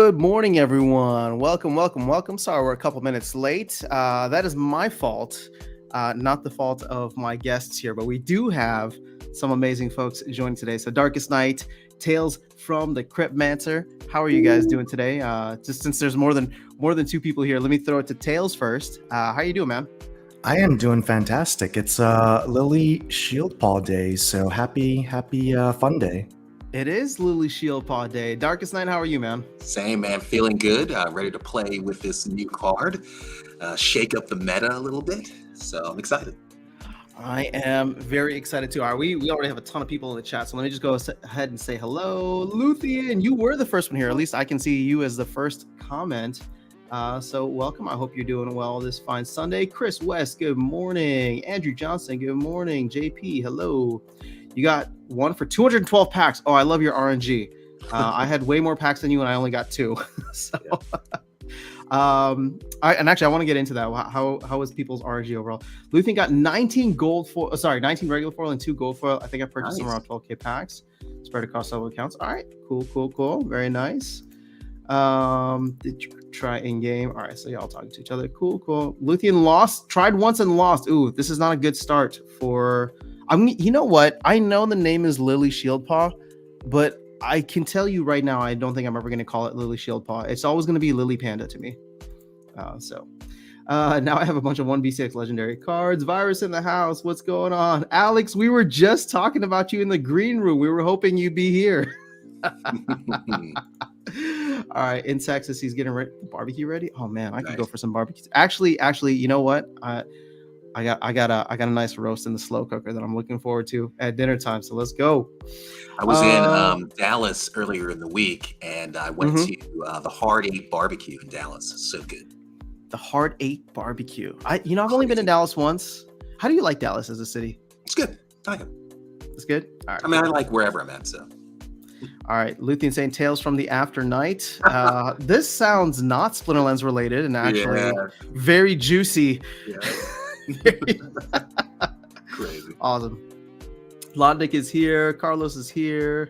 Good morning, everyone. Welcome. Sorry, we're a couple minutes late. That is my fault, not the fault of my guests here, but we do have some amazing folks joining today. So, Darkestnyte, Tales from the Crypt, Mancer. How are you guys doing today? Just since there's more than two people here, let me throw it to Tales first. How you doing, man? I am doing fantastic. It's Lily Shieldpaw Day, so happy Funday. It is Lily Shieldpaw Day. Darkestnyte, how are you, man? Same, man. Feeling good. Ready to play with this new card. Shake up the meta a little bit. So I'm excited. I am very excited too. We already have a ton of people in the chat, so let me just go ahead and say hello. Luthien, you were the first one here. At least I can see you as the first comment. So welcome. I hope you're doing well this fine Sunday. Chris West, good morning. Andrew Johnson, good morning. JP, hello. You got one for 212 packs. Oh, I love your RNG. I had way more packs than you, and I only got two. So, and actually, I want to get into that. How was people's RNG overall? Luthien got 19 19 regular foil and 2 gold foil. I think I purchased them around 12k packs, spread across several accounts. All right, cool. Very nice. Did you try in game? All right, so y'all talking to each other. Cool. Luthien tried once and lost. Ooh, this is not a good start for. You know what? I know the name is Lily Shieldpaw, but I can tell you right now, I don't think I'm ever going to call it Lily Shieldpaw. It's always going to be Lily Panda to me. Now I have a bunch of 1v6 legendary cards. Virus in the house. What's going on? Alex, we were just talking about you in the green room. We were hoping you'd be here. All right, in Texas, he's getting barbecue ready. Oh man, I could go for some barbecue. Actually, you know what? I got a nice roast in the slow cooker that I'm looking forward to at dinner time. So let's go. I was in Dallas earlier in the week, and I went to the Hard 8 barbecue in Dallas. So good. The Hard 8 barbecue. I've only been to Dallas once. How do you like Dallas as a city? It's good. I like it. It's good. All right. I mean, I like wherever I'm at. So. All right, Luthien saying Tales from the Afternight. This sounds not Splinterlands related and actually very juicy. Yeah. Crazy. Awesome. Lodnik is here. Carlos is here.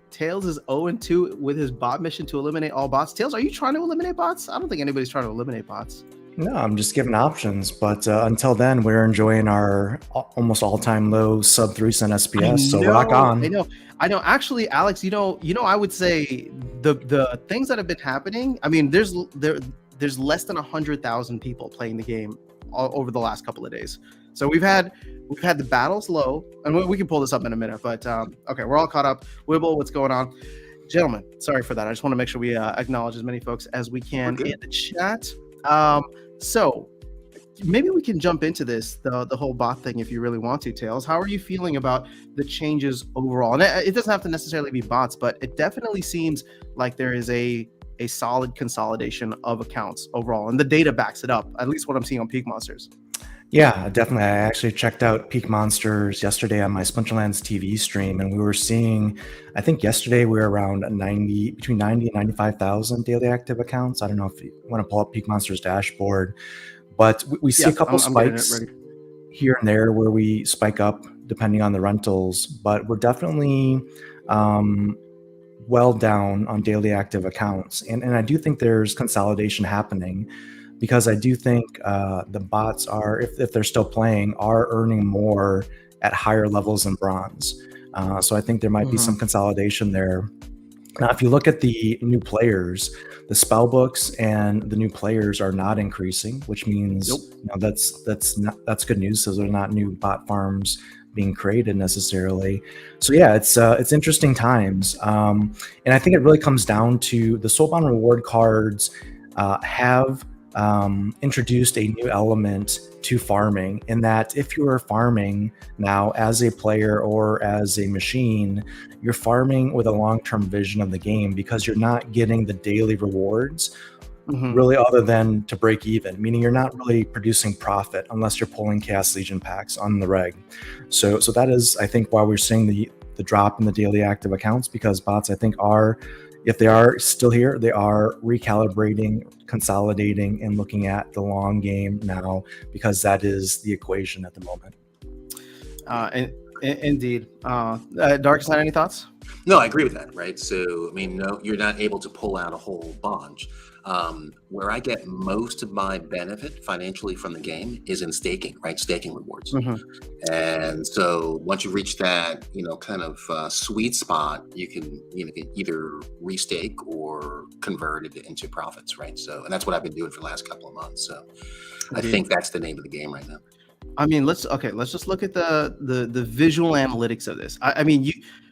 Tails is 0-2 with his bot mission to eliminate all bots. Tails, are you trying to eliminate bots? I don't think anybody's trying to eliminate bots. No, I'm just giving options. But until then, we're enjoying our almost all-time low sub 3-cent SPS. So rock on. I know. Actually, Alex, I would say the things that have been happening. I mean, there's less than 100,000 people playing the game over the last couple of days. So we've had the battles low, and we can pull this up in a minute. But okay, we're all caught up. Wibble, what's going on, gentlemen? Sorry for that. I just want to make sure we acknowledge as many folks as we can in the chat. So maybe we can jump into this, the whole bot thing, if you really want to. Tails, how are you feeling about the changes overall? And it doesn't have to necessarily be bots, but it definitely seems like there is a solid consolidation of accounts overall, and the data backs it up, at least what I'm seeing on Peak Monsters. Yeah, definitely. I actually checked out Peak Monsters yesterday on my Splinterlands TV stream, and we were seeing, I think yesterday we were around between 90 and 95,000 daily active accounts. I don't know if you want to pull up Peak Monsters dashboard, but we see a couple spikes here and there where we spike up depending on the rentals, but we're definitely well down on daily active accounts. And I do think there's consolidation happening, because I do think the bots are, if they're still playing, are earning more at higher levels in bronze. So I think there might be some consolidation there. Now, if you look at the new players, the spell books and the new players are not increasing, which means that's good news. So they're not new bot farms being created necessarily. So yeah, it's interesting times. And I think it really comes down to the Soulbound reward cards have introduced a new element to farming, in that if you are farming now as a player or as a machine, you're farming with a long-term vision of the game, because you're not getting the daily rewards really other than to break even, meaning you're not really producing profit unless you're pulling Chaos Legion packs on the reg. So that is, I think, why we're seeing the drop in the daily active accounts, because bots, I think, are, if they are still here, they are recalibrating, consolidating, and looking at the long game now, because that is the equation at the moment. And Indeed. Darkestnyte, any thoughts? No, I agree with that, right? So, I mean, no, you're not able to pull out a whole bunch. Where I get most of my benefit financially from the game is in staking, right? Staking rewards. Mhm. And so once you reach that, kind of sweet spot, you can, either restake or convert it into profits, right? So, and that's what I've been doing for the last couple of months. So I Indeed. think that's the name of the game right now. I mean, let's just look at the visual analytics of this. I mean,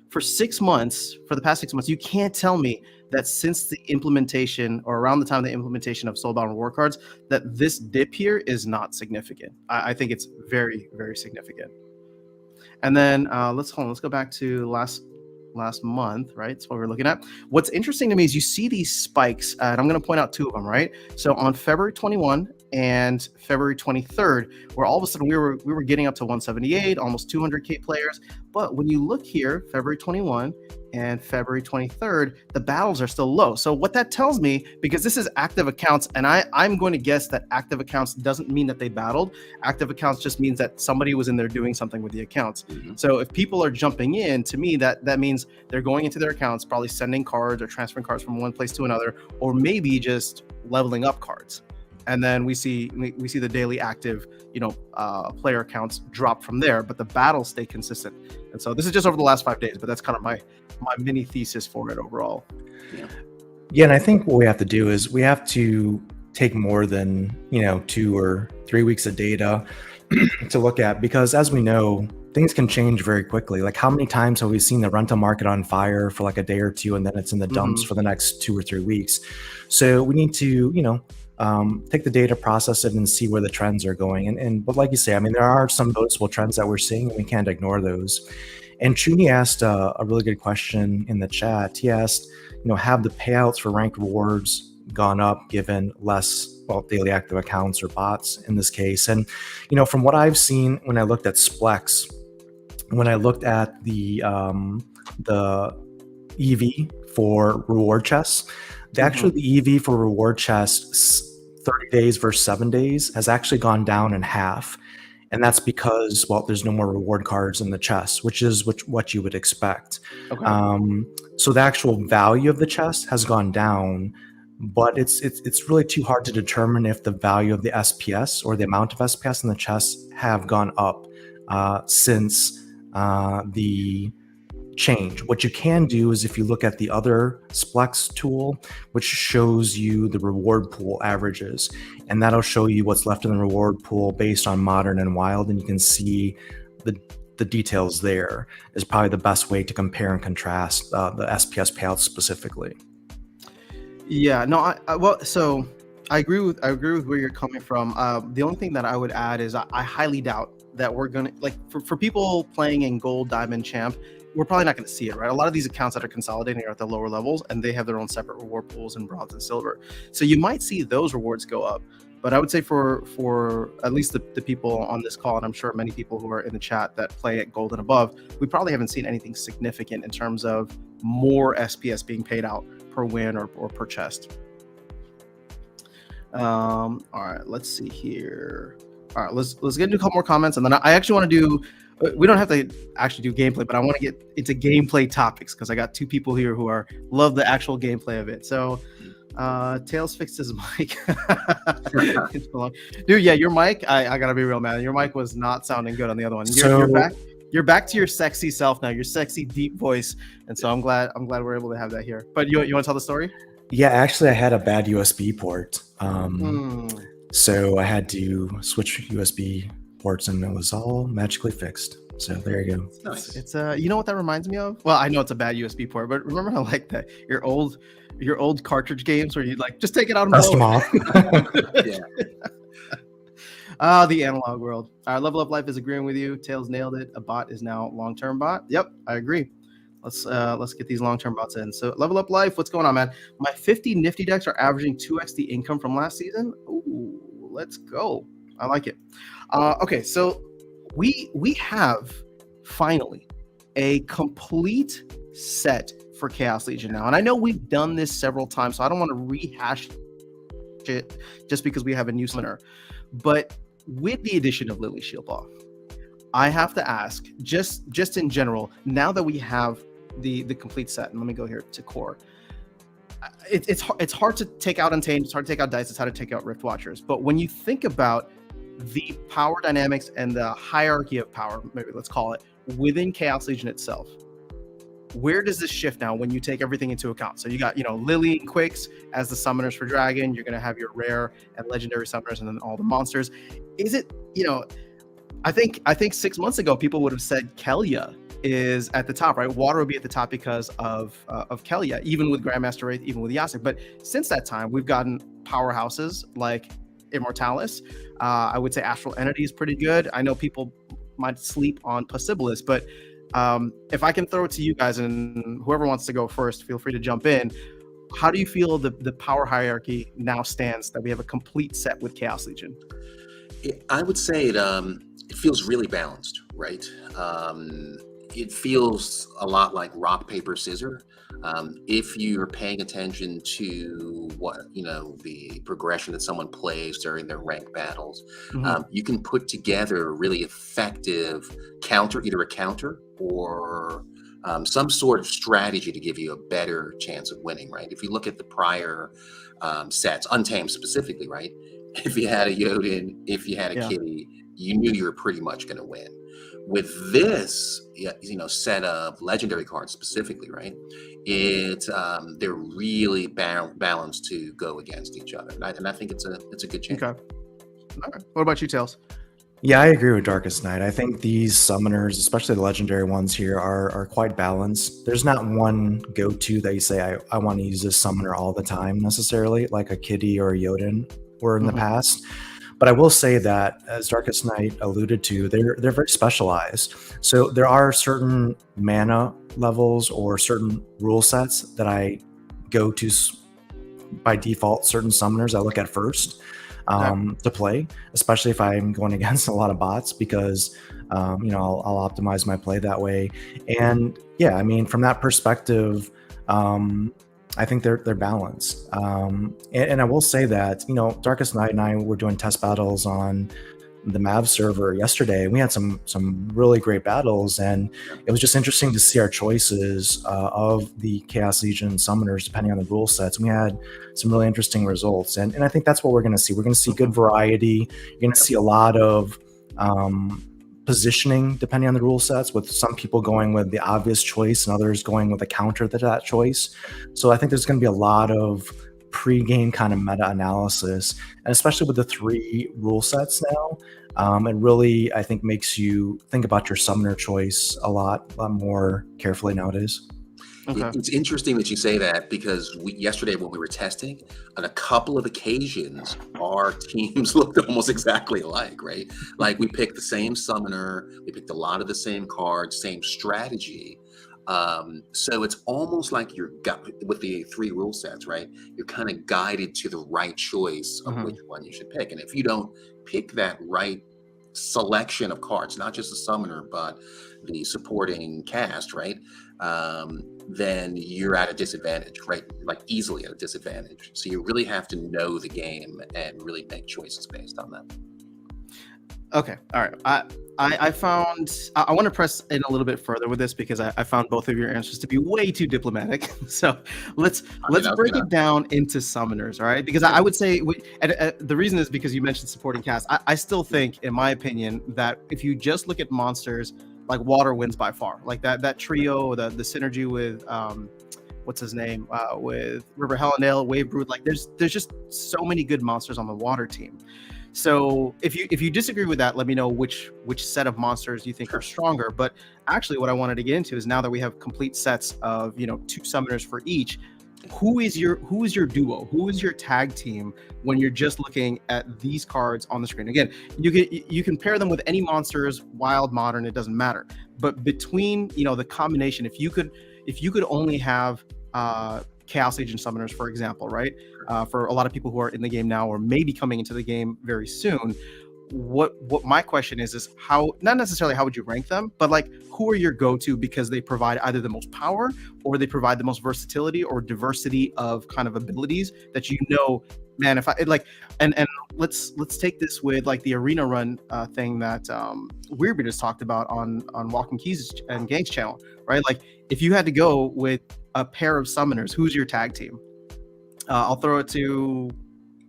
for the past 6 months, you can't tell me that since the implementation or around the time of the implementation of soulbound reward cards, that this dip here is not significant. I think it's very, very significant. And then let's go back to last month, right? That's what we're looking at. What's interesting to me is you see these spikes, and I'm going to point out two of them, right? So on February 21 and February 23rd, where all of a sudden we were getting up to 178, almost 200K players. But when you look here, February 21 and February 23rd, the battles are still low. So what that tells me, because this is active accounts, and I'm going to guess that active accounts doesn't mean that they battled. Active accounts just means that somebody was in there doing something with the accounts. Mm-hmm. So if people are jumping in, to me, that means they're going into their accounts, probably sending cards or transferring cards from one place to another, or maybe just leveling up cards. And then we see the daily active, player accounts drop from there, but the battles stay consistent. And so this is just over the last 5 days, but that's kind of my mini thesis for it overall. Yeah, and I think what we have to do is we have to take more than 2 or 3 weeks of data to look at, because as we know, things can change very quickly. Like, how many times have we seen the rental market on fire for like a day or two, and then it's in the dumps for the next 2 or 3 weeks? So we need to take the data, process it, and see where the trends are going. But like you say, I mean, there are some noticeable trends that we're seeing, and we can't ignore those. And Chuni asked a really good question in the chat. He asked, have the payouts for ranked rewards gone up given less, daily active accounts or bots in this case? And, from what I've seen when I looked at Splex, when I looked at the EV for reward chests, actually the EV for reward chests 30 days versus 7 days has actually gone down in half. And that's because, there's no more reward cards in the chest, which is what you would expect. Okay. So the actual value of the chest has gone down, but it's really too hard to determine if the value of the SPS or the amount of SPS in the chest have gone up since the change. What you can do is, if you look at the other Splex tool, which shows you the reward pool averages, and that'll show you what's left in the reward pool based on modern and wild, and you can see the details there, is probably the best way to compare and contrast the SPS payouts specifically. Yeah, no, so I agree with where you're coming from. The only thing that I would add is I highly doubt that we're gonna, like, for people playing in gold, diamond, champ, we're probably not going to see it, right? A lot of these accounts that are consolidating are at the lower levels, and they have their own separate reward pools in bronze and silver. So you might see those rewards go up. But I would say for at least the people on this call, and I'm sure many people who are in the chat that play at gold and above, we probably haven't seen anything significant in terms of more SPS being paid out per win or per chest. All right, let's see here. All right, let's get into a couple more comments, and then I actually want to do. We don't have to actually do gameplay, but I want to get into gameplay topics because I got two people here who love the actual gameplay of it. So, Tails fixed his mic. Dude, yeah, your mic. I gotta be real, man. Your mic was not sounding good on the other one. You're back. You're back to your sexy self now. Your sexy deep voice, and so I'm glad we're able to have that here. But you want to tell the story? Yeah, actually, I had a bad USB port, so I had to switch USB ports, and it was all magically fixed. So there you go. Nice. It's you know what that reminds me of? Well, I know it's a bad USB port, but remember how like that your old cartridge games where you like just take it out and dust them off. Yeah. The analog world. All right, Level Up Life is agreeing with you. Tails nailed it. A bot is now long-term bot. Yep, I agree. Let's get these long-term bots in. So Level Up Life, what's going on, man? My 50 nifty decks are averaging 2x the income from last season. Ooh, let's go. I like it. Okay, so we have finally a complete set for Chaos Legion now. And I know we've done this several times, so I don't want to rehash it just because we have a new summoner. But with the addition of Lily Shieldpaw, I have to ask, just in general, now that we have the complete set, and let me go here to core. It's hard to take out Untamed, it's hard to take out Dice, it's hard to take out Rift Watchers. But when you think about the power dynamics and the hierarchy of power, maybe let's call it, within Chaos Legion itself, where does this shift now when you take everything into account? So you got, Lily and Quicks as the summoners for Dragon. You're going to have your rare and legendary summoners, and then all the monsters. Is it, I think 6 months ago, people would have said Kelia is at the top, right? Water would be at the top because of Kelia, even with Grandmaster Wraith, even with Yasik. But since that time, we've gotten powerhouses like Immortalis. I would say Astral Entity is pretty good. I know people might sleep on Possibilis, but if I can throw it to you guys, and whoever wants to go first, feel free to jump in. How do you feel the power hierarchy now stands that we have a complete set with Chaos Legion? I would say it feels really balanced, right? It feels a lot like rock, paper, scissors. If you're paying attention to what, the progression that someone plays during their ranked battles, you can put together a really effective counter, either a counter or some sort of strategy to give you a better chance of winning, right? If you look at the prior sets, Untamed specifically, right? If you had a Jotun, if you had a Kitty, you knew you were pretty much going to win. With this, set of legendary cards specifically, right? They're really balanced to go against each other, and I think it's a good chance. Okay. All right. What about you, Tails? Yeah, I agree with Darkestnyte. I think these summoners, especially the legendary ones here, are quite balanced. There's not one go-to that you say, I want to use this summoner all the time necessarily, like a Kitty or a Jotun were in the past. But I will say that, as Darkestnyte alluded to, they're very specialized. So there are certain mana levels or certain rule sets that I go to by default, certain summoners I look at first to play, especially if I'm going against a lot of bots, because I'll optimize my play that way. And yeah, I mean, from that perspective, I think they're balanced. And I will say that, Darkestnyte and I were doing test battles on the Mav server yesterday, and we had some really great battles, and it was just interesting to see our choices of the Chaos Legion summoners depending on the rule sets. And we had some really interesting results, and I think that's what we're going to see. We're going to see good variety. You're going to see a lot of positioning depending on the rule sets, with some people going with the obvious choice and others going with a counter to that choice. So I think there's going to be a lot of pre-game kind of meta analysis, and especially with the 3 rule sets now, it really, I think, makes you think about your summoner choice a lot more carefully nowadays. Okay. It's interesting that you say that, because yesterday when we were testing, on a couple of occasions, our teams looked almost exactly alike, right? Like, we picked the same summoner, we picked a lot of the same cards, same strategy. So it's almost like with the 3 rule sets, right? You're kind of guided to the right choice of which one you should pick. And if you don't pick that right selection of cards, not just the summoner, but the supporting cast, right? Then you're at a disadvantage, right? Like, easily at a disadvantage. So you really have to know the game and really make choices based on that. Okay. All right. I want to press in a little bit further with this, because I found both of your answers to be way too diplomatic. So let's break it down into summoners, all right? Because I would say, the reason is because you mentioned supporting cast. I still think, in my opinion, that if you just look at monsters, like, Water wins by far. Like that trio, the synergy with what's his name, with River Hellendale, Wave Brood. Like, there's just so many good monsters on the Water team. So if you disagree with that, let me know which set of monsters you think are stronger. But actually, what I wanted to get into is, now that we have complete sets of 2 summoners for each, who is your duo? Who is your tag team when you're just looking at these cards on the screen? Again, you can pair them with any monsters, wild, modern, it doesn't matter. But between the combination, if you could only have Chaos Legion summoners, for example, right? For a lot of people who are in the game now, or maybe coming into the game very soon, what my question is how, not necessarily how would you rank them, but like, who are your go-to, because they provide either the most power, or they provide the most versatility or diversity of kind of abilities that man, if I like, and let's take this with like the arena run thing that Weirdbeard has talked about on Walking Keys and Gang's channel, right? Like if you had to go with a pair of summoners, who's your tag team? I'll throw it to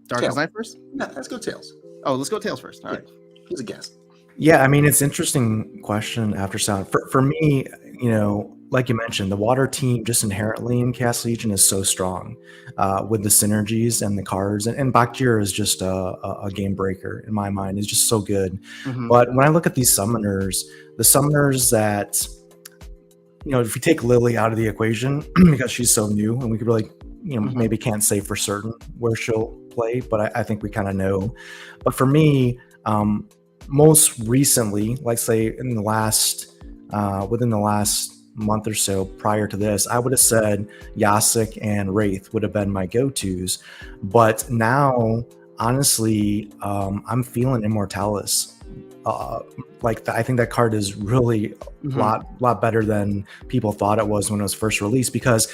Darkestnyte first. Yeah, let's go Tails. Oh, let's go Tails first. All right. He's a guest. Yeah, I mean, it's an interesting question after sound. For me, like you mentioned, the water team just inherently in Chaos Legion is so strong with the synergies and the cards. And Bakir is just a game breaker in my mind. It's just so good. Mhm. But when I look at these summoners, the summoners that, if you take Lily out of the equation because she's so new and we could really, maybe can't say for certain where she'll play, but I think we kind of know. But for me, most recently, like say in the last, within the last month or so prior to this, I would have said Yasik and Wraith would have been my go-tos. But now, honestly, I'm feeling Immortalis. I think that card is really a lot better than people thought it was when it was first released, because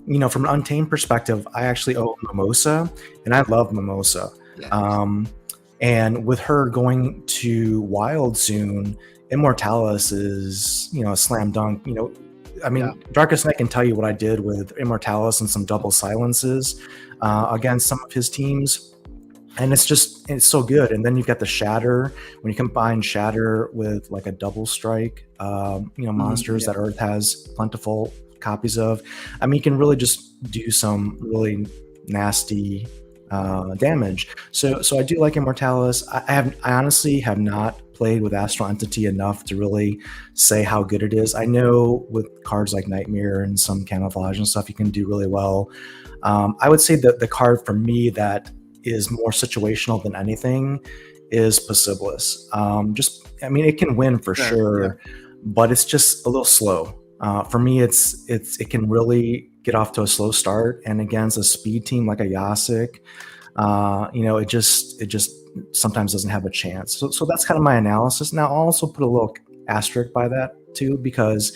from an Untamed perspective, I actually own Mimosa and I love Mimosa. Yeah. And with her going to Wild soon, Immortalis is a slam dunk. Darkestnyte can tell you what I did with Immortalis and some double silences against some of his teams. And it's so good. And then you've got the Shatter. When you combine Shatter with like a double strike, monsters that Earth has plentiful copies of, you can really just do some really nasty damage. So I do like Immortalis. I honestly have not played with Astral Entity enough to really say how good it is. I know with cards like Nightmare and some camouflage and stuff, you can do really well. I would say that the card for me that is more situational than anything is Possibilis. It can win for sure, but it's just a little slow. For me, it can really get off to a slow start, and against a speed team like a Yasik, it just sometimes doesn't have a chance. So that's kind of my analysis. Now I'll also put a little asterisk by that too, because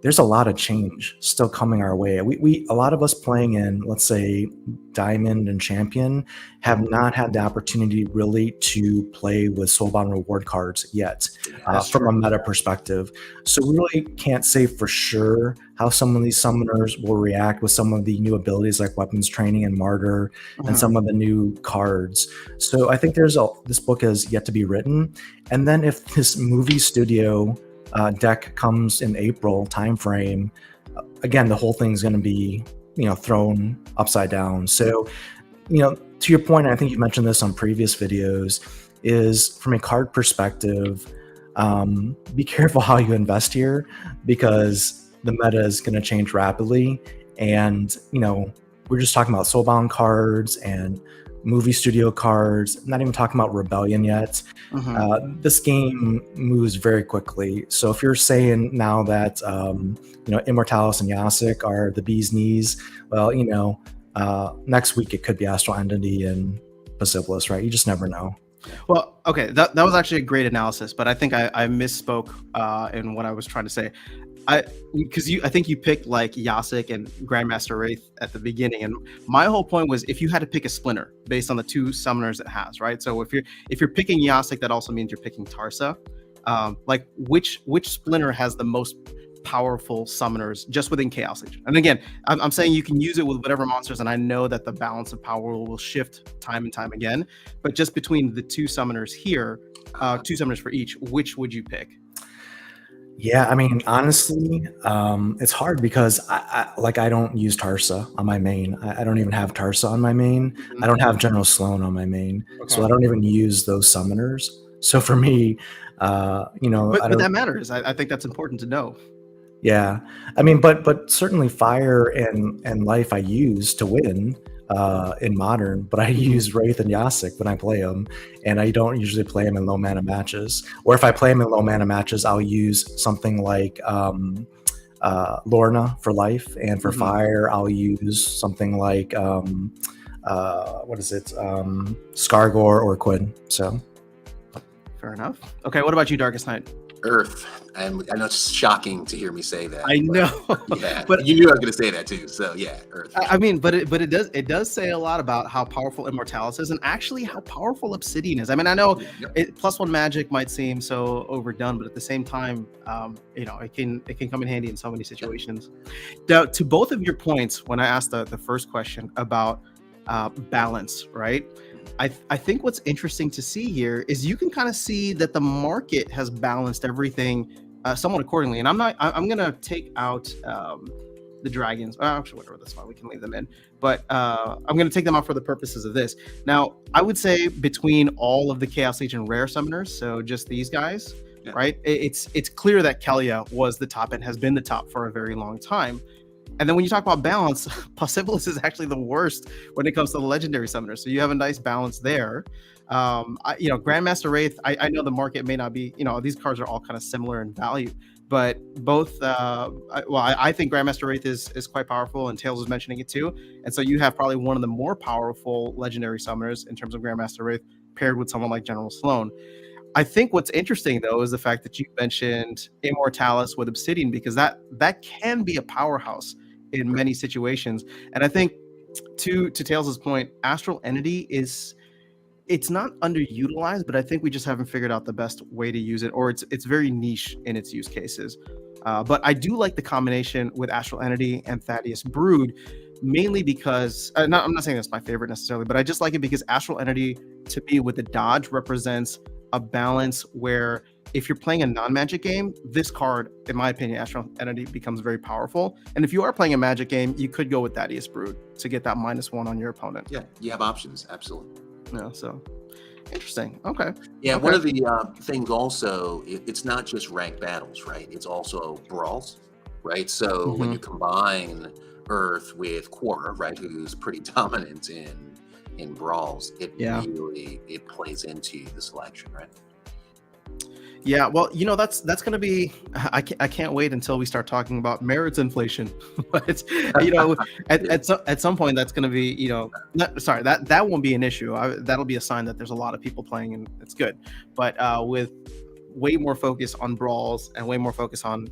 there's a lot of change still coming our way. We a lot of us playing in, let's say, Diamond and Champion have not had the opportunity really to play with Soulbound reward cards yet from a meta perspective. So we really can't say for sure how some of these summoners will react with some of the new abilities like Weapons Training and Martyr and some of the new cards. So I think this book is yet to be written. And then if this movie studio deck comes in April timeframe, again, the whole thing's going to be, thrown upside down. So, to your point, I think you mentioned this on previous videos, is from a card perspective, be careful how you invest here, because the meta is going to change rapidly. And, we're just talking about Soulbound cards and movie studio cards, not even talking about Rebellion yet. This game moves very quickly. So if you're saying now that Immortalis and Yasik are the bee's knees, well, next week it could be Astral Entity and Possibilis, right? You just never know. Well, okay, that was actually a great analysis, but I think I misspoke in what I was trying to say. I think you picked like Yasik and Grandmaster Wraith at the beginning, and my whole point was if you had to pick a splinter based on the two summoners it has, right? So if you're picking Yasik, that also means you're picking Tarsa. Like which splinter has the most powerful summoners just within Chaos Legion? And again, I'm saying you can use it with whatever monsters, and I know that the balance of power will shift time and time again, but just between the two summoners here, two summoners for each, which would you pick? Yeah, honestly, it's hard because I don't use Tarsa on my main. I don't even have Tarsa on my main. I don't have General Sloan on my main, so I don't even use those summoners. So for me, but that matters. I think that's important to know. Yeah, but certainly Fire and Life I use to win in Modern, but I use Wraith and Yasik when I play them, and I don't usually play them in low mana matches. Or if I play them in low mana matches, I'll use something like Lorna for Life, and for Fire, I'll use something like Skargor or Quinn. So fair enough. Okay, what about you, Darkestnyte? Earth. And I know it's shocking to hear me say that. I know, Yeah, but you knew I was going to say that too. So yeah, Earth. I mean, but it does say a lot about how powerful Immortalis is, and actually how powerful Obsidian is. I mean, I know Yep. +1 magic might seem so overdone, but at the same time, it can come in handy in so many situations. Now, to both of your points, when I asked the first question about balance, right? I think what's interesting to see here is you can kind of see that the market has balanced everything somewhat accordingly. And I'm gonna take out the dragons. Actually, whatever, that's fine. We can leave them in. But I'm gonna take them out for the purposes of this. Now, I would say between all of the Chaos Legion rare summoners, so just these guys, Yeah. right? It's clear that Kelia was the top and has been the top for a very long time. And then when you talk about balance, Possibilis is actually the worst when it comes to the legendary summoners. So you have a nice balance there. Grandmaster Wraith, I know the market may not be, these cards are all kind of similar in value, but both, I think Grandmaster Wraith is quite powerful, and Tails was mentioning it too. And so you have probably one of the more powerful legendary summoners in terms of Grandmaster Wraith paired with someone like General Sloan. I think what's interesting though is the fact that you mentioned Immortalis with Obsidian, because that can be a powerhouse in many situations. And I think to Tails' point, Astral Entity it's not underutilized, but I think we just haven't figured out the best way to use it, or it's very niche in its use cases. But I do like the combination with Astral Entity and Thaddeus Brood, mainly because I'm not saying that's my favorite necessarily, but I just like it because Astral Entity to me with the dodge represents a balance where if you're playing a non-magic game, this card, in my opinion, Astral Entity becomes very powerful. And if you are playing a magic game, you could go with Thaddeus Brood to get that -1 on your opponent. Yeah, you have options. Absolutely. Yeah, so interesting. Okay. Yeah, Okay. one of the things also, it's not just ranked battles, right? It's also brawls, right? So when you combine Earth with Quora, right, who's pretty dominant in brawls, it really plays into the selection, right? Yeah, well, that's going to be. I can't wait until we start talking about merits inflation. But at some point that's going to be that won't be an issue. That'll be a sign that there's a lot of people playing, and it's good. But with way more focus on brawls and way more focus on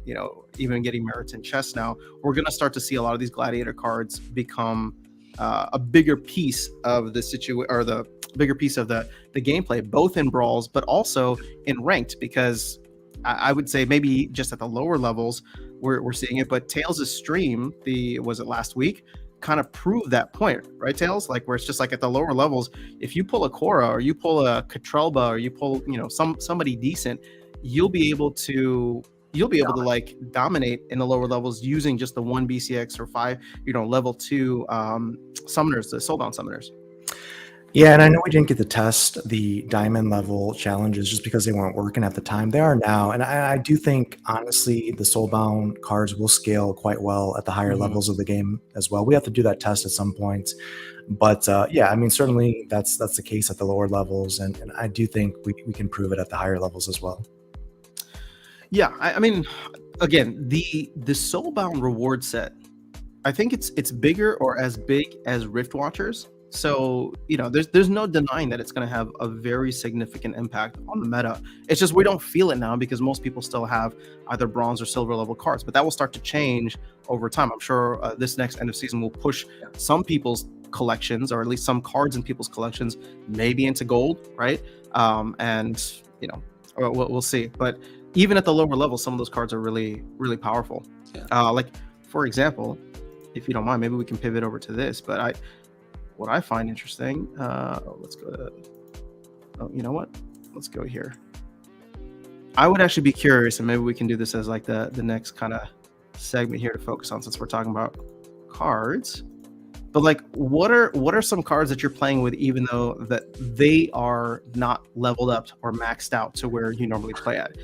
even getting merits in chess now, we're going to start to see a lot of these gladiator cards become a bigger piece of the the bigger piece of the gameplay, both in brawls but also in ranked, because I would say maybe just at the lower levels we're seeing it. But Tails' stream, was it last week, kind of proved that point, right, Tails? Like, where it's just like at the lower levels, if you pull a Korra or you pull a Katrelba or you pull somebody decent, you'll be able to like dominate in the lower levels using just the 1 BCX or 5 level 2 summoners, the soulbound summoners. Yeah, and I know we didn't get to test the diamond level challenges just because they weren't working at the time. They are now, and I do think, honestly, the soulbound cards will scale quite well at the higher levels of the game as well. We have to do that test at some point. But yeah, I mean, certainly that's the case at the lower levels, and I do think we can prove it at the higher levels as well. Yeah, I mean, again, the soulbound reward set, I think it's bigger or as big as Rift Watchers. So there's no denying that it's going to have a very significant impact on the meta. It's just we don't feel it now because most people still have either bronze or silver level cards, but that will start to change over time. I'm sure this next end of season will push some people's collections, or at least some cards in people's collections, maybe into gold, right? And we'll see. But even at the lower level, some of those cards are really, really powerful. Like, for example, if you don't mind, maybe we can pivot over to this. But what I find interesting, let's go to, you know what? Let's go here. I would actually be curious, and maybe we can do this as like the next kind of segment here to focus on, since we're talking about cards. But like, what are some cards that you're playing with, even though that they are not leveled up or maxed out to where you normally play at?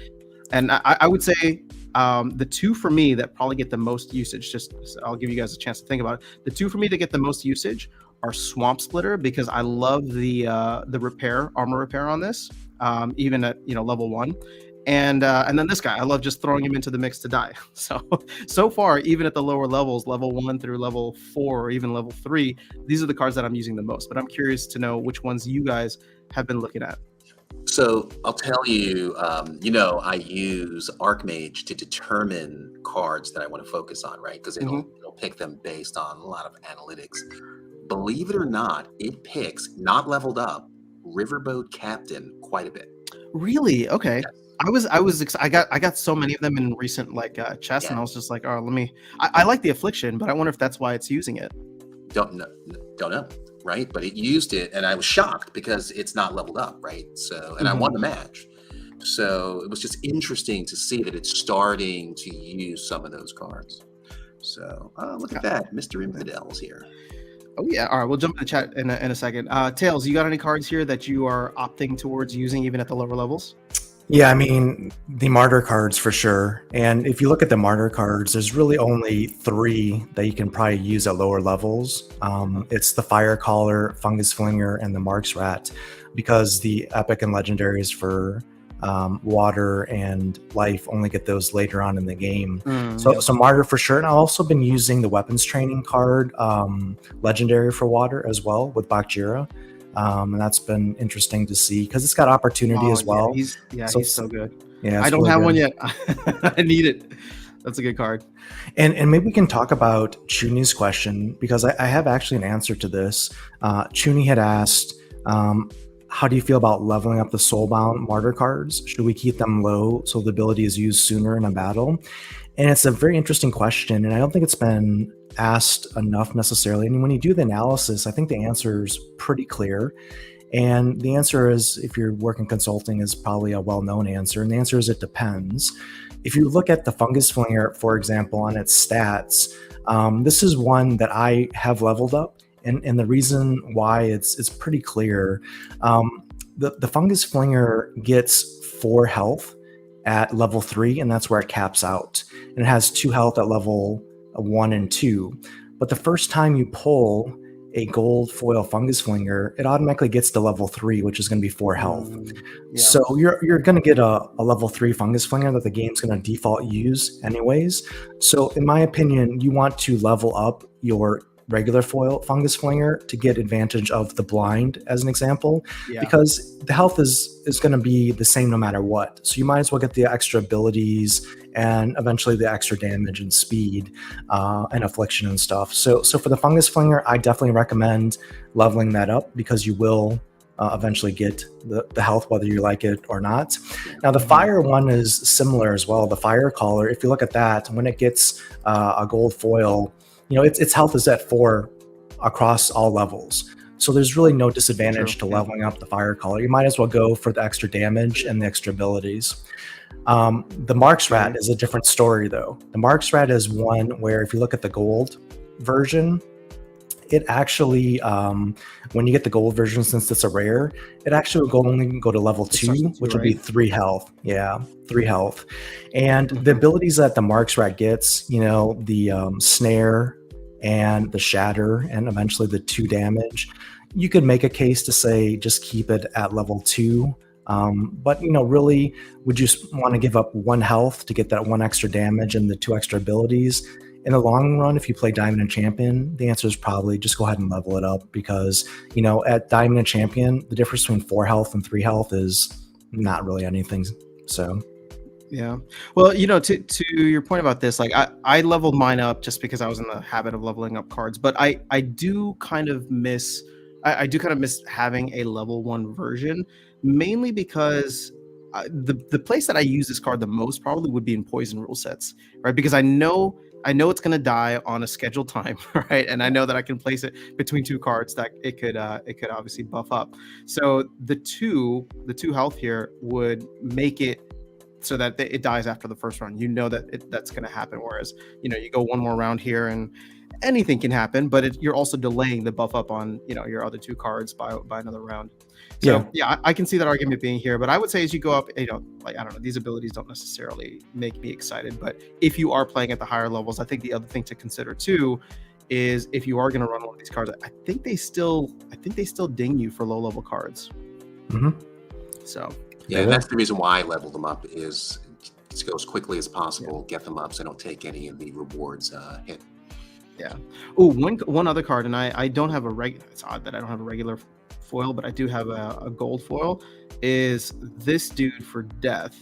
And I would say the two for me that probably get the most usage, just I'll give you guys a chance to think about it. The two for me that get the most usage are Swamp Splitter, because I love the armor repair on this, even at level 1, and then this guy, I love just throwing him into the mix to die. So far, even at the lower levels, level 1 through level 4 or even level 3, these are the cards that I'm using the most. But I'm curious to know which ones you guys have been looking at. So I'll tell you, I use Archmage to determine cards that I want to focus on, right? Because it'll pick them based on a lot of analytics. Believe it or not, it picks not leveled up Riverboat Captain quite a bit. Really? Okay. Yes. I got so many of them in recent chess, and Yeah. I was just like, oh, I like the Affliction, but I wonder if that's why it's using it. Don't know, right? But it used it, and I was shocked because it's not leveled up, right? So, and I won the match. So it was just interesting to see that it's starting to use some of those cards. So look at that, Mr. Infidel's here. Oh yeah. All right, we'll jump in the chat in a second. Tails, you got any cards here that you are opting towards using even at the lower levels? Yeah, I mean, the martyr cards for sure. And if you look at the martyr cards, there's really only 3 that you can probably use at lower levels. It's the Fire Caller, Fungus Flinger, and the Marks Rat, because the epic and legendaries for water and life only get those later on in the game. So martyr for sure. And I've also been using the weapons training card, legendary for water as well with Bakjira. And that's been interesting to see because it's got opportunity as well. He's so good. Yeah, I don't really have good. one yet. I need it. That's a good card. And maybe we can talk about Chuni's question, because I have actually an answer to this. Chuni had asked, how do you feel about leveling up the Soulbound Martyr cards? Should we keep them low so the ability is used sooner in a battle? And it's a very interesting question, and I don't think it's been asked enough necessarily. And when you do the analysis, I think the answer is pretty clear. And the answer is, if you're working consulting, is probably a well-known answer. And the answer is it depends. If you look at the Fungus Flinger, for example, on its stats, this is one that I have leveled up. And the reason why it's pretty clear. The Fungus Flinger gets 4 health at level 3, and that's where it caps out. And it has 2 health at level 1 and 2. But the first time you pull a gold foil Fungus Flinger, it automatically gets to level 3, which is going to be 4 health. So you're going to get a level 3 Fungus Flinger that the game's going to default use anyways. So in my opinion, you want to level up your regular foil Fungus Flinger to get advantage of the blind, as an example, because the health is going to be the same no matter what. So you might as well get the extra abilities and eventually the extra damage and speed and affliction and stuff. So for the Fungus Flinger, I definitely recommend leveling that up, because you will eventually get the health whether you like it or not. Now the fire one is similar as well. The Fire Caller, if you look at that, when it gets a gold foil, its health is at 4 across all levels. So there's really no disadvantage to leveling up the Fire Caller. You might as well go for the extra damage and the extra abilities. The Marks Rat is a different story, though. The Marks Rat is one where, if you look at the gold version, it actually, when you get the gold version, since it's a rare, it actually will only go to level 2, which will be 3 health. Yeah, 3 health. And the abilities that the Marks Rat gets, the Snare and the Shatter, and eventually the 2 damage, you could make a case to say just keep it at level 2. But really, would you want to give up 1 health to get that 1 extra damage and the 2 extra abilities? In the long run, if you play Diamond and Champion, the answer is probably just go ahead and level it up, because at Diamond and Champion, the difference between 4 health and 3 health is not really anything. So yeah, well, to your point about this, like I leveled mine up just because I was in the habit of leveling up cards, but I do kind of miss having a level 1 version, mainly because the place that I use this card the most probably would be in poison rule sets, right? Because I know it's going to die on a scheduled time, right? And I know that I can place it between 2 cards that it could obviously buff up. So the two health here would make it so that it dies after the first round. That's going to happen. Whereas, you go 1 more round here and anything can happen, but you're also delaying the buff up on, your other 2 cards by another round. So yeah, I can see that argument being here, but I would say as you go up, I don't know, these abilities don't necessarily make me excited, but if you are playing at the higher levels, I think the other thing to consider too is if you are going to run one of these cards, I think they still ding you for low level cards. So yeah, that's the reason why I leveled them up, is to go as quickly as possible, get them up so I don't take any of the rewards hit. Yeah. Oh, one other card, and I don't have it's odd that I don't have a regular foil, but I do have a gold foil. is this dude for death,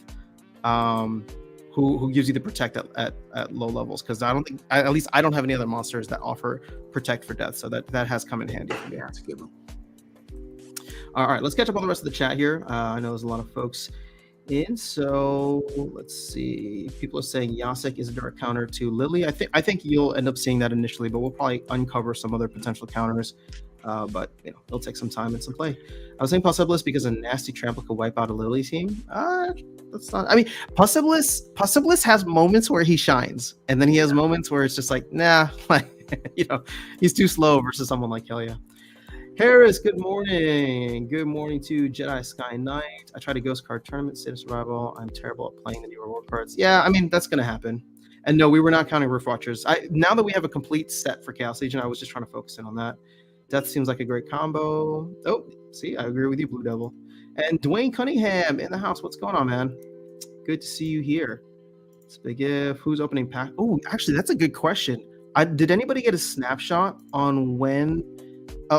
who gives you the protect at low levels, because I don't think, at least I don't have any other monsters that offer protect for death, so that has come in handy for me. Yeah, that's a good one. All right, let's catch up on the rest of the chat here. I know there's a lot of folks in, so let's see. People are saying Yasek is a direct counter to Lily. I think you'll end up seeing that initially, but we'll probably uncover some other potential counters. But it'll take some time and some play. I was saying Possibilis because a nasty trample could wipe out a Lily team. That's not. I mean, Possibilis has moments where he shines, and then he has moments where it's just like, nah, like he's too slow versus someone like Helia. Harris, good morning. Good morning to Jedi Sky Knight. I tried a Ghost Card Tournament, State of Survival. I'm terrible at playing the new reward cards. Yeah, I mean, that's going to happen. And no, we were not counting Roof Watchers. Now that we have a complete set for Chaos Legion, I was just trying to focus in on that. Death seems like a great combo. Oh, see, I agree with you, Blue Devil. And Dwayne Cunningham in the house. What's going on, man? Good to see you here. It's Big If. Who's opening pack? Oh, actually, that's a good question. Did anybody get a snapshot on when...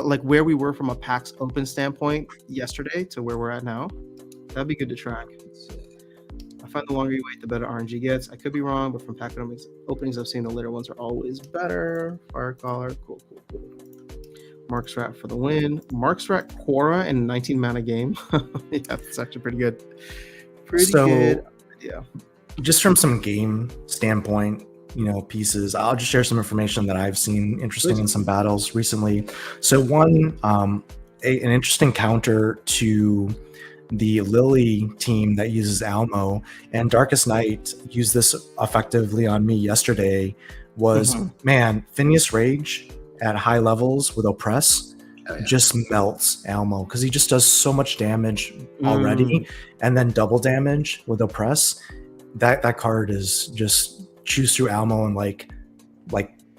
like where we were from a packs open standpoint yesterday to where we're at now? That'd be good to track. I find the longer you wait, the better RNG gets. I could be wrong, but from pack openings I've seen, the later ones are always better. Firecaller, cool. Mark's Rat for the win. Mark's Rat Quora in 19 mana game. Yeah, that's actually pretty good. Pretty good. Yeah. Just from some game standpoint, pieces, I'll just share some information that I've seen interesting in some battles recently. So one, an interesting counter to the Lily team that uses Almo, and Darkestnyte used this effectively on me yesterday, was, man, Phineas Rage at high levels with Oppress just melts Almo, because he just does so much damage already, and then double damage with Oppress. That card is just choose through Almo in like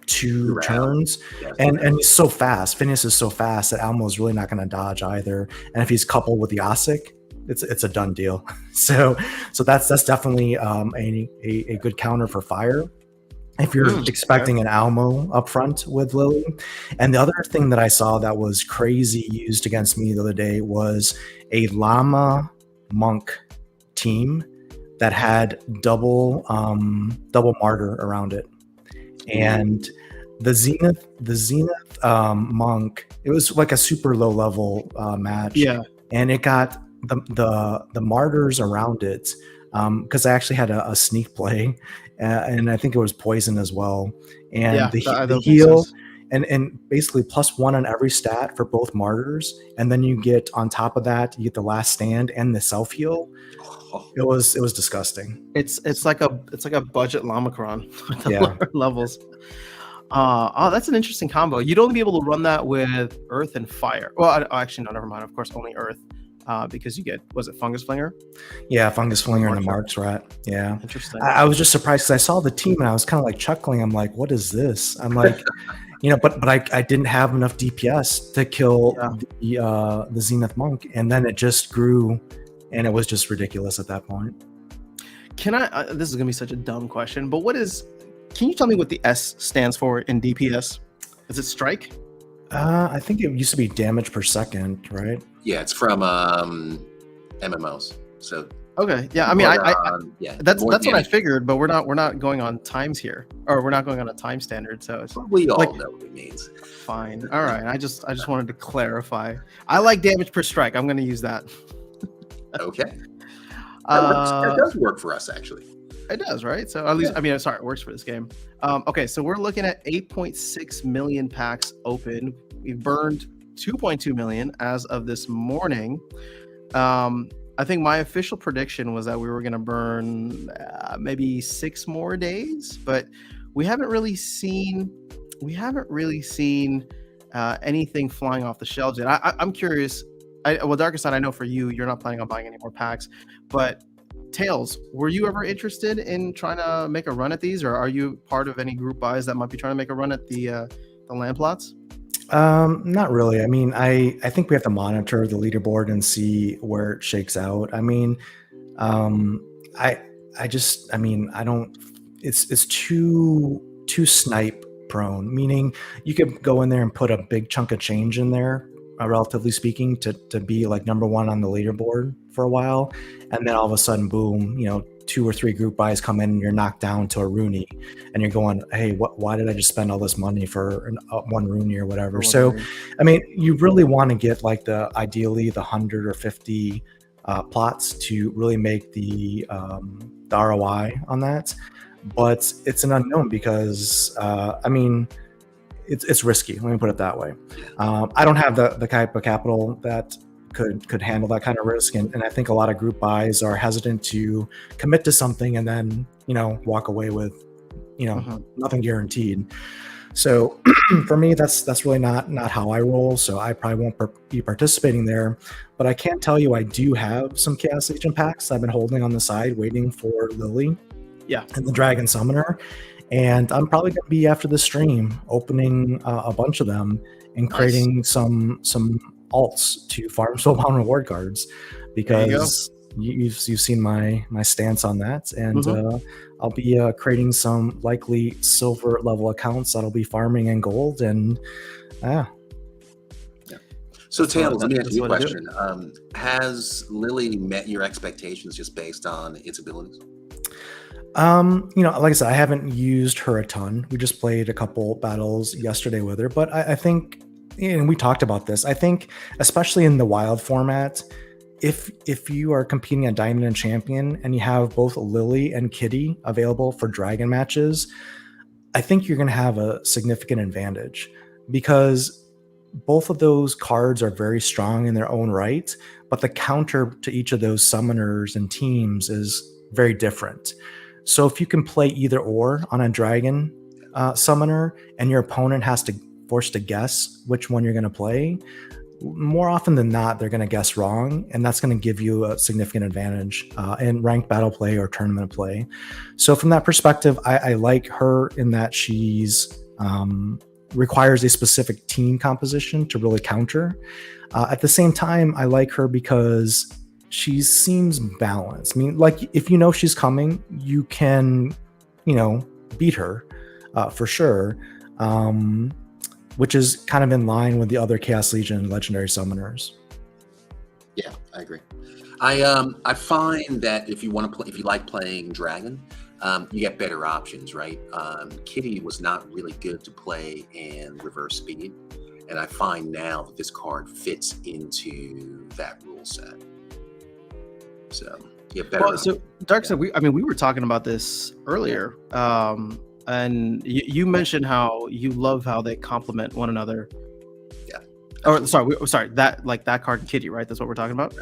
2 turns, and he's so fast. Phineas is so fast that Almo is really not going to dodge either. And if he's coupled with the Osik, it's a done deal. So that's definitely a good counter for fire if you're expecting an Almo up front with Lily. And the other thing that I saw that was crazy used against me the other day was a Llama Monk team that had double martyr around it, and the Zenith Monk, it was like a super low level match, and it got the martyrs around it, because I actually had a sneak play, and I think it was poison as well, and the heal and basically +1 on every stat for both martyrs, and then you get on top of that, you get the last stand and the self heal. It was disgusting. It's like a budget Lamacron with the lower levels. That's an interesting combo. You'd only be able to run that with Earth and Fire. Well, actually, no, never mind. Of course, only Earth, because you get, was it Fungus Flinger? Yeah, Fungus Flinger and the Mark's Rat. Yeah, interesting. I was just surprised because I saw the team and I was kind of like chuckling. I'm like, what is this? I'm like, but I didn't have enough DPS to kill the Zenith Monk, and then it just grew. And it was just ridiculous at that point. Can I? This is gonna be such a dumb question, but can you tell me what the S stands for in DPS? Is it strike? I think it used to be damage per second, right? Yeah, it's from MMOs. So okay, yeah. I mean, that's what I figured, but we're not going on times here, or we're not going on a time standard. So it's we all know what it means. Fine. All right. I just wanted to clarify. I like damage per strike. I'm going to use that. Okay. That does work for us, actually. It does, right? So at least, I mean, it works for this game. Okay, so we're looking at 8.6 million packs open. We've burned 2.2 million as of this morning. I think my official prediction was that we were going to burn maybe 6 more days, but we haven't really seen anything flying off the shelves yet. I'm curious. Darkestnyte, I know for you, you're not planning on buying any more packs, but Tails, were you ever interested in trying to make a run at these, or are you part of any group buys that might be trying to make a run at the land plots? Not really. I mean, I think we have to monitor the leaderboard and see where it shakes out. I mean, I don't. It's too snipe prone. Meaning, you could go in there and put a big chunk of change in there relatively speaking, to be like number one on the leaderboard for a while, and then all of a sudden, boom, 2 or 3 group buys come in and you're knocked down to a Rooney, and you're going, hey, why did I just spend all this money for one Rooney or whatever? So, I mean, you really want to get like ideally the 100 or 50 plots to really make the ROI on that, but it's an unknown because I mean, it's risky. Let me put it that way. I don't have the type of capital that could handle that kind of risk, and I think a lot of group buys are hesitant to commit to something and then walk away with nothing guaranteed. So for me, that's really not how I roll. So I probably won't be participating there. But I can tell you I do have some Chaos Legion packs I've been holding on the side, waiting for Lily. Yeah. And the Dragon Summoner. And I'm probably going to be, after the stream, opening a bunch of them and creating some alts to farm Soulbound reward cards, because you've seen my stance on that, and I'll be creating some likely silver level accounts that'll be farming in gold, and So Tails, let me ask you a question. Has Lily met your expectations just based on its abilities? Like I said, I haven't used her a ton. We just played a couple battles yesterday with her, but I think, and we talked about this, I think especially in the wild format, if you are competing at Diamond and Champion and you have both Lily and Kitty available for Dragon matches, I think you're going to have a significant advantage, because both of those cards are very strong in their own right, but the counter to each of those summoners and teams is very different. So if you can play either or on a Dragon summoner, and your opponent has to force to guess which one you're going to play, more often than not, they're going to guess wrong, and that's going to give you a significant advantage in ranked battle play or tournament play. So from that perspective, I like her in that she's requires a specific team composition to really counter. At the same time, I like her because she seems balanced. I mean, like, if she's coming, you can, beat her for sure. Which is kind of in line with the other Chaos Legion legendary summoners. Yeah, I agree. I find that if you want to play, if you like playing Dragon, you get better options, right? Kitty was not really good to play in reverse speed, and I find now that this card fits into that rule set. So you get better. Well, so Darkestnyte, we were talking about this earlier. And you mentioned how you love how they complement one another. Yeah. Or sorry, that card and Kitty, right? That's what we're talking about.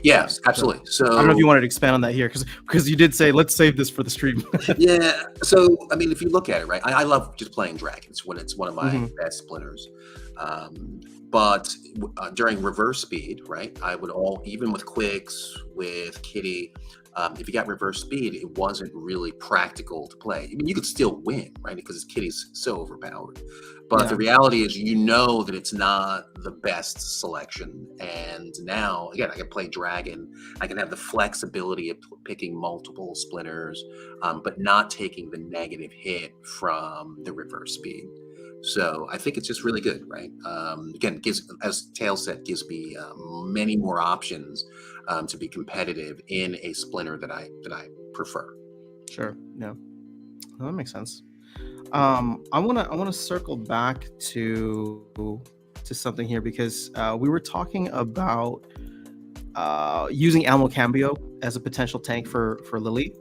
Yes, absolutely. So I don't know if you wanted to expand on that here, because you did say let's save this for the stream. Yeah. So I mean, if you look at it, right, I love just playing Dragons when it's one of my best splitters. But during reverse speed, right, I would even with Quicks, with Kitty. If you got reverse speed, it wasn't really practical to play. I mean, you could still win, right? Because Kitty's so overpowered. But the reality is, that it's not the best selection. And now, again, I can play Dragon. I can have the flexibility of picking multiple splitters, but not taking the negative hit from the reverse speed. So I think it's just really good, right? Again, gives, as Tails said, gives me many more options to be competitive in a splinter that I prefer. Sure. Yeah, well, that makes sense. I wanna circle back to something here, because we were talking about using Almo Cambio as a potential tank for Lily.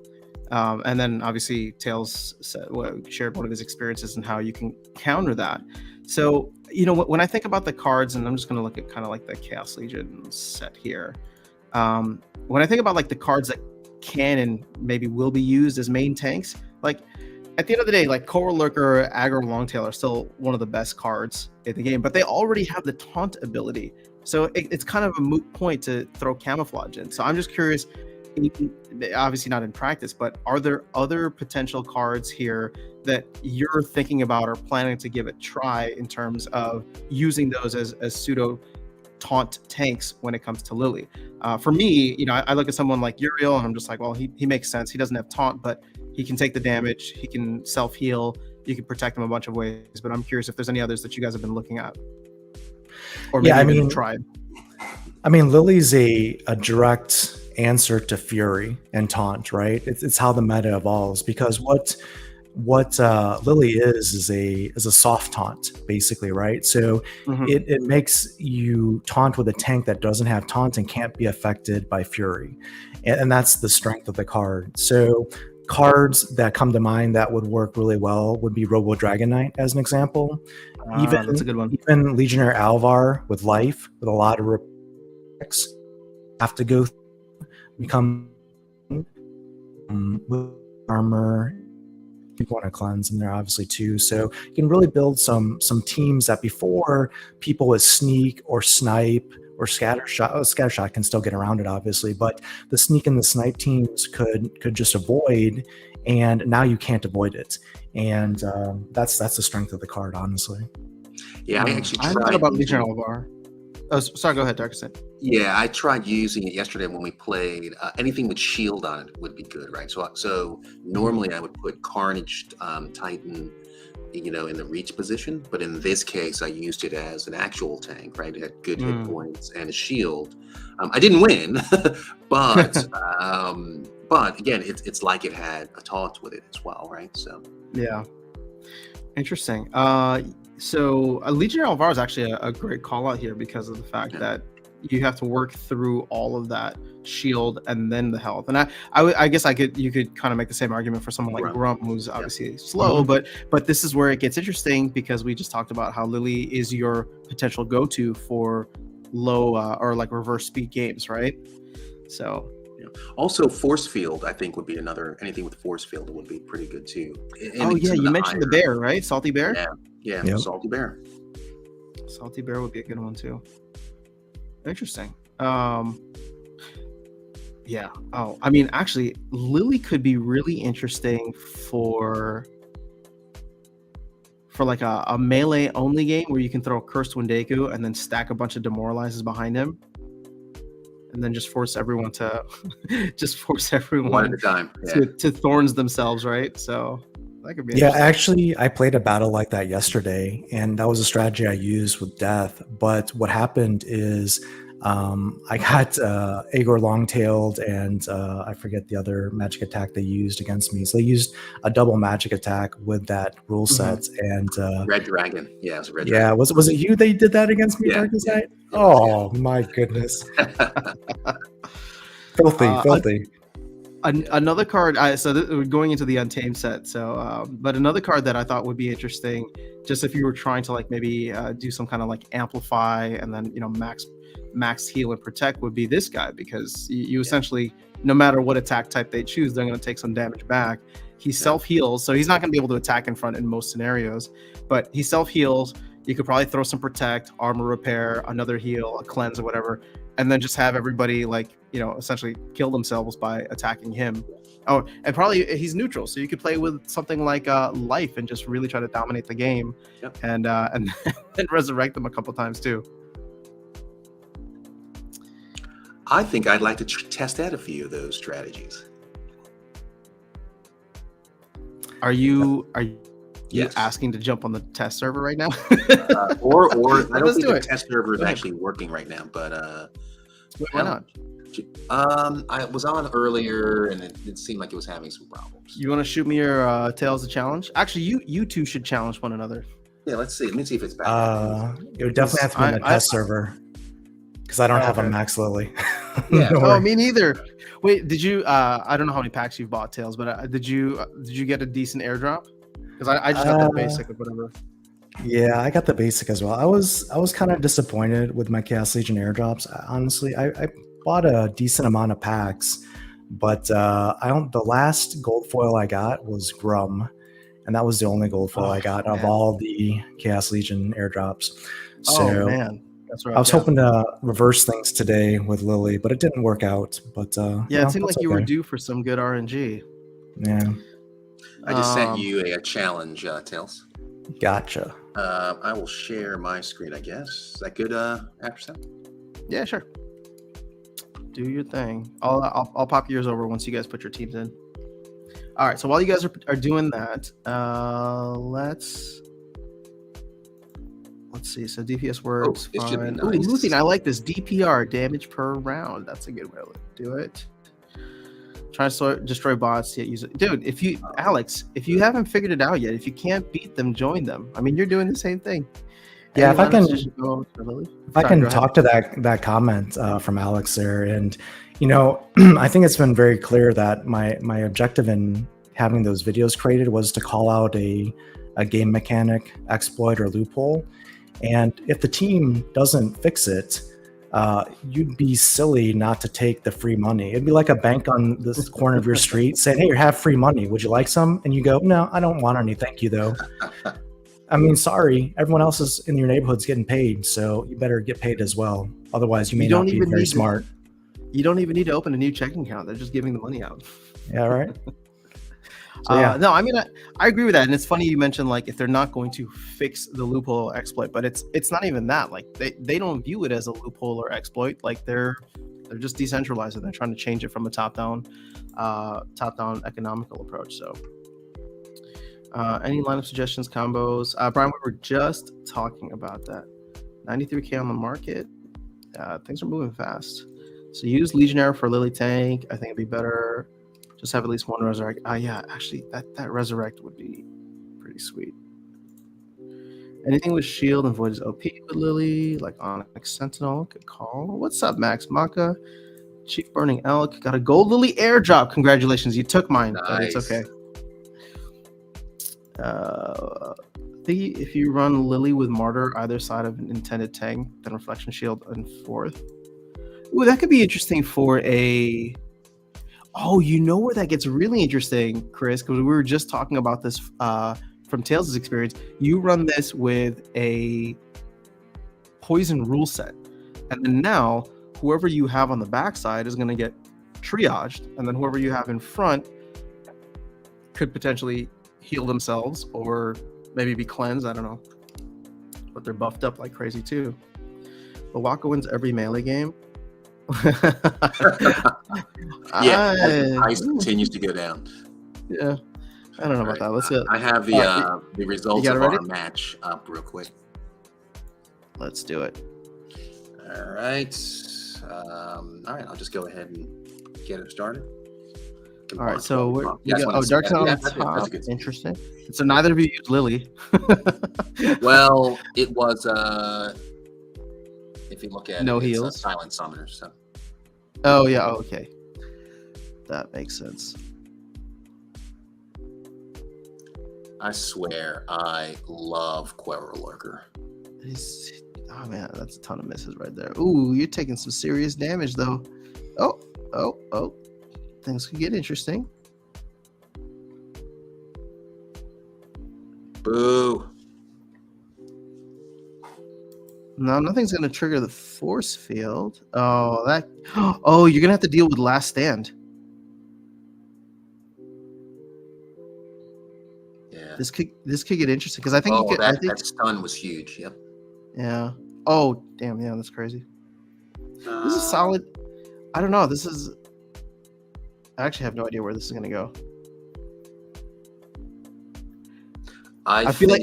And then obviously Tails shared one of his experiences and how you can counter that. So, when I think about the cards, and I'm just going to look at kind of like the Chaos Legion set here. When I think about like the cards that can and maybe will be used as main tanks, like at the end of the day, like Coral Lurker, Aggro Longtail are still one of the best cards in the game, but they already have the taunt ability. So it's kind of a moot point to throw Camouflage in. So I'm just curious, obviously not in practice, but are there other potential cards here that you're thinking about or planning to give a try in terms of using those as pseudo taunt tanks when it comes to Lily? For me, I look at someone like Uriel and I'm just like, well, he makes sense. He doesn't have taunt, but he can take the damage. He can self-heal. You can protect him a bunch of ways. But I'm curious if there's any others that you guys have been looking at. or maybe Yeah, I even mean, tried. Lily's a direct answer to Fury and Taunt, right? It's how the meta evolves, because what Lily is a soft taunt, basically, right? So Mhm. it makes you taunt with a tank that doesn't have taunt and can't be affected by Fury, and that's the strength of the card. So cards that come to mind that would work really well would be Robo Dragon as an example. That's a good one. Even Legionnaire Alvar with life, with a lot of replicks, have to go become with armor. People want to cleanse in there obviously too, so you can really build some teams that before people with sneak or snipe or scattershot can still get around it obviously, but the sneak and the snipe teams could just avoid, and now you can't avoid it, and that's the strength of the card, honestly. Yeah, I actually I haven't thought tried about using, Legion Alvar. Oh, sorry, go ahead, Darkestnyte. yeah, I tried using it yesterday when we played. Anything with shield on it would be good, right? So normally I would put Carnage Titan, in the reach position, but in this case I used it as an actual tank, right? It had good hit points and a shield. I didn't win, but again, it's like it had a taunt with it as well, right? So Yeah, interesting. So Legion Alvar is actually a great call out here because of the fact that you have to work through all of that shield and then the health. And I guess you could kind of make the same argument for someone like Grump, who's obviously slow, but this is where it gets interesting, because we just talked about how Lily is your potential go-to for low or like reverse speed games, right? So also force field, I think, would be anything with force field would be pretty good too. Oh yeah, you mentioned the bear, right? Salty bear. Yeah, Yep. Salty bear. Salty bear would be a good one too. Interesting. Yeah. Oh, I mean, actually, Lily could be really interesting for like a melee only game where you can throw Cursed Wendeku and then stack a bunch of demoralizers behind him, and then just force everyone to One at a time. to thorns themselves, right? So that could be Yeah, interesting. actually, I played a battle like that yesterday, and that was a strategy I used with Death. But what happened is I got Aegor Longtailed, and I forget the other magic attack they used against me. So they used a double magic attack with that rule set. And Red Dragon. Yeah, it was a Red yeah, Dragon. was it you that did that against me, Yeah, Darkestnyte? Oh, my goodness. Filthy. Another card, we're going into the Untamed set, but another card that I thought would be interesting, just if you were trying to like maybe do some kind of like amplify and then max heal and protect, would be this guy, because you essentially, no matter what attack type they choose, they're going to take some damage back. He self heals, so he's not going to be able to attack in front in most scenarios, but he self heals. You could probably throw some protect, armor repair, another heal, a cleanse, or whatever, and then just have everybody essentially kill themselves by attacking him. Oh, and probably he's neutral, so you could play with something like life and just really try to dominate the game, and then resurrect them a couple times too. I think I'd like to test out a few of those strategies. Are you Yes. asking to jump on the test server right now? Or I don't think the it. test server is actually working right now, but Why not? I was on earlier and it seemed like it was having some problems. You want to shoot me your Tales of Challenge? Actually, you two should challenge one another. Yeah, let's see. Let me see if it's back. It would definitely have to be in the test server, because I don't have a Max Lily. Yeah. Oh, me neither. Wait, did you? I don't know how many packs you've bought, Tails, but did you get a decent airdrop? Because I just got the basic or whatever. Yeah, I got the basic as well. I was kind of disappointed with my Chaos Legion airdrops. Honestly, I bought a decent amount of packs, but the last gold foil I got was Grum, and that was the only gold foil I got of all the Chaos Legion airdrops. So man, that's right. I was hoping to reverse things today with Lily, but it didn't work out. But it seemed like you were due for some good RNG. Yeah. I just sent you a challenge, Tails. Gotcha. I will share my screen, I guess. Is that good, After? Yeah, sure. Do your thing. I'll pop yours over once you guys put your teams in. All right. So while you guys are doing that, let's let's see. So DPS works this should be fine. nice. Ooh, Luthien, I like this. DPR, damage per round. That's a good way to do it. Try to destroy bots yet use it. Dude, Alex, if you haven't figured it out yet, if you can't beat them, join them. I mean, you're doing the same thing. Yeah, if I can talk to that comment from Alex there, and I think it's been very clear that my objective in having those videos created was to call out a game mechanic, exploit, or loophole, and if the team doesn't fix it, you'd be silly not to take the free money. It'd be like a bank on this corner of your street saying, "Hey, you have free money. Would you like some?" And you go, "No, I don't want any. Thank you, though." I mean, sorry, everyone else is in your neighborhood's getting paid, so you better get paid as well. Otherwise, you may not be very smart. You don't even need to open a new checking account. They're just giving the money out. Yeah, right. So, yeah. No, I mean, I agree with that. And it's funny you mentioned, like, if they're not going to fix the loophole or exploit, but it's not even that. Like, they don't view it as a loophole or exploit. Like, they're just decentralized, and they're trying to change it from a top-down economical approach. So any lineup suggestions, combos? Brian, we were just talking about that. 93K on the market. Things are moving fast. So use Legionnaire for Lily Tank. I think it'd be better. Just have at least one Resurrect. Yeah, actually, that Resurrect would be pretty sweet. Anything with Shield and Void is OP with Lily, like Onyx Sentinel. Good call. What's up, Max Maka? Chief Burning Elk. Got a Gold Lily airdrop. Congratulations. You took mine, but it's okay. I think if you run Lily with Martyr either side of an intended tank, then Reflection Shield and fourth. Ooh, that could be interesting for a... Oh, you know where that gets really interesting, Chris, because we were just talking about this from Tails' experience. You run this with a poison rule set, and then now whoever you have on the backside is going to get triaged, and then whoever you have in front could potentially heal themselves or maybe be cleansed. I don't know, but they're buffed up like crazy too. But Waka wins every melee game. Yeah, as the price continues to go down. Yeah, I don't know about that. Let's get. I have the results of our match up real quick. Let's do it. All right. I'll just go ahead and get it started. All right, so we're Darkestnyte on top. Interesting. So neither of you used Lily. Well, it was if you look at no it, heals, it's a silent summoner. So. Oh yeah, okay, that makes sense. I swear, I love Quarrel Lurker. Oh man, that's a ton of misses right there. Ooh, you're taking some serious damage though. Oh. Things could get interesting. Boo. No, nothing's going to trigger the force field. Oh, you're going to have to deal with Last Stand. Yeah. This could get interesting because I think that stun was huge. Yep. Yeah. Oh, damn. Yeah, that's crazy. This is solid. I don't know. I actually have no idea where this is going to go. I feel like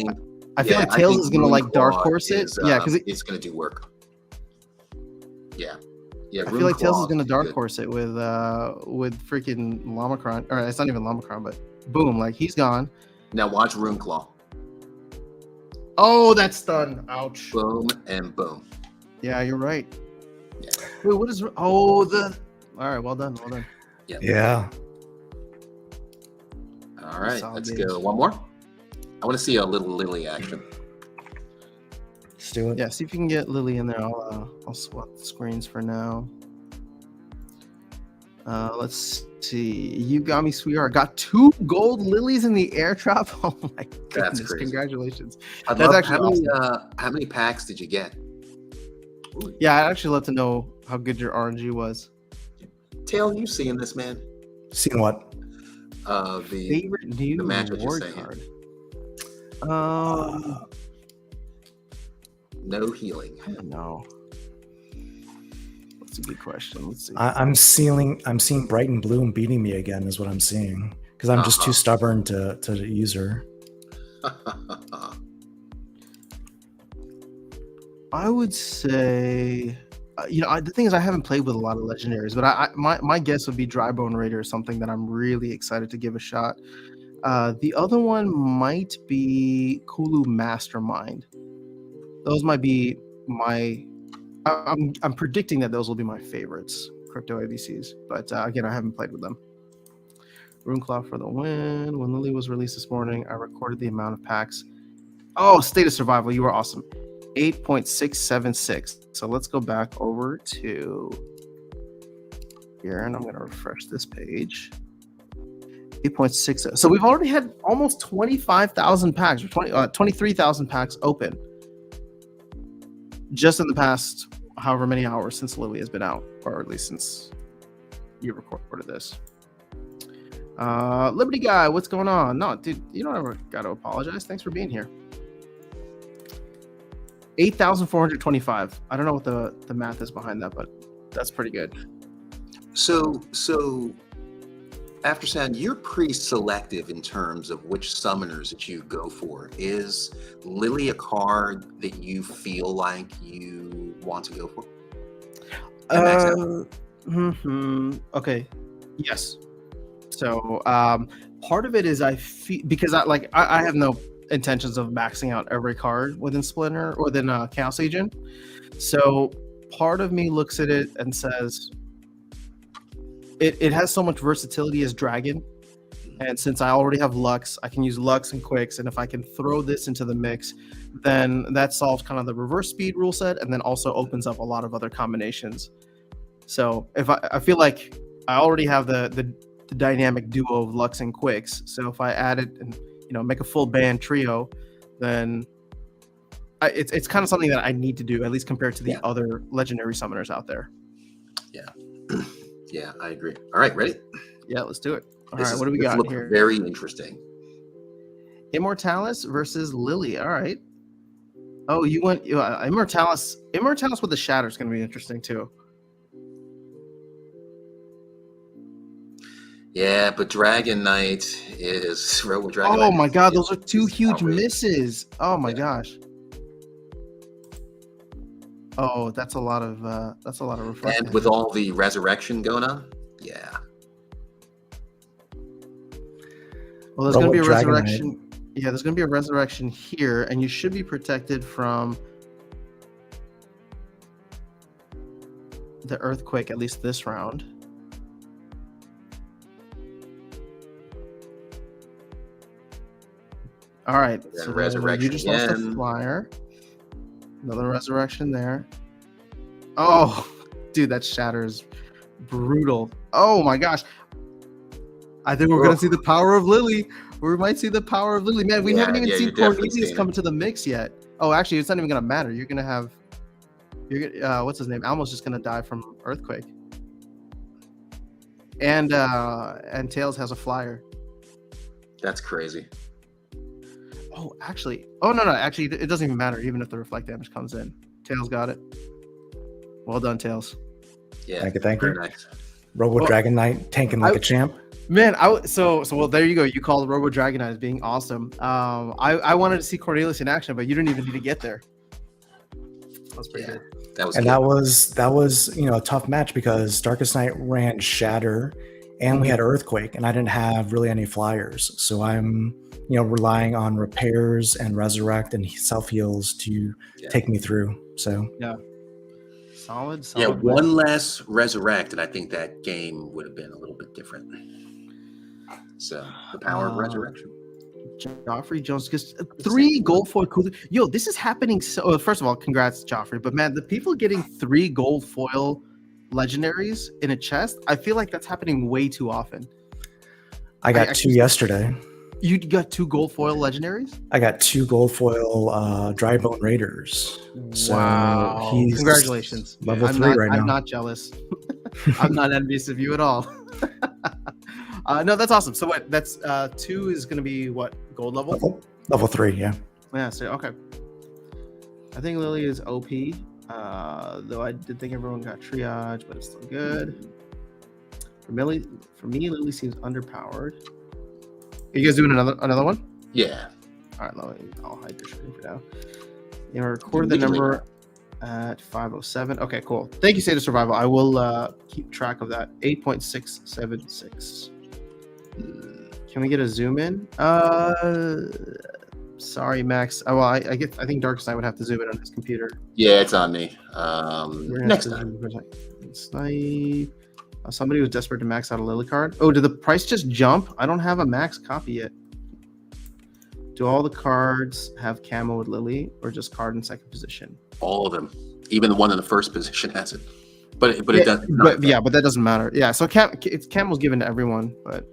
Tails is going to like Dark Horse it. Yeah, because it's going to do work. Yeah. I feel like Tails is going to Dark Horse it with freaking Lamacron. Or it's not even Lamacron, but boom, like he's gone. Now watch Runeclaw. Oh, that's stun. Ouch. Boom and boom. Yeah, you're right. Yeah. Wait, what is... All right, well done. Yep. Yeah. All right, let's go. One more. I want to see a little Lily action. Let's do it. Yeah, see if you can get Lily in there. I'll swap the screens for now. Let's see. You got me, sweetheart. Got 2 gold lilies in the airdrop. Oh my goodness! That's crazy. Congratulations. That's actually awesome. How many packs did you get? Ooh. Yeah, I'd actually love to know how good your RNG was. Tail, you seeing this, man? Seeing what? The favorite new reward card. No healing. I don't know. That's a good question. Let's see. I'm seeing Bright and Bloom beating me again is what I'm seeing because I'm just too stubborn to use her. I would say, the thing is, I haven't played with a lot of legendaries, but my guess would be Drybone Raider is something that I'm really excited to give a shot. The other one might be Kulu Mastermind. Those might be I'm predicting that those will be my favorites, crypto ABCs. But again, I haven't played with them. Runeclaw for the win. When Lily was released this morning, I recorded the amount of packs. Oh, State of Survival, you were awesome. 8.676. So let's go back over to here, and I'm going to refresh this page. 8.6. So we've already had almost 25,000 packs, or 23,000 packs open just in the past however many hours since Lily has been out, or at least since you recorded this. Liberty Guy, what's going on? No, dude, you don't ever got to apologize. Thanks for being here. 8,425. I don't know what the math is behind that, but that's pretty good. So After Sound, you're pretty selective in terms of which summoners that you go for. Is Lily a card that you feel like you want to go for? Okay. Yes. So part of it is I feel, because I have no intentions of maxing out every card within Splinter or within Chaos Agent. So part of me looks at it and says it has so much versatility as Dragon, and since I already have Lux, I can use Lux and Quicks, and if I can throw this into the mix, then that solves kind of the reverse speed rule set, and then also opens up a lot of other combinations. So if I feel like I already have the dynamic duo of Lux and Quicks, so if I add it and make a full band trio, then it's kind of something that I need to do, at least compared to the other legendary summoners out there. Yeah. Yeah, I agree. All right, ready? Yeah, let's do it. All right, what do we got here? Very interesting. Immortalis versus Lily. All right. Oh, you went Immortalis. Immortalis with the Shatter is going to be interesting too. Yeah, but Darkestnyte is Robo Dragon. Oh my God, those are two huge misses. Oh my gosh. Oh, that's a lot of reflection. And with all the resurrection going on, yeah. Well, there's going to be a resurrection. Yeah, there's going to be a resurrection here, and you should be protected from the earthquake at least this round. All right, so resurrection. You just lost a flyer. Another resurrection there. Oh, dude, that Shatter is brutal. Oh my gosh. I think we're going to see the power of Lily. We might see the power of Lily. Man, we haven't even seen Cornelius come into the mix yet. Oh, actually, it's not even going to matter. You're going to have... what's his name? Almo's just going to die from Earthquake. And Tails has a flyer. That's crazy. Oh, actually... Oh, no. Actually, it doesn't even matter, even if the reflect damage comes in. Tails got it. Well done, Tails. Yeah. Thank you. Nice. Robo Darkestnyte tanking like a champ. Man, so well, there you go. You called Robo Darkestnyte as being awesome. I wanted to see Cornelius in action, but you didn't even need to get there. That was pretty good. That was that was a tough match because Darkestnyte ran Shatter and we had Earthquake, and I didn't have really any flyers. So I'm relying on repairs and resurrect and self heals to take me through. So solid. Yeah, one less resurrect, and I think that game would have been a little bit different. So the power of resurrection. Joffrey Jones gets 3 gold foil. Yo, this is happening. So first of all, congrats, Joffrey. But man, the people getting 3 gold foil legendaries in a chest, I feel like that's happening way too often. I got 2 yesterday. You got 2 gold foil legendaries? I got 2 gold foil Drybone Raiders. Wow. So congratulations. Level 3 right now. I'm not jealous. I'm not envious of you at all. No, that's awesome. So what? That's 2 is going to be what? Gold level? Level 3, yeah. Yeah, so okay. I think Lily is OP. Though I did think everyone got triage, but it's still good. For me, Lily seems underpowered. Are you guys doing another one? Yeah. All right, I'll hide your screen for now. Record the number at 507. Okay, cool. Thank you, State of Survival. I will keep track of that. 8.676. Can we get a zoom in? Sorry, Max. Oh, well, I think Darkestnyte would have to zoom in on his computer. Yeah, it's on me. Next time. Snipe. Somebody was desperate to max out a Lily card. Oh, did the price just jump? I don't have a max copy yet. Do all the cards have camo with Lily, or just card in second position? All of them, even the one in the first position has it. But it does. But that doesn't matter. Yeah, so camo's given to everyone. But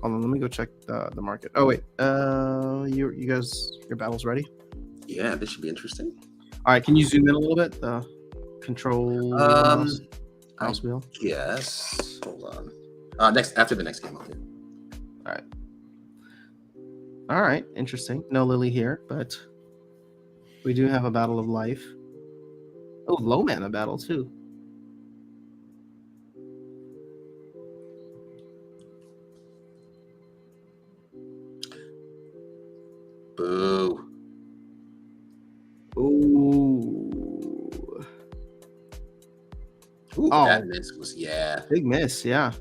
hold on, let me go check the market. Oh wait, you guys, your battle's ready? Yeah, this should be interesting. All right, can you zoom in a little bit? The control house wheel. Yes. Hold on. After the next game, I'll do. All right. All right, interesting. No Lily here, but we do have a Battle of Life. Oh, low mana battle too. Boo. Ooh. Ooh, Oh. that miss was Big miss, yeah.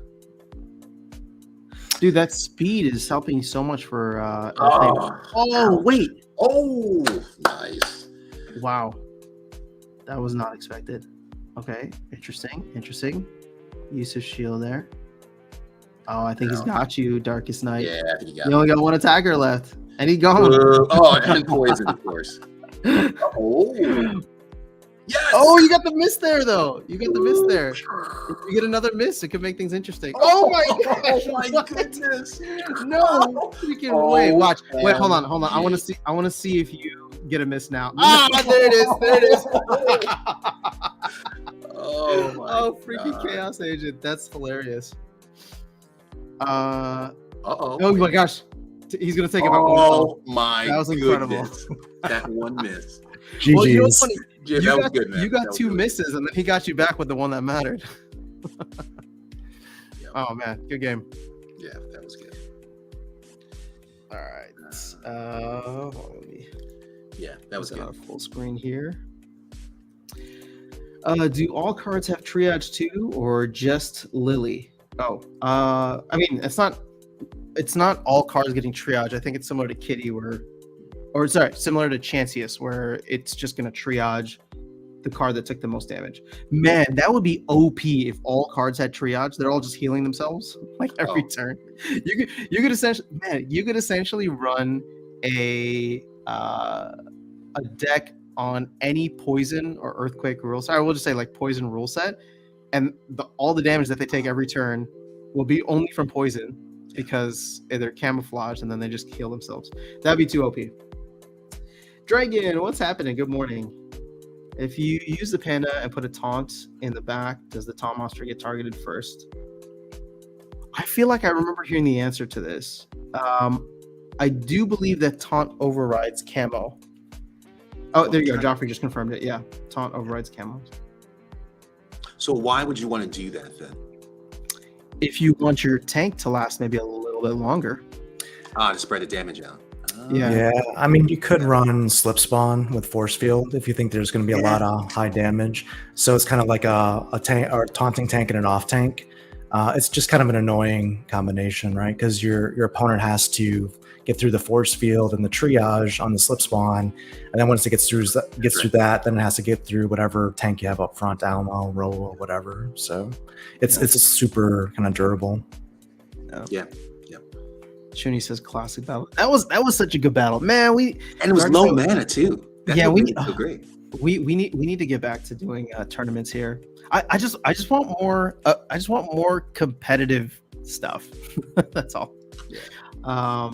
Dude, that speed is helping so much for wait. Oh, nice. Wow. That was not expected. Okay, interesting. Use of shield there. Oh, I think he's got you, Darkestnyte. Yeah, I think he got You only got one attacker left. And he gone. And poison, of course. Oh. Yes. Oh, you got the miss there, though. You got the miss there. If you get another miss, it could make things interesting. Oh my gosh! Oh my goodness! No freaking way! Watch. Wait, hold on. I want to see if you get a miss now. There it is. Oh, freaking chaos agent! That's hilarious. Oh my gosh! He's gonna take it by one. Oh my! That was incredible. Goodness. That one miss. GG's. Well, you know what's funny? Yeah, that was good, man. You got That was two really misses, and then he got you back with the one that mattered. Yep. Oh man, good game. Yeah, that was good. All right. Let me Yeah, that was put good. on full screen here. Do all cards have triage too, or just Lily? Oh, I mean, it's not all cards getting triage. I think it's similar to Kitty, similar to Chancius, where it's just gonna triage the card that took the most damage. Man, that would be OP if all cards had triage. They're all just healing themselves like every turn. You could essentially run a deck on any poison or earthquake rule set. I will just say like poison rule set, and all the damage that they take every turn will be only from poison because they're camouflaged and then they just heal themselves. That'd be too OP. Dragon, what's happening? Good morning. If you use the panda and put a taunt in the back, does the taunt monster get targeted first? I feel like I remember hearing the answer to this. I do believe that taunt overrides camo. Oh, there you go. Joffrey just confirmed it. Yeah, taunt overrides camo. So why would you want to do that then? If you want your tank to last maybe a little bit longer. To spread the damage out. Yeah, I mean, you could run slip spawn with force field if you think there's going to be a lot of high damage. So it's kind of like a tank or a taunting tank and an off tank. It's just kind of an annoying combination, right? Because your opponent has to get through the force field and the triage on the slip spawn, and then once it gets through that, then it has to get through whatever tank you have up front, Alamo, roll, or whatever. So it's a super kind of durable. Yeah. Shuni says classic battle. That was such a good battle, man. And it was low mana too. Yeah, we so great. We need to get back to doing tournaments here. I just want more. I just want more competitive stuff. That's all. Yeah.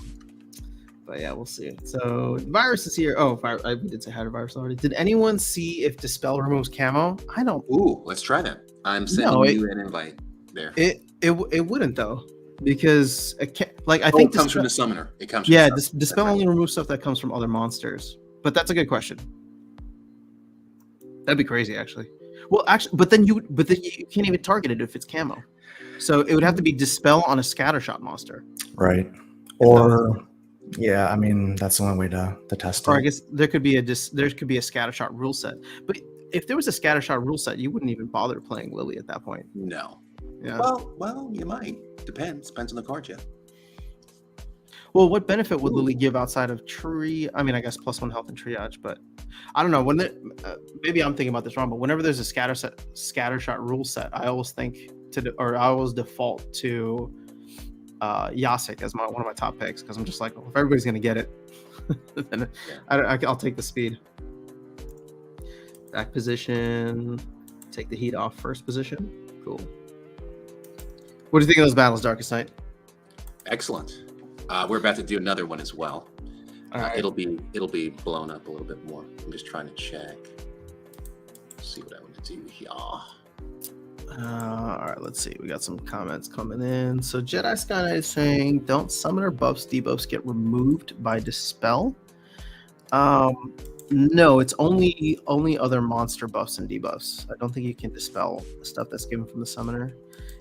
But yeah, we'll see. So virus is here. Oh, I did say hi to virus already. Did anyone see if dispel removes camo? I don't. Ooh, let's try that. I'm sending you an invite there. It wouldn't though. Because I think it comes from the summoner. It comes. From the dispel only removes stuff that comes from other monsters. But that's a good question. That'd be crazy, actually. Well, actually, but then you can't even target it if it's camo. So it would have to be dispel on a scattershot monster. Right. Or yeah, I mean that's the only way to test it. Or I guess there could be a scattershot rule set. But if there was a scattershot rule set, you wouldn't even bother playing Lily at that point. No. Yeah. Well, you might. Depends on the card, yeah. Well, what benefit would Lily give outside of tree? I mean, I guess +1 health and triage, but I don't know. When maybe I'm thinking about this wrong, but whenever there's a scattershot rule set, I always I always default to Yasik as one of my top picks because I'm just like, well, if everybody's gonna get it, then I'll take the speed. Back position, take the heat off first position. Cool. What do you think of those battles, Darkestnyte? Excellent. We're about to do another one as well. All right. It'll be blown up a little bit more. I'm just trying to check. See what I want to do here. All right, let's see. We got some comments coming in. So Jedi Skyknight is saying, "Don't summoner buffs, debuffs get removed by dispel." No, it's only other monster buffs and debuffs. I don't think you can dispel stuff that's given from the summoner.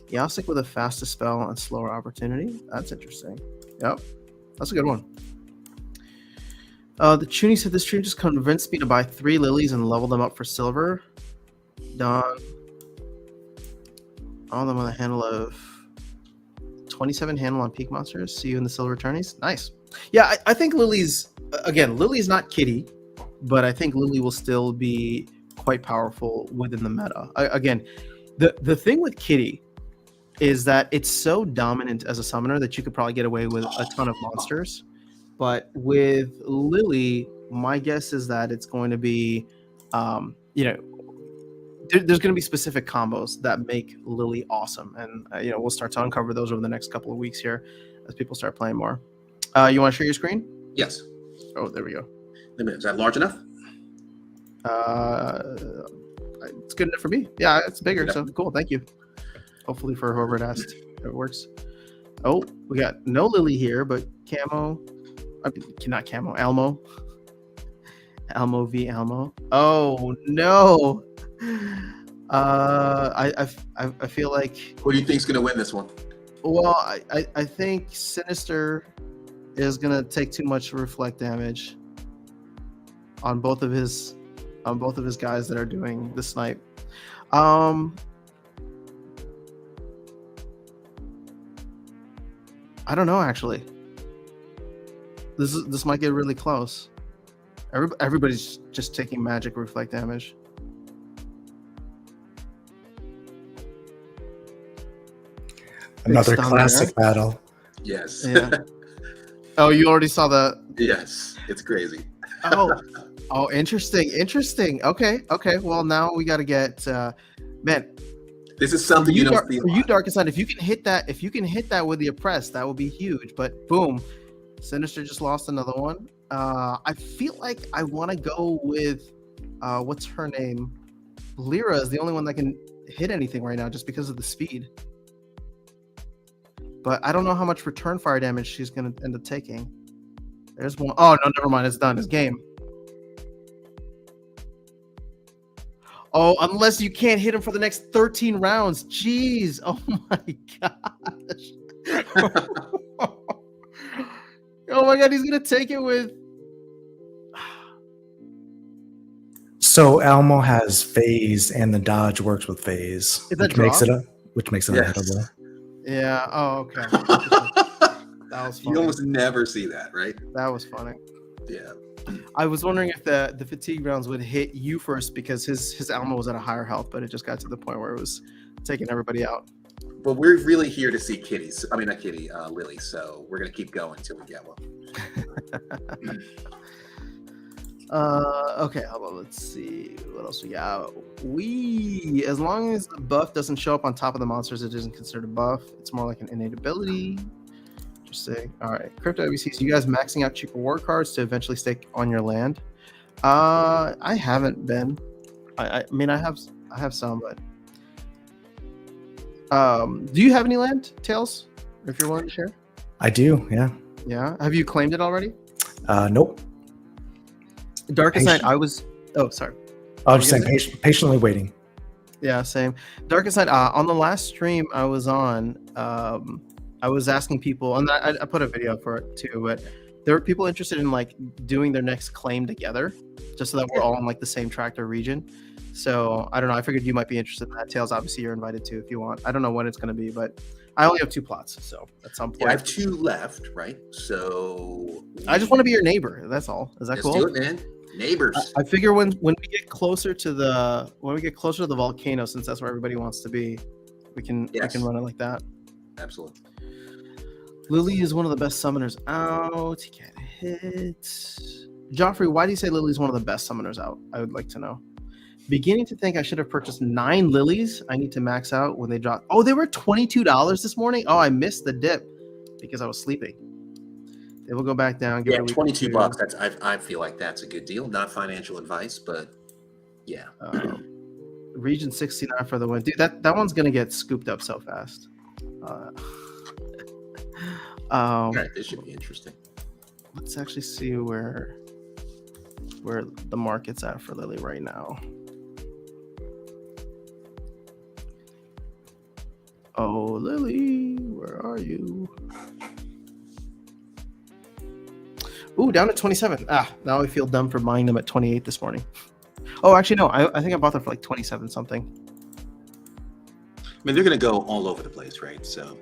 Yasik with a fast dispel and slower opportunity. That's interesting. Yep, that's a good one. The Chuny said this stream just convinced me to buy 3 lilies and level them up for silver. Done. All of them with a handle of 27 handle on peak monsters. See you in the silver tourneys. Nice. Yeah, I think Lily's not Kitty, but I think Lily will still be quite powerful within the meta. Again, the thing with Kitty is that it's so dominant as a summoner that you could probably get away with a ton of monsters. But with Lily, my guess is that it's going to be, there's going to be specific combos that make Lily awesome. And, we'll start to uncover those over the next couple of weeks here as people start playing more. You want to share your screen? Yes. Oh, there we go. Is that large enough? It's good enough for me. Yeah, it's bigger. So cool. Thank you. Hopefully for whoever it asked, it works. Oh, we got no Lily here, but Camo. Not Camo. Elmo. Elmo v Elmo. Oh no. I feel like. Who do you think's gonna win this one? Well, I think Sinister is gonna take too much reflect damage on both of his guys that are doing the snipe. I don't know actually. This might get really close. Everybody's just taking magic reflect damage. Another classic battle. Yes. Yeah. Oh, you already saw that? Yes. It's crazy. Oh, interesting. Okay. Well, now we got to get man. This is something you don't see. For you, Darkestnyte, if you can hit that with the oppressed, that would be huge. But boom, Sinister just lost another one. I feel like I want to go with what's her name? Lyra is the only one that can hit anything right now, just because of the speed. But I don't know how much return fire damage she's going to end up taking. There's one. Oh no, never mind. It's done. It's game. Oh, unless you can't hit him for the next 13 rounds. Jeez. Oh my gosh. Oh my god, he's gonna take it with. So Elmo has phase, and the dodge works with phase, which makes it unhittable. Yeah. Oh, okay. That was funny. You almost never see that, right? That was funny. Yeah. I was wondering if the fatigue rounds would hit you first because his Elmo was at a higher health, but it just got to the point where it was taking everybody out. But we're really here to see kitties. I mean, not kitty, Lily. So we're gonna keep going until we get one. Okay, hold on. Let's see what else we got. As long as the buff doesn't show up on top of the monsters, it isn't considered a buff. It's more like an innate ability. Interesting. All right, Crypt IBC. So you guys maxing out cheaper war cards to eventually stake on your land? I haven't been. I mean, I have some, but do you have any land, Tails? If you're willing to share. I do. Yeah. Yeah. Have you claimed it already? Nope. Darkestnyte, I was. Oh, sorry. I was just saying, patiently waiting. Yeah, same. Darkestnyte, on the last stream I was on, I was asking people, and I put a video for it too, but there were people interested in like doing their next claim together, just so that we're all in like the same tractor region. So I don't know. I figured you might be interested in that. Tails, obviously, you're invited to if you want. I don't know when it's going to be, but I only have 2 plots, so at some point. Yeah, I have 2 left, right? So I just want to be your neighbor. That's all. Is that let's cool? do it, man. Neighbors. I figure when we get closer to the volcano, since that's where everybody wants to be, we can run it like that. Absolutely. Lily is one of the best summoners out. He can't hit. Joffrey, why do you say Lily's one of the best summoners out? I would like to know. Beginning to think I should have purchased 9 lilies. I need to max out when they drop. Oh, they were $22 this morning. Oh, I missed the dip because I was sleeping. They will go back down. Yeah, $22. That's I feel like that's a good deal. Not financial advice, but yeah. Region 69 for the win. Dude, that one's gonna get scooped up so fast. All right, this should be interesting. Let's actually see where the market's at for Lily right now. Oh, Lily, where are you? Ooh, down at 27. Now I feel dumb for buying them at 28 this morning. Oh, actually, no. I think I bought them for like 27 something. I mean, they're going to go all over the place, right? So,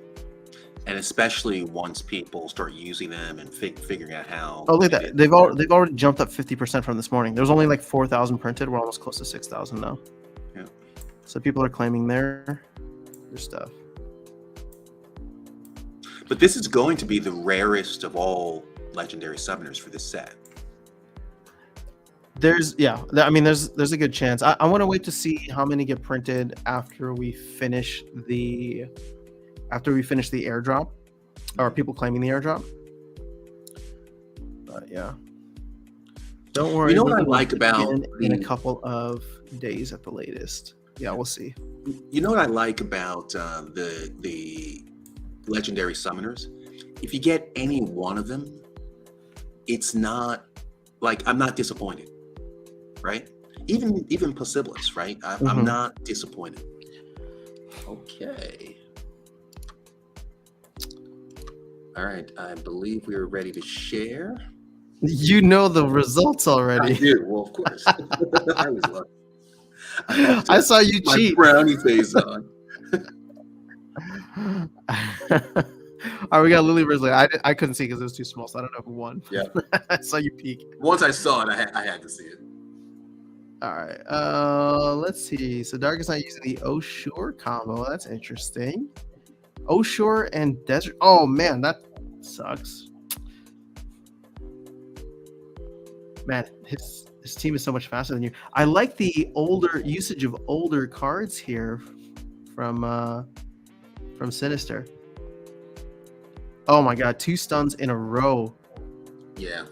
and especially once people start using them and figuring out how. Oh, look at that. They've already jumped up 50% from this morning. There's only like 4,000 printed. We're almost close to 6,000 now. Yeah. So people are claiming their stuff. But this is going to be the rarest of all legendary summoners for this set. There's a good chance. I want to wait to see how many get printed after we finish the airdrop, or people claiming the airdrop. But yeah, don't worry. You know what I like about in a couple of days at the latest. Yeah, we'll see. You know what I like about the legendary summoners? If you get any one of them, it's not like I'm not disappointed. Right? Even Possibilis, right? I'm not disappointed. Okay. All right. I believe we're ready to share. You know the results already. I do. Well, of course. I was lucky. I saw you cheat. My brownie face on. All right, we got Lily Risley. I couldn't see because it was too small, so I don't know who won. Yeah. I saw you peek. Once I saw it, I had to see it. All right. Let's see. So Darkestnyte using the Oshore combo. That's interesting. Oshore and Desert. Oh man, that sucks. Man, his team is so much faster than you. I like the older usage of older cards here from Sinister. Oh my god, 2 stuns in a row. Yeah.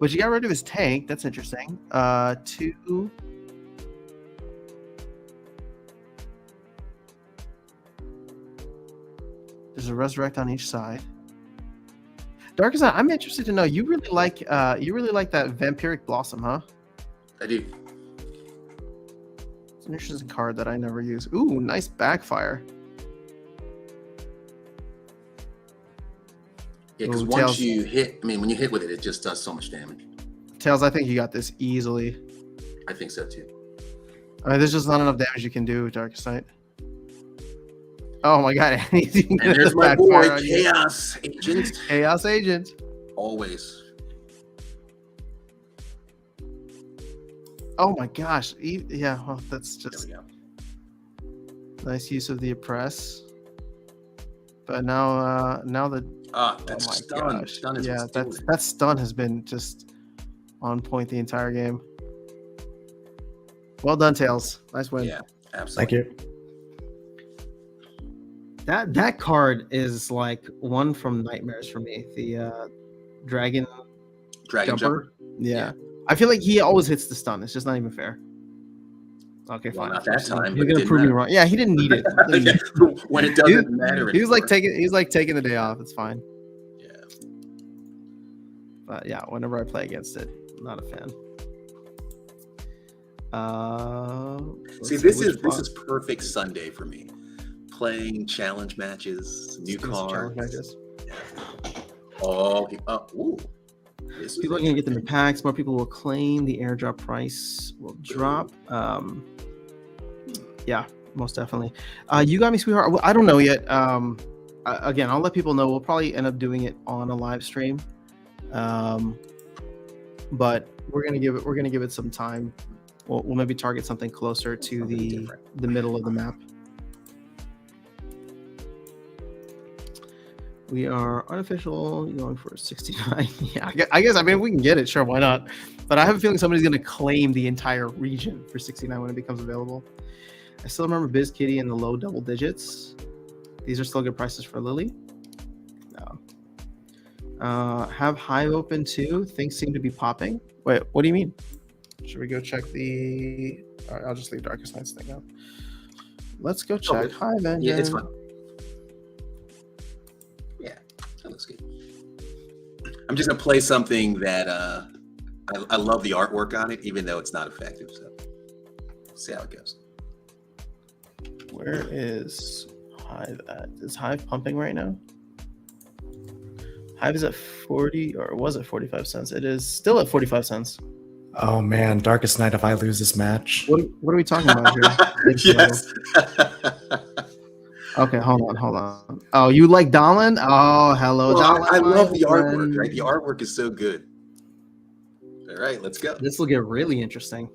But you got rid of his tank. That's interesting. 2. There's a resurrect on each side. Darkestnyte, I'm interested to know. You really like that vampiric blossom, huh? I do. It's an interesting card that I never use. Ooh, nice backfire. Yeah, because once you hit, when you hit with it, it just does so much damage. Tails, I think you got this easily. I think so too. There's just not enough damage you can do, Darkestnyte. Oh my god. And there's my boy, Chaos Agent. Chaos Agent. Always. Oh my gosh. Yeah, well, that's just nice use of the oppress. But now the that's stun. Gosh. Stun is that stun has been just on point the entire game. Well done, Tails. Nice win. Yeah, absolutely. Thank you. That card is like one from nightmares for me. The dragon jumper. Yeah. I feel like he always hits the stun. It's just not even fair. Okay, well, fine. Not that time. You're gonna prove me wrong. Yeah, he didn't need it. When it doesn't matter. He was like taking the day off. It's fine. Yeah. But yeah, whenever I play against it, I'm not a fan. See, this is perfect Sunday for me. Playing challenge matches, new cards. Challenge matches. Yeah. Ooh. This People are going to get them in packs. More people will claim. The airdrop price will drop. Yeah, most definitely. You got me, sweetheart. Well, I don't know yet. Again, I'll let people know. We'll probably end up doing it on a live stream. But we're gonna give it some time. We'll maybe target something closer to the middle of the map. We are unofficial going for 69. Yeah, I guess. I mean, we can get it. Sure, why not? But I have a feeling somebody's going to claim the entire region for 69 when it becomes available. I still remember Biz Kitty in the low double digits. These are still good prices for Lily. No. Have Hive open too. Things seem to be popping. Wait, what do you mean? Should we go check the... All right, I'll just leave Darkestnyte's thing up. Let's go check Hive Engine. Yeah, it's fun. That looks good. I'm just gonna play something that I love the artwork on it, even though it's not effective. So we'll see how it goes. Where is Hive at? Is Hive pumping right now? Hive is at 40, or was it 45 cents? It is still at 45 cents. Oh man, Darkestnyte, if I lose this match. What are we talking about here? Yes. Okay, hold on. Oh, you like Dahlin? Oh, hello, Well, Dahlin. I love the artwork, right? The artwork is so good. All right, let's go. This will get really interesting.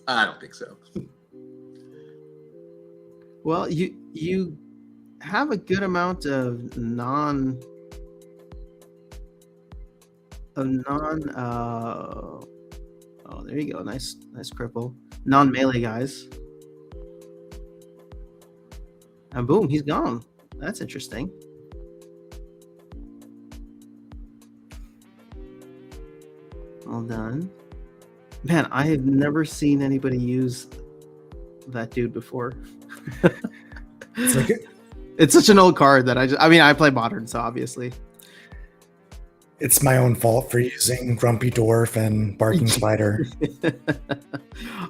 I don't think so. Well, you have a good amount of non oh, there you go. Nice cripple. Non-melee guys. And boom, he's gone. That's interesting. Well done. Man, I have never seen anybody use that dude before. It's such an old card that I play Modern, so obviously. It's my own fault for using Grumpy Dwarf and Barking Spider.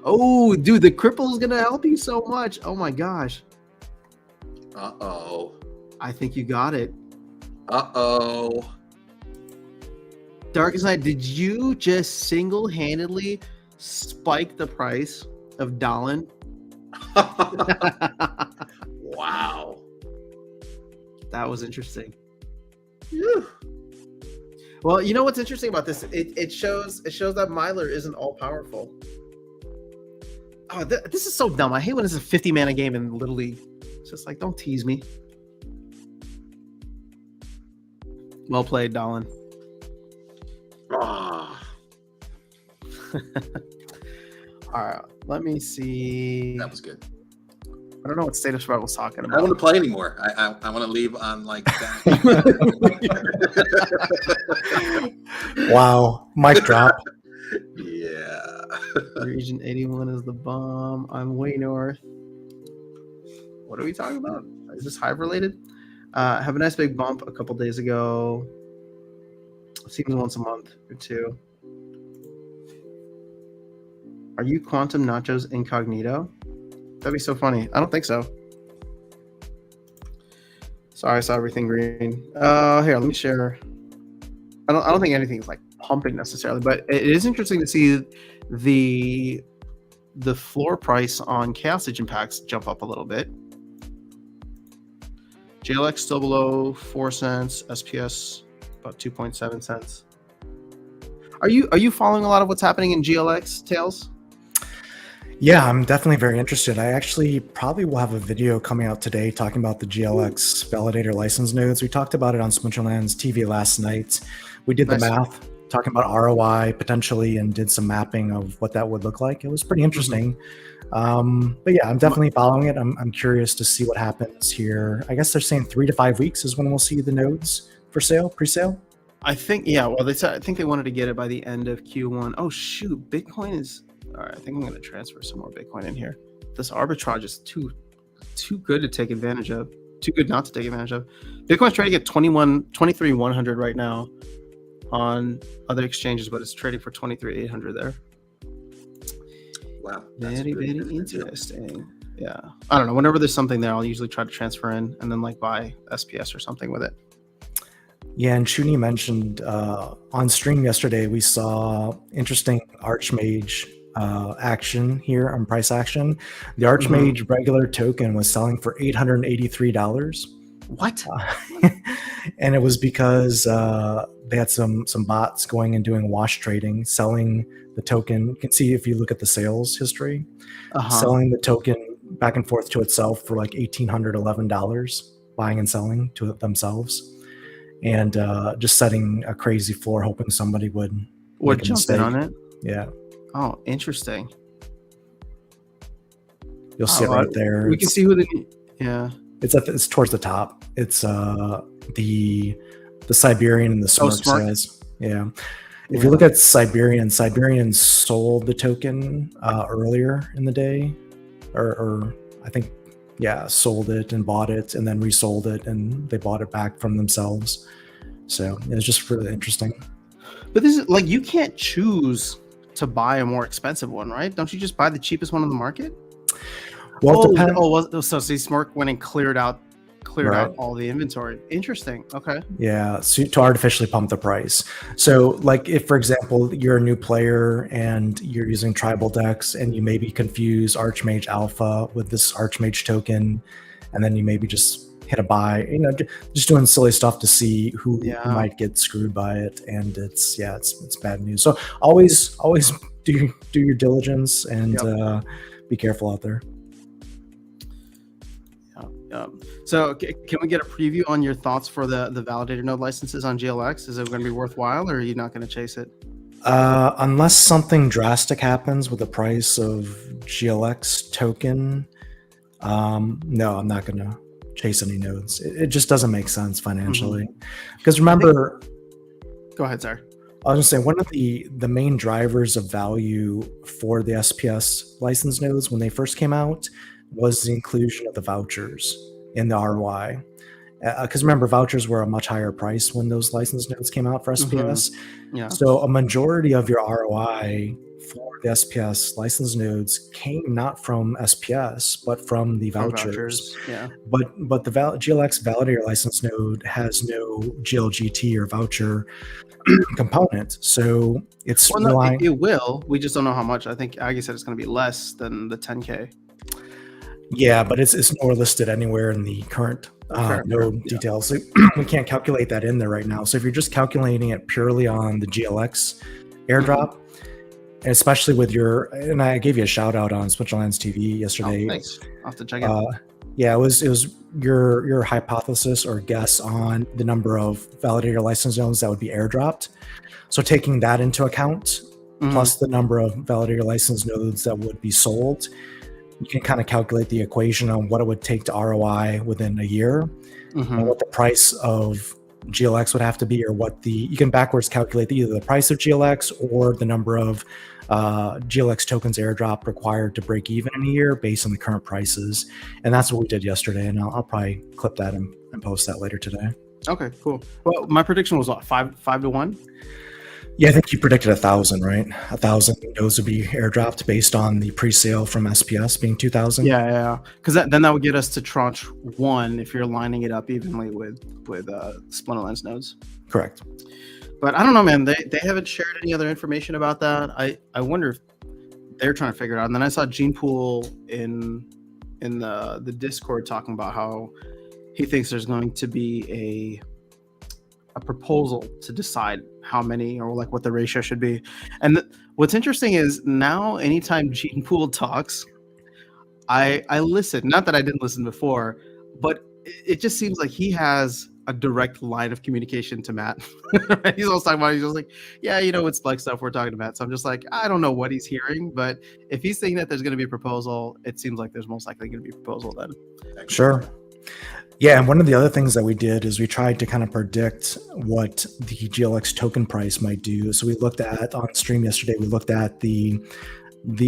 Oh, dude, the cripple is going to help you so much. Oh my gosh. Uh-oh. I think you got it. Uh-oh. Darkestnyte, did you just single-handedly spike the price of Dahlin? Wow. That was interesting. Whew. Well, you know what's interesting about this? It shows that Myler isn't all powerful. Oh, this is so dumb. I hate when it's a 50 mana game in Little League. It's just like, don't tease me. Well played, Dahlin. Oh. All right, let me see. That was good. I don't know what State of Survival was talking I about. don't want to play anymore. I want to leave on like that. Wow, mic drop. Yeah. Region 81 is the bomb. I'm way north. What are we talking about? Is this Hive related? Have a nice big bump a couple days ago. Seems once a month or two. Are you Quantum Nachos incognito? That'd be so funny. I don't think so. Sorry, I saw everything green. Here, let me share. I don't think anything's like pumping necessarily, but it is interesting to see the floor price on Chaos Legion packs jump up a little bit. JLX still below 4 cents. SPS about 2.7 cents. Are you following a lot of what's happening in GLX, Tails? Yeah, I'm definitely very interested. I actually probably will have a video coming out today talking about the GLX validator license nodes. We talked about it on Smuncherland's TV last night. We did the math, talking about ROI potentially, and did some mapping of what that would look like. It was pretty interesting. But yeah, I'm definitely following it. I'm curious to see what happens here. I guess they're saying 3 to 5 weeks is when we'll see the nodes for sale, pre-sale. I think, yeah. Well, I think they wanted to get it by the end of Q1. Oh shoot, Bitcoin is. All right, I think I'm going to transfer some more Bitcoin in here. This arbitrage is too good to take advantage of. Too good not to take advantage of. Bitcoin's trading at 23,100 right now on other exchanges, but it's trading for 23,800 there. Wow. Very interesting. Yeah. I don't know. Whenever there's something there, I'll usually try to transfer in and then like buy SPS or something with it. Yeah, and Chuni mentioned on stream yesterday we saw interesting Archmage action here on price action. The Archmage regular token was selling for $883. What? And it was because they had some bots going and doing wash trading, selling the token. You can see if you look at the sales history, selling the token back and forth to itself for like $1,811, buying and selling to themselves, and just setting a crazy floor, hoping somebody would jump in on it. Yeah. Oh, interesting. You'll see it right there. We can see who the yeah. It's towards the top. It's the Siberian and the Smirk says. Yeah. If you look at Siberian sold the token earlier in the day, or I think, sold it and bought it and then resold it, and they bought it back from themselves. So it was just really interesting. But this is like, you can't choose to buy a more expensive one, right? Don't you just buy the cheapest one on the market? Well, it depends. So Smirk went and cleared out all the inventory. Interesting. Okay. Yeah, so to artificially pump the price. So like if, for example, you're a new player and you're using tribal decks and you maybe confuse Archmage Alpha with this Archmage token, and then you maybe just hit a buy, just doing silly stuff to see who might get screwed by it. And it's bad news. So always do your diligence and be careful out there. So can we get a preview on your thoughts for the validator node licenses on GLX? Is it going to be worthwhile, or are you not going to chase it? Unless something drastic happens with the price of GLX token, no, I'm not going to chase any nodes. It just doesn't make sense financially. Because remember... Go ahead, sir. I was going to say, one of the main drivers of value for the SPS license nodes when they first came out was the inclusion of the vouchers in the ROI. Because remember, vouchers were a much higher price when those license nodes came out for SPS. Yeah. So a majority of your ROI for the SPS license nodes came not from SPS, but from the vouchers. Yeah. But the GLX validator license node has no GLGT or voucher component. So it's it will. We just don't know how much. I think Aggie said it's going to be less than the 10K. Yeah, but it's nor listed anywhere in the current node details. So we can't calculate that in there right now. So if you're just calculating it purely on the GLX airdrop, and especially with and I gave you a shout out on Switchlands TV yesterday. Oh, thanks. I'll have to check it. Yeah, it was your hypothesis or guess on the number of validator license zones that would be airdropped. So taking that into account, plus the number of validator license nodes that would be sold, you can kind of calculate the equation on what it would take to ROI within a year, and what the price of GLX would have to be, or you can backwards calculate either the price of GLX or the number of GLX tokens airdrop required to break even in a year based on the current prices. And that's what we did yesterday. And I'll probably clip that and post that later today. Okay, cool. Well, my prediction was what, 5 to 1? Yeah, I think you predicted 1,000, right? 1,000 nodes would be airdropped based on the pre-sale from SPS being 2,000. Yeah. Because then that would get us to tranche 1 if you're lining it up evenly with Splinterlands nodes. Correct. But I don't know, man. They haven't shared any other information about that. I wonder if they're trying to figure it out. And then I saw Gene Pool in the Discord talking about how he thinks there's going to be a proposal to decide how many, or like what the ratio should be. And what's interesting is now anytime Gene Pool talks, I listen. Not that I didn't listen before, but it just seems like he has a direct line of communication to Matt. He's always talking about it. He's just like, yeah, it's like stuff we're talking about. So I'm just like, I don't know what he's hearing, but if he's saying that there's going to be a proposal, it seems like there's most likely going to be a proposal then. Sure. Yeah, and one of the other things that we did is we tried to kind of predict what the GLX token price might do. So we looked at, on stream yesterday, we looked at the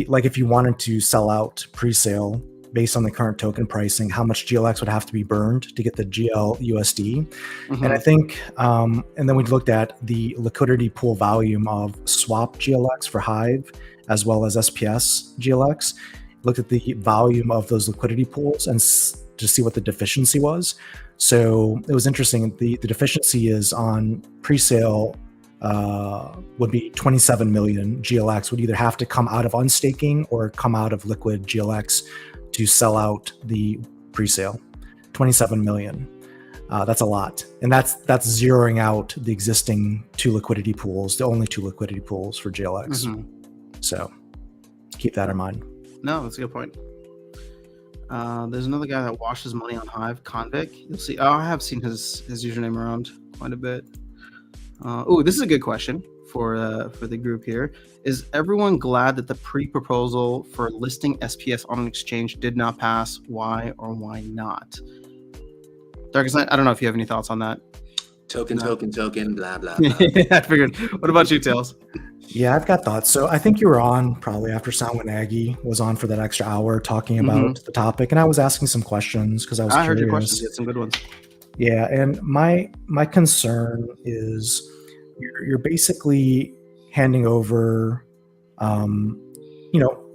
like if you wanted to sell out pre-sale based on the current token pricing, how much GLX would have to be burned to get the GL USD. And I think, and then we looked at the liquidity pool volume of swap GLX for Hive, as well as SPS GLX, looked at the volume of those liquidity pools and to see what the deficiency was. So it was interesting. The deficiency is on pre-sale would be 27 million GLX would either have to come out of unstaking or come out of liquid GLX to sell out the pre-sale. 27 million. That's a lot, and that's zeroing out the existing two liquidity pools, the only two liquidity pools for GLX. So keep that in mind. No, that's a good point. There's another guy that washes money on Hive, Convic. You'll see. Oh, I have seen his username around quite a bit. This is a good question for the group here. Is everyone glad that the pre-proposal for listing SPS on an exchange did not pass? Why or why not? Darkestnyte, I don't know if you have any thoughts on that. Token, blah, blah, blah. I figured. What about you, Tails? Yeah, I've got thoughts. So I think you were on probably after Sound when Aggie was on for that extra hour talking about the topic, and I was asking some questions because I was curious. Heard your questions. You had some good ones. Yeah, and my concern is you're basically handing over,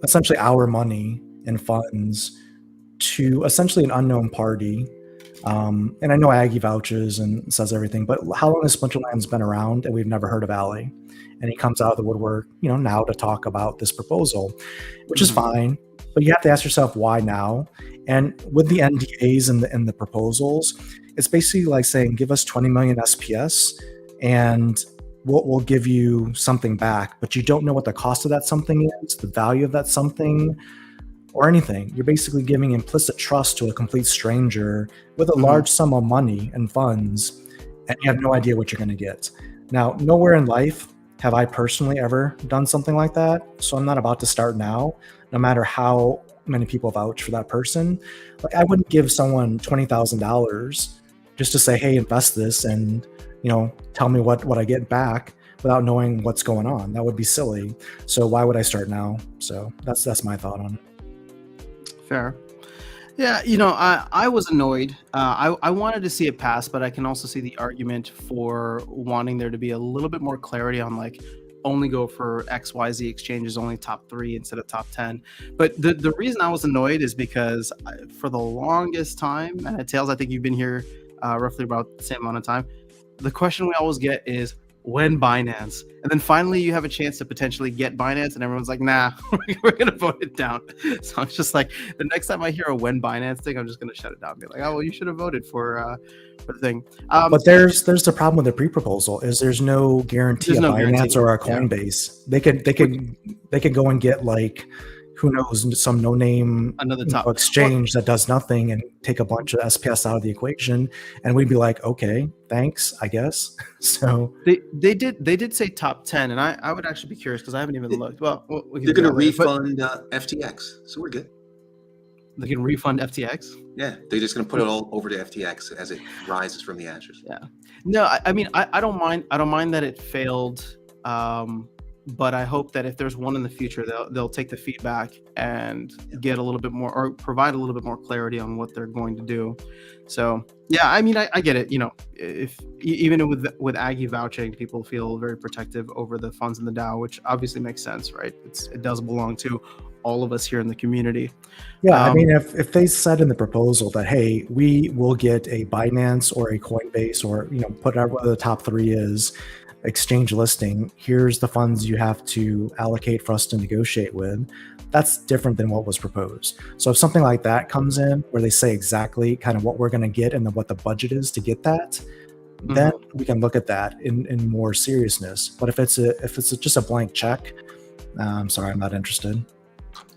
essentially our money and funds to essentially an unknown party. And I know Aggie vouches and says everything, but how long has Splinterlands been around and we've never heard of Ali? And he comes out of the woodwork, now to talk about this proposal, which is fine. But you have to ask yourself, why now? And with the NDAs and the proposals, it's basically like saying, give us 20 million SPS and we'll give you something back. But you don't know what the cost of that something is, the value of that something, or anything. You're basically giving implicit trust to a complete stranger with a large sum of money and funds, and you have no idea what you're going to get. Now, nowhere in life have I personally ever done something like that, so I'm not about to start now, no matter how many people vouch for that person. Like, I wouldn't give someone $20,000 just to say, hey, invest this and tell me what I get back without knowing what's going on. That would be silly. So why would I start now? So that's my thought on it. Fair. Yeah, I was annoyed. I wanted to see it pass, but I can also see the argument for wanting there to be a little bit more clarity on only go for XYZ exchanges, only top 3 instead of top 10. But the reason I was annoyed is because for the longest time, and Tails, I think you've been here roughly about the same amount of time, the question we always get is, when Binance? And then finally you have a chance to potentially get Binance and everyone's like, nah, we're going to vote it down. So I'm just like, the next time I hear a when Binance thing, I'm just going to shut it down and be like, oh, well, you should have voted for the thing. But there's the problem with the pre-proposal is there's no guarantee of Binance or a Coinbase. Yeah. They could go and get who knows, some no-name exchange that does nothing and take a bunch of SPS out of the equation, and we'd be like, okay, thanks, I guess. So they did say top 10, and I would actually be curious because I haven't even looked. Well, they're going to refund FTX, so we're good. They can refund FTX. Yeah, they're just going to put it all over to FTX as it rises from the ashes. Yeah, no, I mean I don't mind. I don't mind that it failed. But I hope that if there's one in the future, they'll take the feedback and get a little bit more, or provide a little bit more clarity on what they're going to do. So yeah, I mean, I get it. If even with Aggie vouching, people feel very protective over the funds in the DAO, which obviously makes sense, right? It does belong to all of us here in the community. Yeah, I mean, if they said in the proposal that, hey, we will get a Binance or a Coinbase or put out what the top 3 is, exchange listing, here's the funds you have to allocate for us to negotiate with, that's different than what was proposed. So if something like that comes in where they say exactly kind of what we're going to get and then what the budget is to get that, then we can look at that in more seriousness. But if it's just a blank check, I'm sorry, I'm not interested.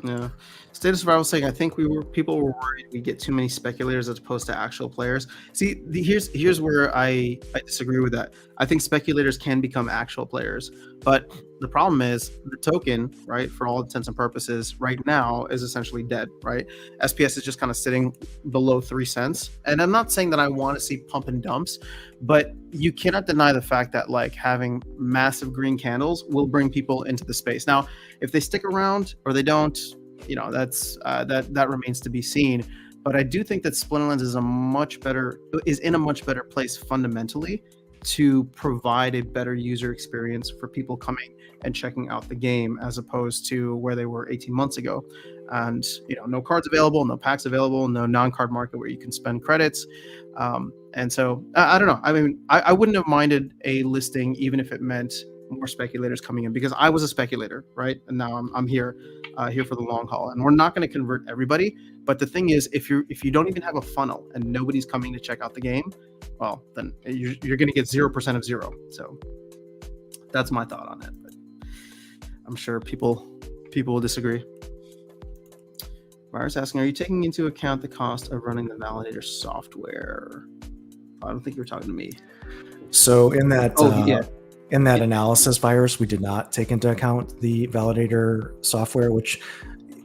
Yeah. Status Survival saying, I think people were worried we get too many speculators as opposed to actual players. See, here's where I disagree with that. I think speculators can become actual players, but the problem is the token, right, for all intents and purposes, right now is essentially dead, right? SPS is just kind of sitting below 3 cents. And I'm not saying that I want to see pump and dumps, but you cannot deny the fact that having massive green candles will bring people into the space. Now, if they stick around or they don't, that's that remains to be seen. But I do think that Splinterlands is in a much better place fundamentally to provide a better user experience for people coming and checking out the game as opposed to where they were 18 months ago. and no cards available, no packs available, no non-card market where you can spend credits. And so I don't know. I mean, I wouldn't have minded a listing even if it meant more speculators coming in, because I was a speculator, right? And now I'm here for the long haul, and we're not going to convert everybody. But the thing is, if you don't even have a funnel and nobody's coming to check out the game, well, then you're going to get 0% of zero. So that's my thought on it. But I'm sure people will disagree. Myra's asking, are you taking into account the cost of running the validator software? I don't think you were talking to me. So in that yeah. In that analysis, Virus, we did not take into account the validator software, which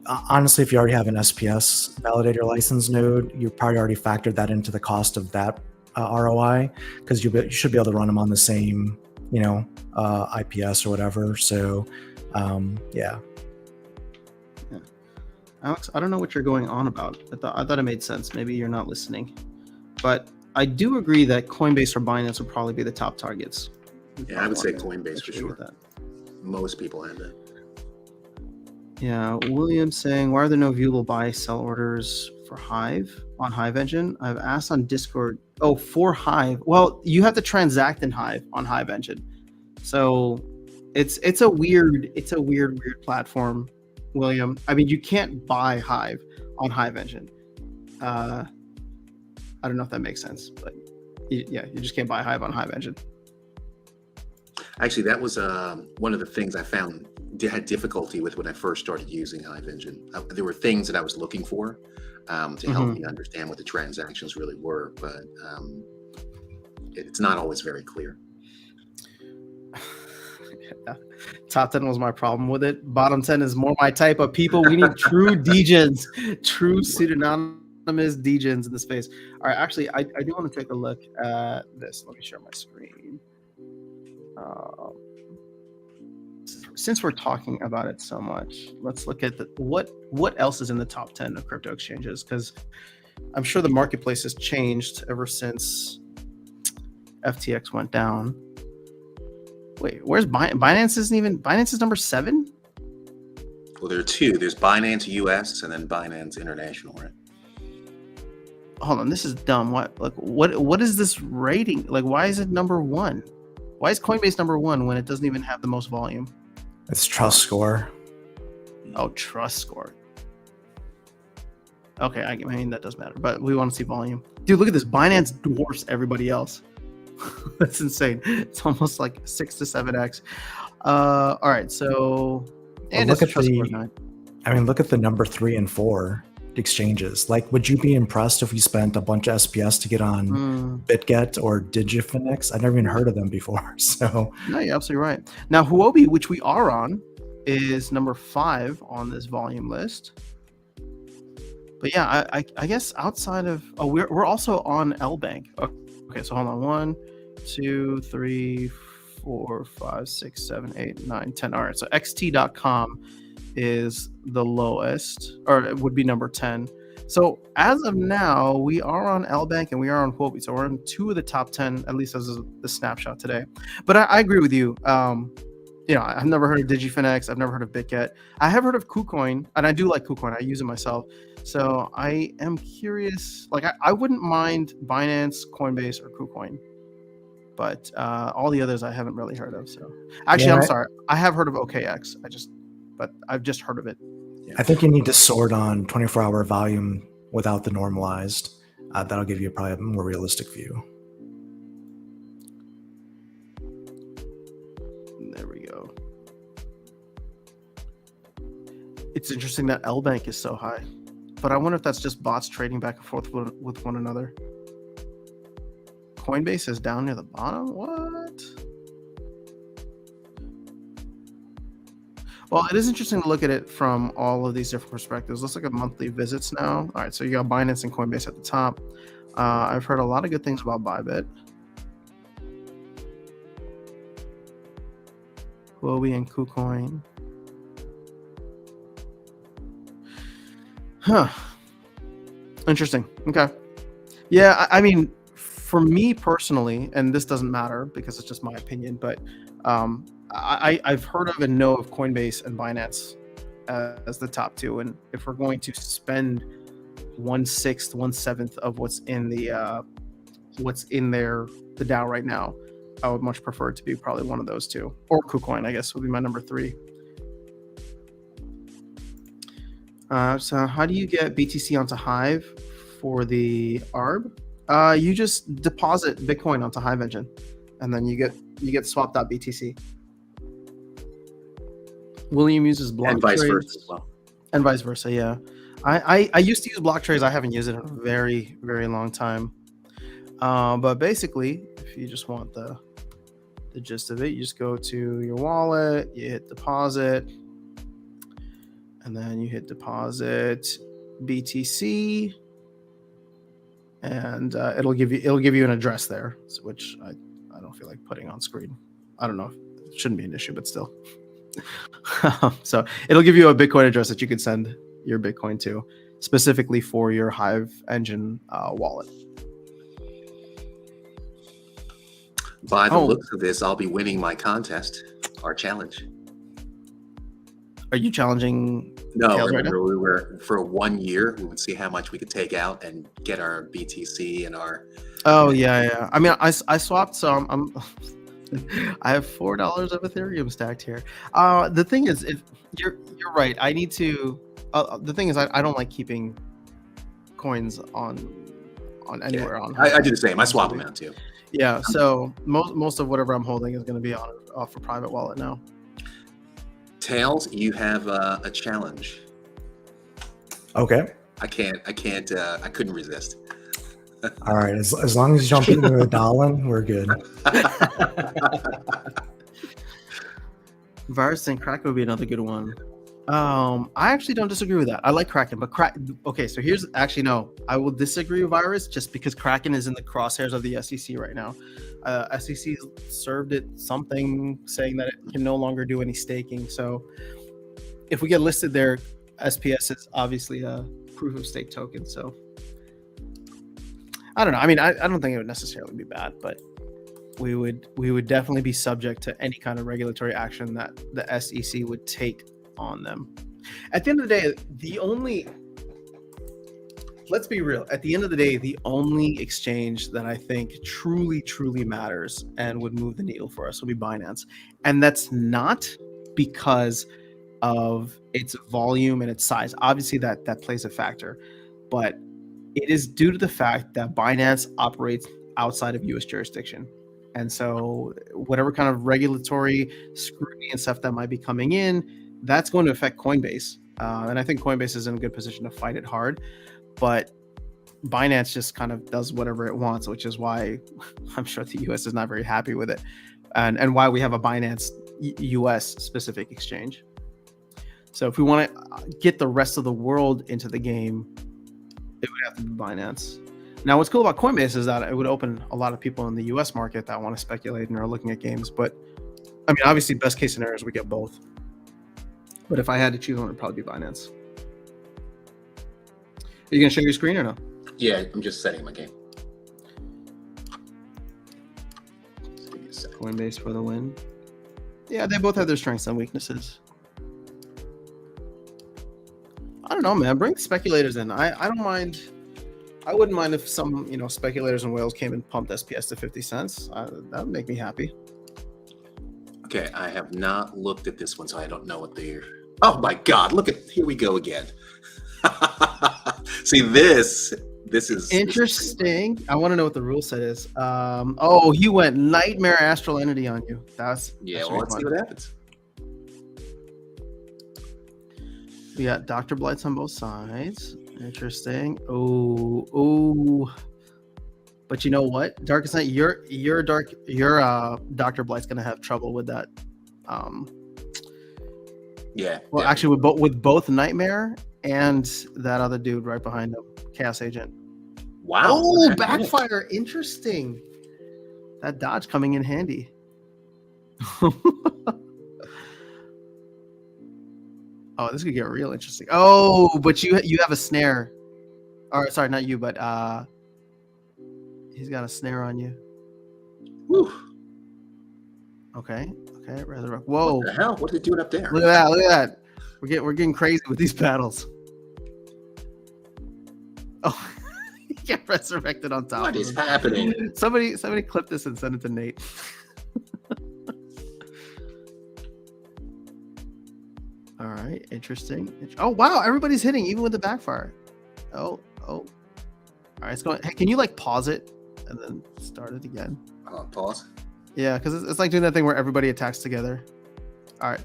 honestly, if you already have an SPS validator license node, you probably already factored that into the cost of that ROI, because you should be able to run them on the same, IPS or whatever. So, yeah. Alex, I don't know what you're going on about. I thought it made sense. Maybe you're not listening. But I do agree that Coinbase or Binance would probably be the top targets. Yeah, I would say Coinbase for sure. Most people have that. Yeah, William saying, why are there no viewable buy sell orders for Hive on Hive Engine? I've asked on Discord. Oh, for Hive. Well, you have to transact in Hive on Hive Engine. So it's a weird platform, William. I mean, you can't buy Hive on Hive Engine. I don't know if that makes sense, but you just can't buy Hive on Hive Engine. Actually, that was one of the things I found had difficulty with when I first started using Hive Engine. There were things that I was looking for to help me understand what the transactions really were, but it's not always very clear. Yeah. Top 10 was my problem with it. Bottom 10 is more my type of people. We need true degens, true pseudonymous degens in the space. All right, actually, I do want to take a look at this. Let me share my screen. Since we're talking about it so much, let's look at what else is in the top 10 of crypto exchanges, because I'm sure the marketplace has changed ever since FTX went down. Wait, where's Binance? Binance is number 7? Well, there are two. There's Binance US and then Binance International, right? Hold on, this is dumb. What is this rating? Like, why is it number 1? Why is Coinbase number 1 when it doesn't even have the most volume? It's trust score. Oh, trust score. Okay, I mean, that does matter, but we want to see volume. Dude, look at this. Binance dwarfs everybody else. That's insane. It's almost like 6 to 7x. All right, so and look it's at look at the number 3 and 4 exchanges. Like, would you be impressed if we spent a bunch of SPS to get on BitGet or Digifinex? I've never even heard of them before. So no, you're absolutely right. Now, Huobi, which we are on, is number 5 on this volume list. But yeah, I guess outside of we're also on LBank. Okay, so hold on. 1, 2, 3, 4, 5, 6, 7, 8, 9, 10. All right, so xt.com is the lowest, or it would be number 10. So as of now, we are on LBank and we are on Huobi. So we're in 2 of the top 10, at least as of the snapshot today. But I agree with you. I've never heard of Digifinex. I've never heard of BitGet. I have heard of KuCoin, and I do like KuCoin. I use it myself. So I am curious. Like, I wouldn't mind Binance, Coinbase, or KuCoin. But all the others I haven't really heard of. So actually, I'm sorry. I have heard of OKX. But I've just heard of it. Yeah. I think you need to sort on 24-hour volume without the normalized. That'll give you probably a more realistic view. There we go. It's interesting that LBank is so high, but I wonder if that's just bots trading back and forth with one another. Coinbase is down near the bottom. What? Well, it is interesting to look at it from all of these different perspectives. Let's look at monthly visits now. All right, so you got Binance and Coinbase at the top. I've heard a lot of good things about Bybit. Huobi and KuCoin. Huh. Interesting. Okay. Yeah, I mean, for me personally, and this doesn't matter because it's just my opinion, but I've heard of and know of Coinbase and Binance as the top two. And if we're going to spend 1/6, 1/7 of what's in the DAO right now, I would much prefer it to be probably one of those two, or KuCoin, I guess, would be my number 3. So how do you get BTC onto Hive for the ARB? You just deposit Bitcoin onto Hive Engine, and then you get swap.btc. William uses block And vice trades, versa as well. and vice versa. Yeah, I used to use block trades. I haven't used it in a very, very long time. But basically, if you just want the gist of it, you just go to your wallet, you hit deposit, and then you hit deposit BTC, and it'll give you an address there, which I don't feel like putting on screen. I don't know, it shouldn't be an issue, but still. So it'll give you a Bitcoin address that you can send your Bitcoin to, specifically for your Hive Engine wallet. By the looks of this, I'll be winning my contest, our challenge. Are you challenging? No, Tails right remember we were for 1 year. We would see how much we could take out and get our BTC and our. Oh yeah. I mean, I swapped, so I'm I have $4 of Ethereum stacked here. The thing is, if you're right, I need to. The thing is, I don't like keeping coins on anywhere on. I do the same. I swap them out too. Yeah, so most of whatever I'm holding is going to be off a private wallet now. Tails, you have a challenge. Okay. I couldn't resist. All right. As long as you don't put me with a Dahlin, we're good. Virus and Kraken would be another good one. I actually don't disagree with that. I like Kraken, but okay, so here's actually no. I will disagree with Virus just because Kraken is in the crosshairs of the SEC right now. SEC served it something saying that it can no longer do any staking. So if we get listed there, SPS is obviously a proof of stake token. So I don't know. I mean, I don't think it would necessarily be bad, but we would definitely be subject to any kind of regulatory action that the SEC would take on them. At the end of the day, let's be real. At the end of the day, the only exchange that I think truly matters and would move the needle for us will be Binance. And that's not because of its volume and its size. Obviously that plays a factor, but it is due to the fact that Binance operates outside of US jurisdiction. And so whatever kind of regulatory scrutiny and stuff that might be coming in, that's going to affect Coinbase. And I think Coinbase is in a good position to fight it hard. But Binance just kind of does whatever it wants, which is why I'm sure the US is not very happy with it. And why we have a Binance US specific exchange. So if we want to get the rest of the world into the game, it would have to be Binance. Now, what's cool about Coinbase is that it would open a lot of people in the US market that want to speculate and are looking at games. But I mean, obviously, best case scenario is we get both. But if I had to choose one, it would probably be Binance. Are you going to share your screen or no? Yeah, I'm just setting my game. Coinbase for the win. Yeah, they both have their strengths and weaknesses. I don't know, man. Bring speculators in. I don't mind. I wouldn't mind if some, speculators in Wales came and pumped SPS to 50 cents. That would make me happy. Okay, I have not looked at this one, so I don't know what they're. Oh my God! Here we go again. See, this is interesting. I want to know what the rule set is. Oh, he went Nightmare Astral Entity on you. That's well, let's see what happens. We got Dr. Blights on both sides. Interesting. Oh. But you know what? Darkestnyte, your Dr. Blight's gonna have trouble with that. Yeah. Well, yeah. actually, with both Nightmare and that other dude right behind him, Chaos Agent. Wow. Oh, backfire. Interesting. That dodge coming in handy. Oh, this could get real interesting. Oh, but you have a snare. Or sorry, not you, but he's got a snare on you. Woo. Okay. Resurrect. Whoa. What the hell? What are they doing up there? Look at that. We're getting crazy with these battles. Oh, he get resurrected on top. What of is him. happening? Somebody clip this and send it to Nate. All right, interesting. Oh wow, everybody's hitting even with the backfire. Oh. All right, it's going. Hey, can you like pause it and then start it again? Pause. Yeah, because it's like doing that thing where everybody attacks together. All right.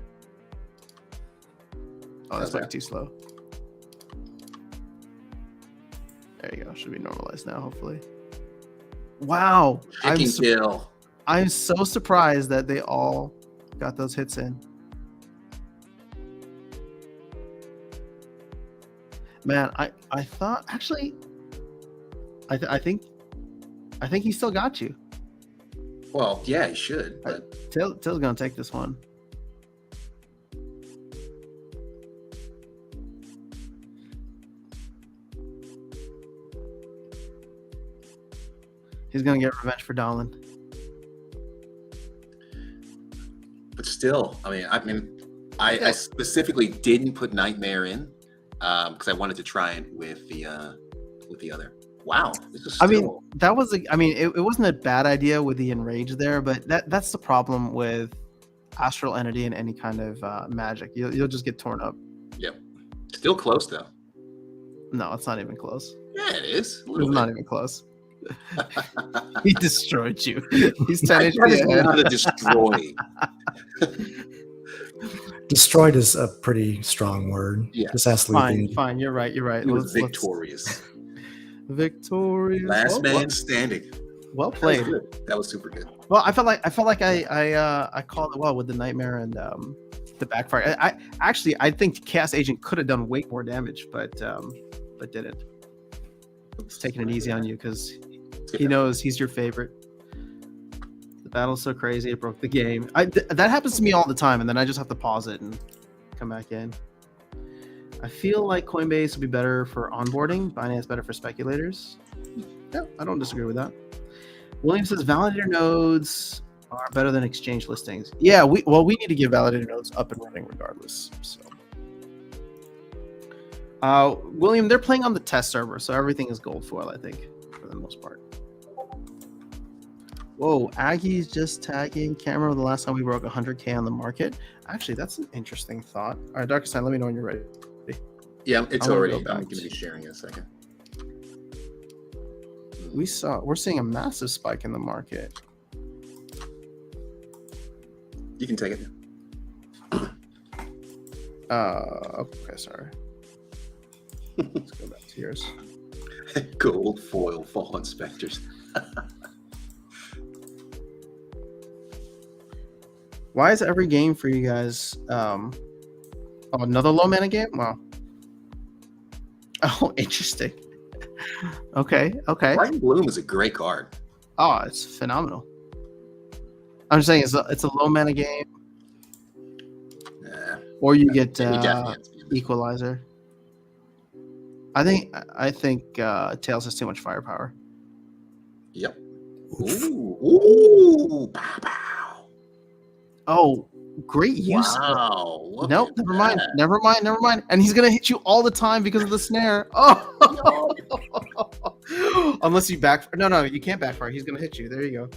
Oh, that's like too slow. There you go. Should be normalized now, hopefully. Wow. Kill. I'm so surprised that they all got those hits in. Man, I thought actually I think he still got you. Well, yeah, he should. But Tail's gonna take this one. He's gonna get revenge for Dolan. But still, I specifically didn't put Nightmare in because I wanted to try it with the other. Wow, this is still... it wasn't a bad idea with the enrage there, but that's the problem with astral entity and any kind of magic. You'll just get torn up. Yep. Still close though. No, it's not even close. Yeah, it is. It's not even close. He destroyed you. He's 10 That is HP ahead. not a destroy. Destroyed is a pretty strong word. Yeah. Just ask Fine, Lee. fine. You're right. It was victorious. Victorious. Last man standing. Well played. That was super good. Well, I felt like I called it well with the nightmare and the backfire. I think Chaos Agent could have done way more damage, but didn't. He's taking it easy on you because he knows he's your favorite. The battle's so crazy it broke the game. That happens to me all the time, and then I just have to pause it and come back in. I feel like Coinbase would be better for onboarding. Binance better for speculators. Yeah, I don't disagree with that. William says validator nodes are better than exchange listings. Yeah, we need to get validator nodes up and running regardless. So, William, they're playing on the test server, so everything is gold foil, I think, for the most part. Whoa, Aggie's just tagging. Can't remember the last time we broke 100K on the market. Actually, that's an interesting thought. All right, Darkestnyte, let me know when you're ready. Yeah, it's already. I'm going to be sharing in a second. We're seeing a massive spike in the market. You can take it. Okay, sorry. Let's go back to yours. Gold foil fall inspectors. Why is every game for you guys another low mana game? Wow. Oh, interesting. Okay. Bright and Bloom is a great card. Oh, it's phenomenal. I'm just saying it's a low mana game. Or you get Equalizer. I think Tails has too much firepower. Yep. Ooh. Pow, pow. Oh, great use. Wow. Nope, never mind. And he's gonna hit you all the time because of the snare. Oh, unless you backfire. No, you can't backfire. He's gonna hit you. There you go.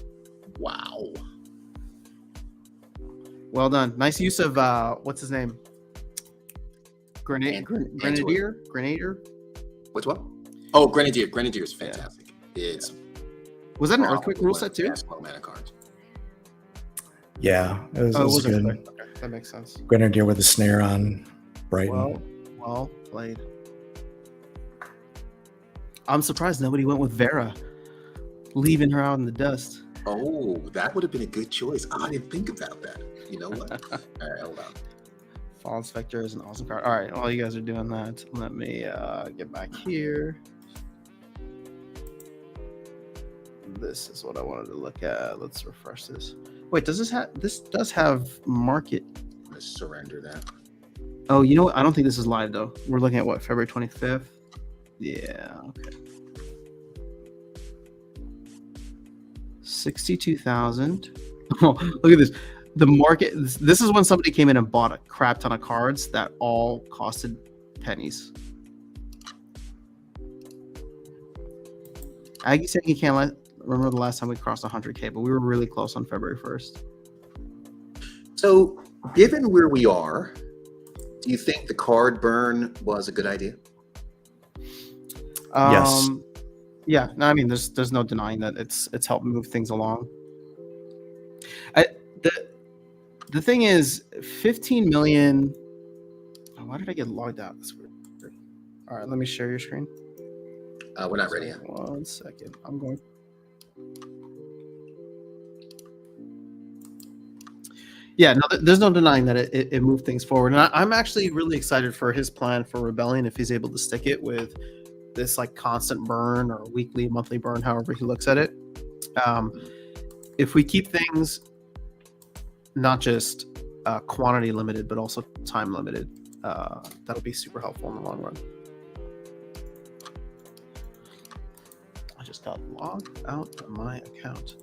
Wow. Well done. Nice use of what's his name? Grenadier. Which one? Oh, Grenadier. Grenadier is fantastic. Yeah. Was that an Earthquake rule set too? Low mana cards. Yeah, it was good. Okay, that makes sense. Grenadier with a snare on Brighton. Well played. I'm surprised nobody went with Vera, leaving her out in the dust. Oh, that would have been a good choice. I didn't think about that. You know what? All right, hold on. Fall Inspector is an awesome card. All right, while you guys are doing that, let me get back here. This is what I wanted to look at. Let's refresh this. Wait, does this does have market? Let's surrender that. Oh, you know what? I don't think this is live though. We're looking at what, February 25th? Yeah, okay. 62,000. Oh, look at this. the market. This is when somebody came in and bought a crap ton of cards that all costed pennies. Aggie said he can't remember the last time we crossed 100K, but we were really close on February 1st. So, given where we are, do you think the card burn was a good idea? Yes. Yeah. No, I mean, there's no denying that it's helped move things along. The thing is, 15 million. Oh, why did I get logged out? That's weird. All right, let me share your screen. We're not ready yet. 1 second. I'm going. Yeah, no, there's no denying that it moved things forward, and I'm actually really excited for his plan for Rebellion if he's able to stick it with this like constant burn or weekly, monthly burn, however he looks at it. If we keep things not just quantity limited, but also time limited, that'll be super helpful in the long run. I just got logged out of my account.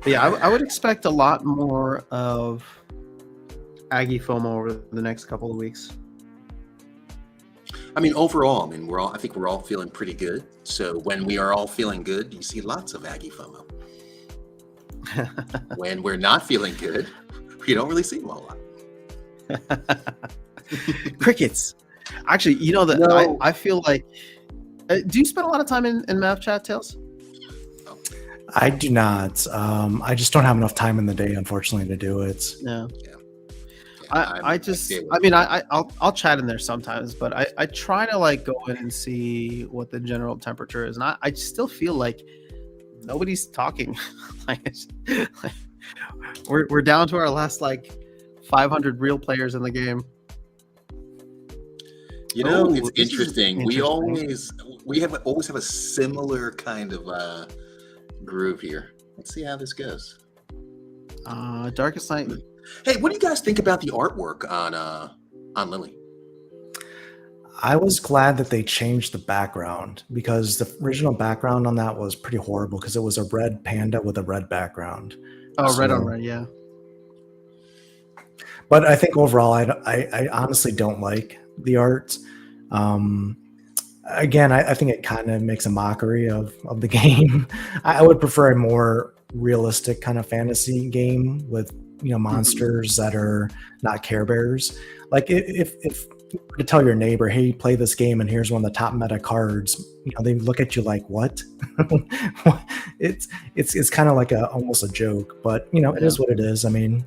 But yeah, I would expect a lot more of Aggie FOMO over the next couple of weeks. I mean, overall, I think we're all feeling pretty good. So when we are all feeling good, you see lots of Aggie FOMO. When we're not feeling good, we don't really see a whole lot. Crickets. Actually, you know that No. I feel like. Do you spend a lot of time in math chat, Tails? I do not. I just don't have enough time in the day, unfortunately, to do it. No. Yeah, I'll chat in there sometimes, but I try to like go in and see what the general temperature is, and I still feel like nobody's talking. We're down to our last like 500 real players in the game. You know, Oh, it's this is interesting. We interesting. always have a similar kind of groove here. Let's see how this goes. Darkestnyte. Hey, what do you guys think about the artwork on Lily? I was glad that they changed the background because the original background on that was pretty horrible because it was a red panda with a red background. Oh, red on So- red, yeah. But I think overall, I honestly don't like the art. Again, I think it kind of makes a mockery of the game. I would prefer a more realistic kind of fantasy game with monsters that are not Care Bears. Like if you were to tell your neighbor, "Hey, play this game, and here's one of the top meta cards," they look at you like, "What?" It's kind of like almost a joke, but it is what it is. I mean.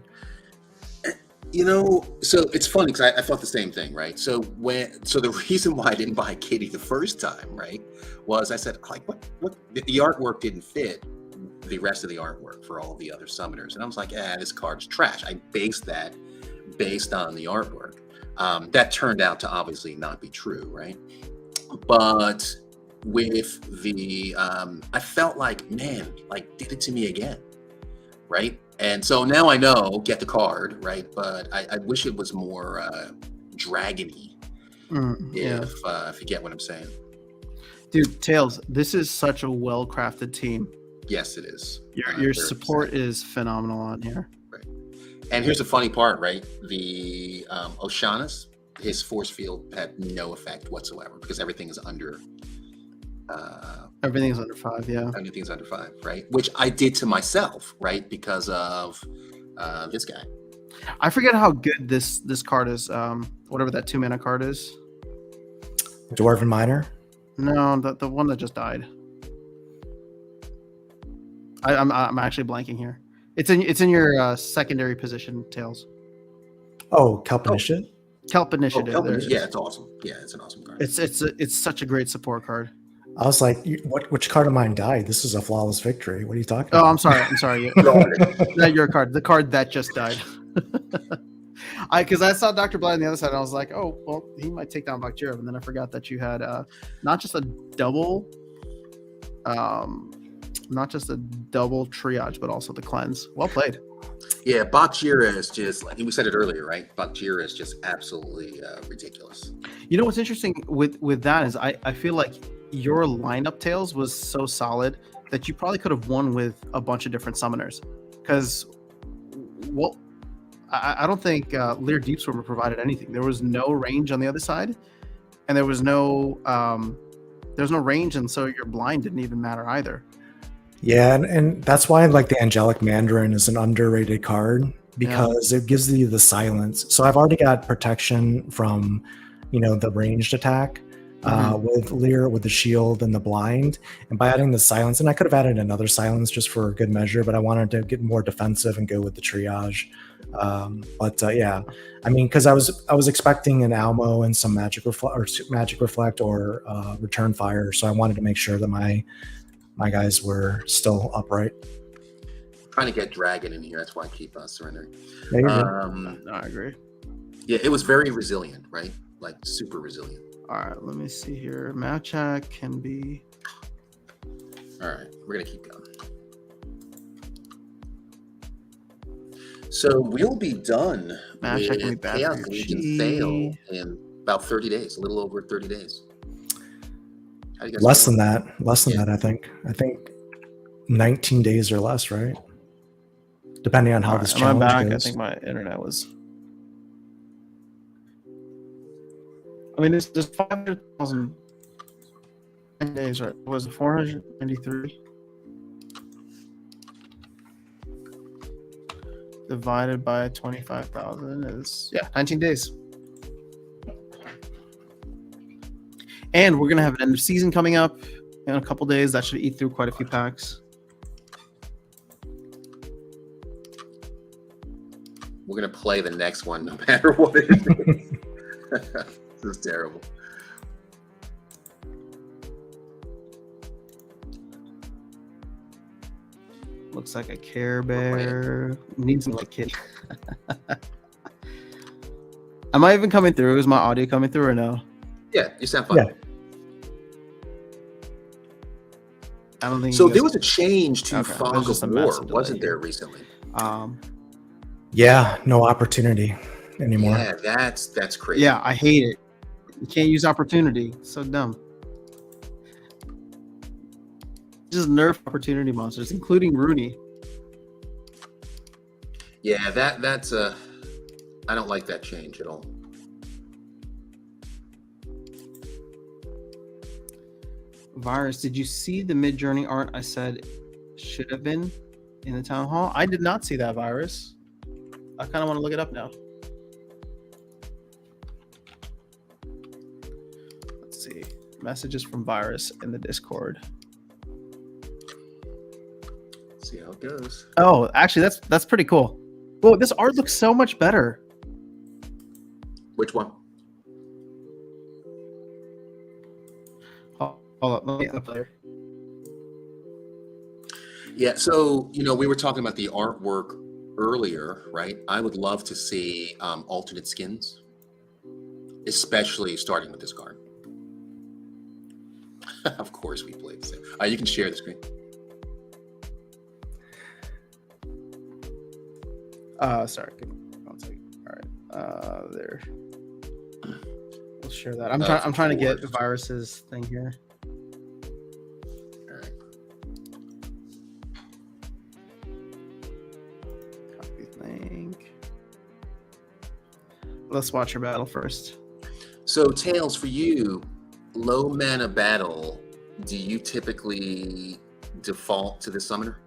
So it's funny because I thought the same thing, right? So the reason why I didn't buy Kitty the first time, right, was I said, like, what? The artwork didn't fit the rest of the artwork for all the other summoners, and I was like, this card's trash. I based that based on the artwork. That turned out to obviously not be true, right? But with the, I felt like, man, like did it to me again, right? And so now I know, get the card, right? But I wish it was more dragony, if you get what I'm saying. Dude, Tails, this is such a well-crafted team. Yes, it is. Your support is phenomenal on here. Right. And here's the funny part, right? The Oceanus, his force field had no effect whatsoever because everything is under. Everything's under 5, yeah. Everything's under 5, right? Which I did to myself, right? Because of this guy. I forget how good this card is. Whatever that 2-mana card is. Dwarven Miner? No, the one that just died. I'm actually blanking here. It's in your secondary position, Tails. Oh, Kelp Initiative? Kelp Initiative. There it is. Yeah, it's awesome. Yeah, it's an awesome card. It's such a great support card. I was like, which card of mine died? This is a flawless victory. What are you talking Oh, about? I'm sorry. Not your card. The card that just died. Because I saw Dr. Blind on the other side, and I was like, oh, well, he might take down Bakjirov. And then I forgot that you had not just a double triage, but also the cleanse. Well played. Yeah, Bakjirov is just, like we said it earlier, right? Bakjirov is just absolutely ridiculous. You know what's interesting with that is I feel like your lineup, Tails, was so solid that you probably could have won with a bunch of different summoners, because what I don't think Lear Deep Swimmer provided anything. There was no range on the other side, and there was no range, and so your blind didn't even matter either. Yeah, and that's why like the Angelic Mandarin is an underrated card, because it gives you the silence. So I've already got protection from, the ranged attack with Lear, with the shield and the blind, and by adding the silence, and I could have added another silence just for good measure, but I wanted to get more defensive and go with the triage. Yeah, I mean, because I was expecting an Almo and some Magic Reflect or Return Fire, so I wanted to make sure that my guys were still upright. Trying to get Dragon in here. That's why I keep surrendering. No, I agree. Yeah, it was very resilient, right? Like super resilient. All right, let me see here. Map check can be. All right, we're gonna keep going. So we'll be done with Chaos Legion Sale in about 30 days, a little over 30 days. How do you guys Less feel? than that, I think. I think 19 days or less, right? Depending on how this challenge back, goes. I think my internet was. I mean, there's 500,000 days, right? Was it 493? Divided by 25,000 is 19 days. And we're gonna have an end of season coming up in a couple days. That should eat through quite a few packs. We're gonna play the next one no matter what it is. This is terrible. Looks like a Care Bear. Needs like kitty. Am I even coming through? Is my audio coming through or no? Yeah, you sound fine. Yeah. I don't think So there was a change to Okay, Fog there's just of a War, massive delay wasn't there here. recently? Yeah, no opportunity anymore. Yeah, that's crazy. Yeah, I hate it. You can't use opportunity. So dumb. Just nerf opportunity monsters, including Rooney. Yeah, that's I don't like that change at all. Virus, did you see the Mid-Journey art I said should have been in the town hall? I did not see that, Virus. I kind of want to look it up now. Let's see. Messages from Virus in the Discord. See how it goes. Oh, actually, that's pretty cool. Whoa, this art looks so much better. Which one? Hold up, let me up there. Yeah, so we were talking about the artwork earlier, right? I would love to see alternate skins, especially starting with this card. Of course, we played the same. You can share the screen. Sorry, give me 1 second. All right, there. We'll share that. I'm trying to get Virus's thing here. All right. Copy link. Let's watch your battle first. So, Tails, for you, low mana battle, do you typically default to the summoner?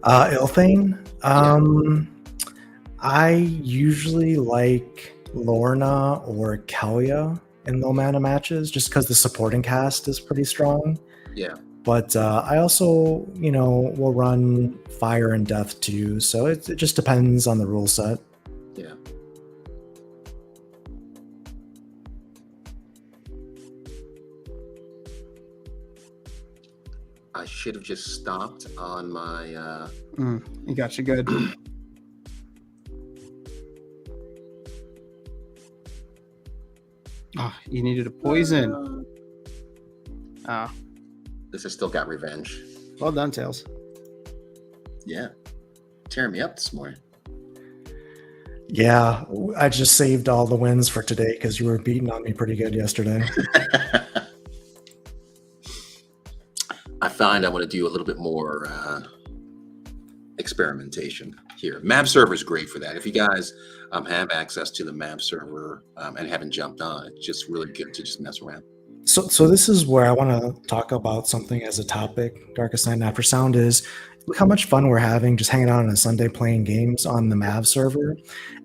Ilthane. I usually like Lorna or Kalia in low mana matches, just because the supporting cast is pretty strong. Yeah. But I also, will run Fire and Death too. So it just depends on the rule set. Yeah. I should have just stopped on my. You got you good. You needed a poison. This has still got revenge. Well done, Tails. Yeah. Tearing me up this morning. Yeah, I just saved all the wins for today because you were beating on me pretty good yesterday. find I want to do a little bit more experimentation here. Map server is great for that. If you guys have access to the map server and haven't jumped on, it's just really good to just mess around. So this is where I want to talk about something as a topic, Darkestnyte and After Sound, is look how much fun we're having just hanging out on a Sunday playing games on the Mav server.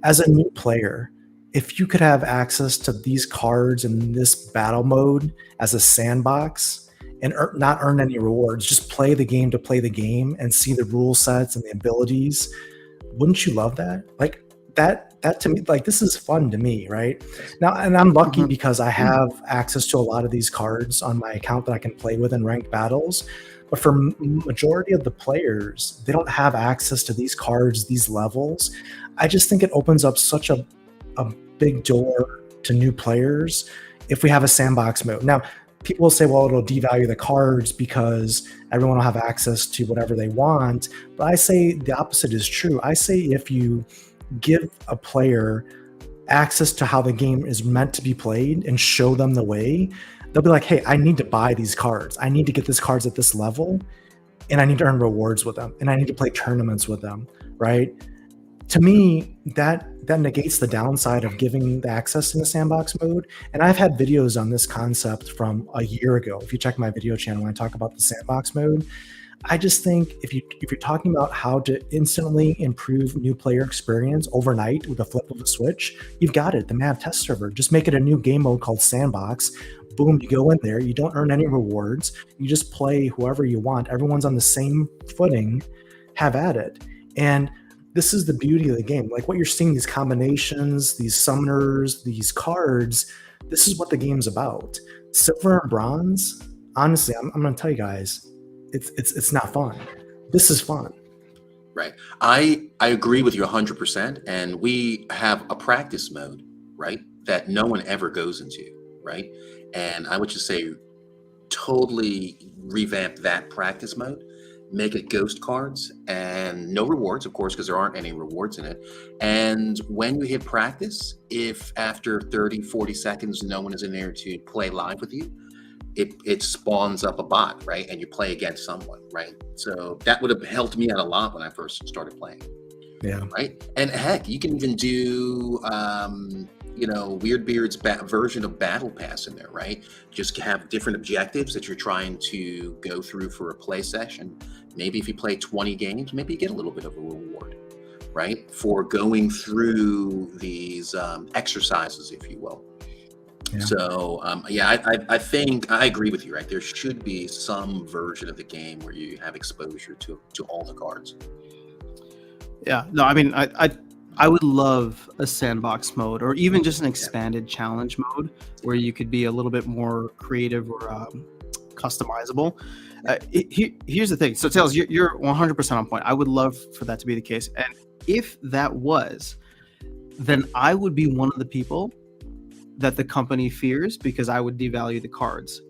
As a new player, if you could have access to these cards in this battle mode as a sandbox and not earn any rewards, just play the game to play the game and see the rule sets and the abilities, wouldn't you love that? Like that to me, like this is fun to me, right? Now, and I'm lucky because I have access to a lot of these cards on my account that I can play with in ranked battles. But for majority of the players, they don't have access to these cards, these levels. I just think it opens up such a big door to new players if we have a sandbox mode. Now, people will say, well, it'll devalue the cards because everyone will have access to whatever they want. But I say the opposite is true. I say if you give a player access to how the game is meant to be played and show them the way, they'll be like, hey, I need to buy these cards. I need to get these cards at this level, and I need to earn rewards with them, and I need to play tournaments with them, right? To me, that negates the downside of giving the access in the sandbox mode. And I've had videos on this concept from a year ago. If you check my video channel when I talk about the sandbox mode, I just think if you're talking about how to instantly improve new player experience overnight with a flip of a switch, you've got it. The Mav test server. Just make it a new game mode called Sandbox. Boom, you go in there. You don't earn any rewards. You just play whoever you want. Everyone's on the same footing. Have at it. And this is the beauty of the game. Like what you're seeing, these combinations, these summoners, these cards, this is what the game's about. Silver and bronze, honestly, I'm going to tell you guys, it's not fun. This is fun. Right. I agree with you 100%. And we have a practice mode, right, that no one ever goes into, right? And I would just say totally revamp that practice mode. Make it ghost cards and no rewards, of course, because there aren't any rewards in it. And when you hit practice, if after 30, 40 seconds, no one is in there to play live with you, it spawns up a bot, right? And you play against someone, right? So that would have helped me out a lot when I first started playing. Yeah. Right. And heck, you can even do, Weirdbeard's version of Battle Pass in there, right? Just have different objectives that you're trying to go through for a play session. Maybe if you play 20 games, maybe you get a little bit of a reward, right? For going through these exercises, if you will. Yeah. So, I think I agree with you, right? There should be some version of the game where you have exposure to all the cards. Yeah, no, I mean, I would love a sandbox mode or even just an expanded challenge mode where you could be a little bit more creative or customizable. Here's the thing. So, Tails, you're 100% on point. I would love for that to be the case. And if that was, then I would be one of the people that the company fears because I would devalue the cards,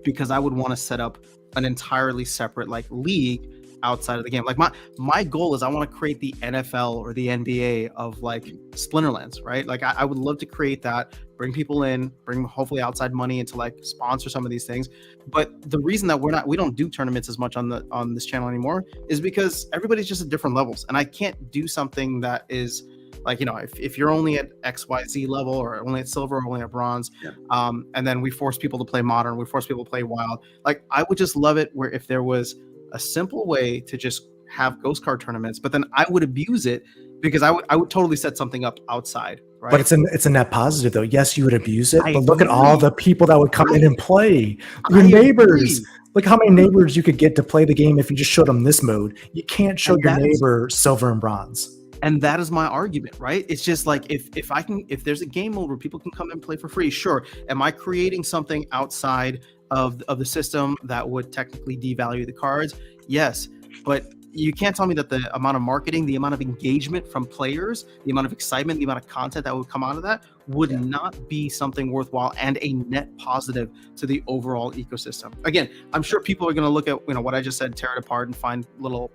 because I would want to set up an entirely separate league outside of the game. Like my goal is I want to create the NFL or the NBA of Splinterlands, right? Like I would love to create that, bring people in, bring hopefully outside money into sponsor some of these things. But the reason that we don't do tournaments as much on this channel anymore is because everybody's just at different levels, and I can't do something that is if you're only at XYZ level or only at silver or only at bronze, and then we force people to play modern, we force people to play wild. I would just love it where if there was a simple way to just have ghost card tournaments, but then I would abuse it because I would totally set something up outside, right? But it's a net positive though. Yes, you would abuse it, but look at all the people that would come in and play. Your neighbors. Look how many neighbors you could get to play the game if you just showed them this mode. You can't show your neighbor silver and bronze. And that is my argument, right? It's just if there's a game mode where people can come and play for free, sure. Am I creating something outside of the system that would technically devalue the cards? Yes, but you can't tell me that the amount of marketing, the amount of engagement from players, the amount of excitement, the amount of content that would come out of that would not be something worthwhile and a net positive to the overall ecosystem. Again, I'm sure people are going to look at what I just said, tear it apart and find little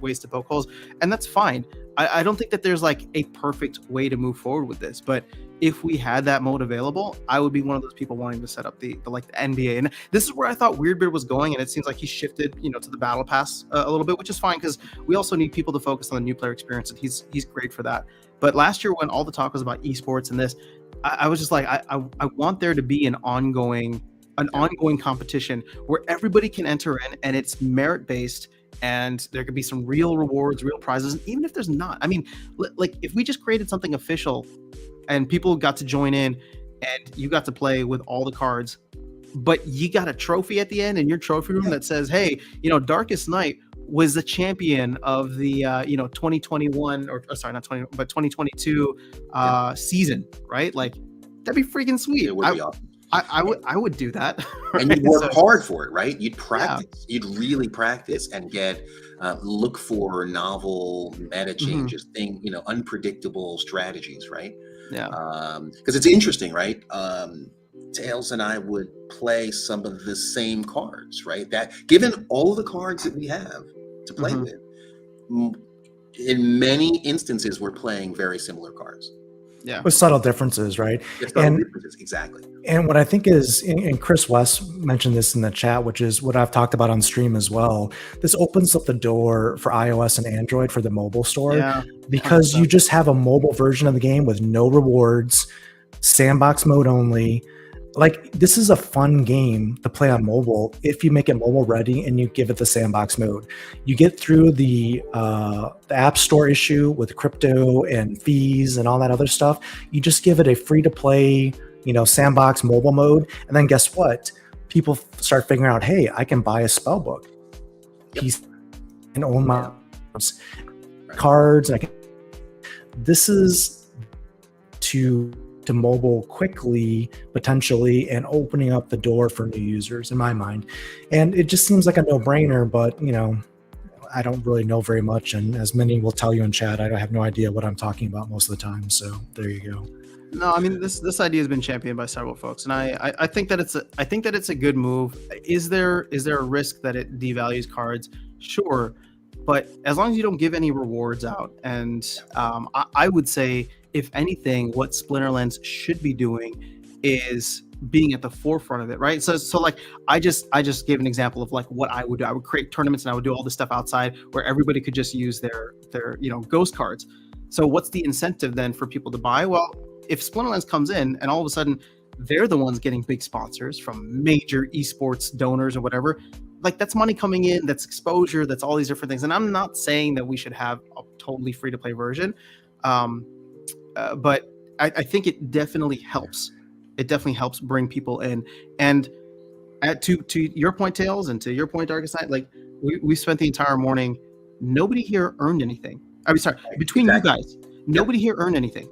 ways to poke holes, and that's fine. I don't think that there's a perfect way to move forward with this, but if we had that mode available, I would be one of those people wanting to set up the like the NBA. And this is where I thought Weirdbeard was going, and it seems like he shifted, to the battle pass a little bit, which is fine because we also need people to focus on the new player experience, and he's great for that. But last year when all the talk was about esports and this, I was just like, I want there to be an ongoing competition where everybody can enter in and it's merit based, and there could be some real rewards, real prizes. And even if there's not, I mean, like if we just created something official and people got to join in and you got to play with all the cards, but you got a trophy at the end in your trophy room that says, hey, Darkestnyte was the champion of the 2021 or sorry, not 20, but 2022 season, right? Like that'd be freaking sweet. It would be awesome. I would do that. Right? And you'd work hard for it, right? You'd practice. You'd really practice and look for novel meta changes, unpredictable strategies, right? Yeah. Because it's interesting, right? Tails and I would play some of the same cards, right? That given all the cards that we have to play with, in many instances, we're playing very similar cards. Yeah. With subtle differences, right? Exactly. And what I think is, and Chris West mentioned this in the chat, which is what I've talked about on stream as well. This opens up the door for iOS and Android for the mobile store, because you just have a mobile version of the game with no rewards, sandbox mode only. Like, this is a fun game to play on mobile if you make it mobile ready and you give it the sandbox mode. You get through the App Store issue with crypto and fees and all that other stuff. You just give it a free to play, sandbox mobile mode, and then guess what? People start figuring out, hey, I can buy a spell book. And own my cards. This is to mobile quickly, potentially, and opening up the door for new users in my mind. And it just seems like a no-brainer, but I don't really know very much, and as many will tell you in chat, I have no idea what I'm talking about most of the time. So there you go. No, I mean this idea has been championed by several folks, and I think that it's a good move. Is there a risk that it devalues cards? Sure, but as long as you don't give any rewards out, and I would say, if anything, what Splinterlands should be doing is being at the forefront of it, right? So like I just gave an example of like what I would do. I would create tournaments and I would do all this stuff outside where everybody could just use their ghost cards. So what's the incentive then for people to buy? Well, if Splinterlands comes in and all of a sudden they're the ones getting big sponsors from major esports donors or whatever, like that's money coming in, that's exposure, that's all these different things. And I'm not saying that we should have a totally free to play version. But I think it definitely helps. It definitely helps bring people in. And to your point, Tails, and to your point, Darkestnyte, like we spent the entire morning. Nobody here earned anything. I mean, sorry, between you guys, nobody here earned anything,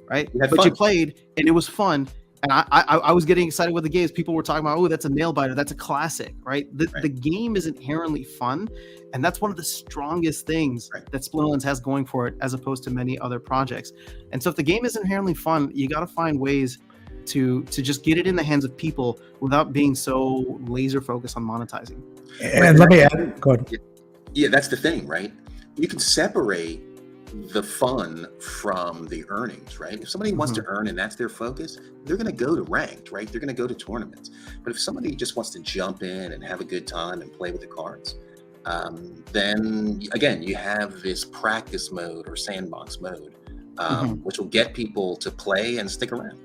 right? But you played, and it was fun. And I was getting excited with the games. People were talking about, oh, that's a nail biter, that's a classic, right? The game is inherently fun, and that's one of the strongest things that Splinterlands has going for it, as opposed to many other projects. And so if the game is inherently fun, you got to find ways to just get it in the hands of people without being so laser focused on monetizing. And let me add, go ahead. Yeah, that's the thing, right? You can separate the fun from the earnings, right? If somebody wants to earn and that's their focus, they're going to go to ranked, right? They're going to go to tournaments. But if somebody just wants to jump in and have a good time and play with the cards, then again, you have this practice mode or sandbox mode, which will get people to play and stick around.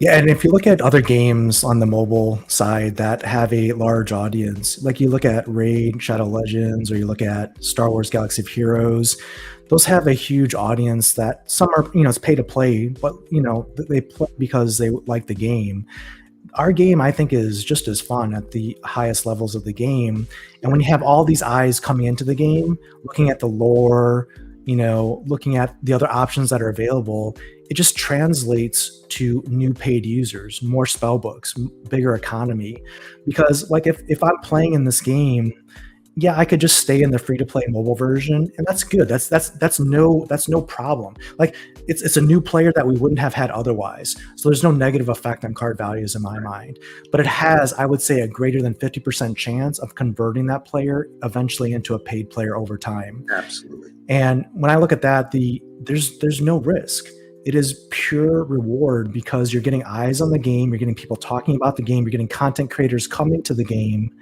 Yeah, and if you look at other games on the mobile side that have a large audience, like you look at Raid, Shadow Legends, or you look at Star Wars Galaxy of Heroes, those have a huge audience that some are, it's pay to play, but, they play because they like the game. Our game, I think, is just as fun at the highest levels of the game. And when you have all these eyes coming into the game, looking at the lore, looking at the other options that are available, it just translates to new paid users, more spell books, bigger economy. Because like if I'm playing in this game, yeah, I could just stay in the free-to-play mobile version, and that's good. That's no problem. Like it's a new player that we wouldn't have had otherwise. So there's no negative effect on card values in my mind. But it has, I would say, a greater than 50% chance of converting that player eventually into a paid player over time. Absolutely. And when I look at that, there's no risk. it is pure reward because you're getting eyes on the game, you're getting people talking about the game, you're getting content creators coming to the game.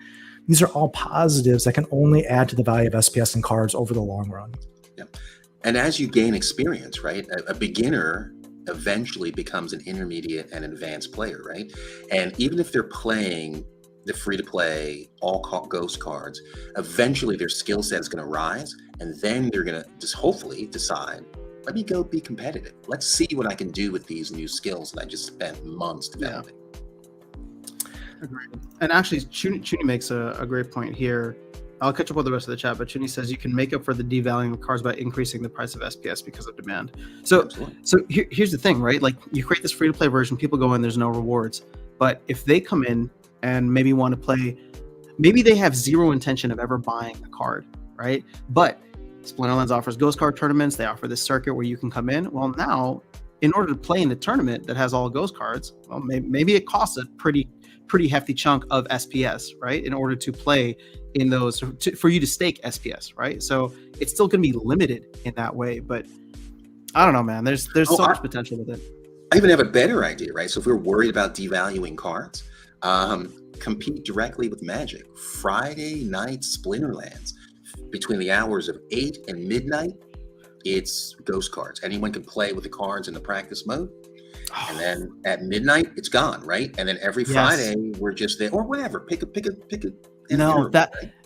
These are all positives that can only add to the value of SPS and cards over the long run. Yeah. And as you gain experience, right, a beginner eventually becomes an intermediate and advanced player, right? And even if they're playing the free-to-play ghost cards, eventually their skill set is going to rise, and then they're going to just hopefully decide, let me go be competitive. Let's see what I can do with these new skills that I just spent months developing. Agreed. And actually, Chuni makes a great point here. I'll catch up with the rest of the chat, but Chuni says you can make up for the devaluing of cards by increasing the price of SPS because of demand. So here's the thing, right? Like, you create this free-to-play version, people go in, there's no rewards. But if they come in and maybe want to play, maybe they have zero intention of ever buying a card, right? But Splinterlands offers ghost card tournaments. They offer this circuit where you can come in. Well, now, in order to play in the tournament that has all ghost cards, well, maybe it costs a pretty hefty chunk of SPS, right? In order to play in those, for you to stake SPS, right? So it's still going to be limited in that way. But I don't know, man. There's so much potential with it. I even have a better idea, right? So if we're worried about devaluing cards, compete directly with Magic. Friday night Splinterlands, between the hours of 8 and midnight, it's ghost cards. Anyone can play with the cards in the practice mode. And then at midnight, it's gone, right? And then every Friday, we're just there, or whatever. Pick a. No,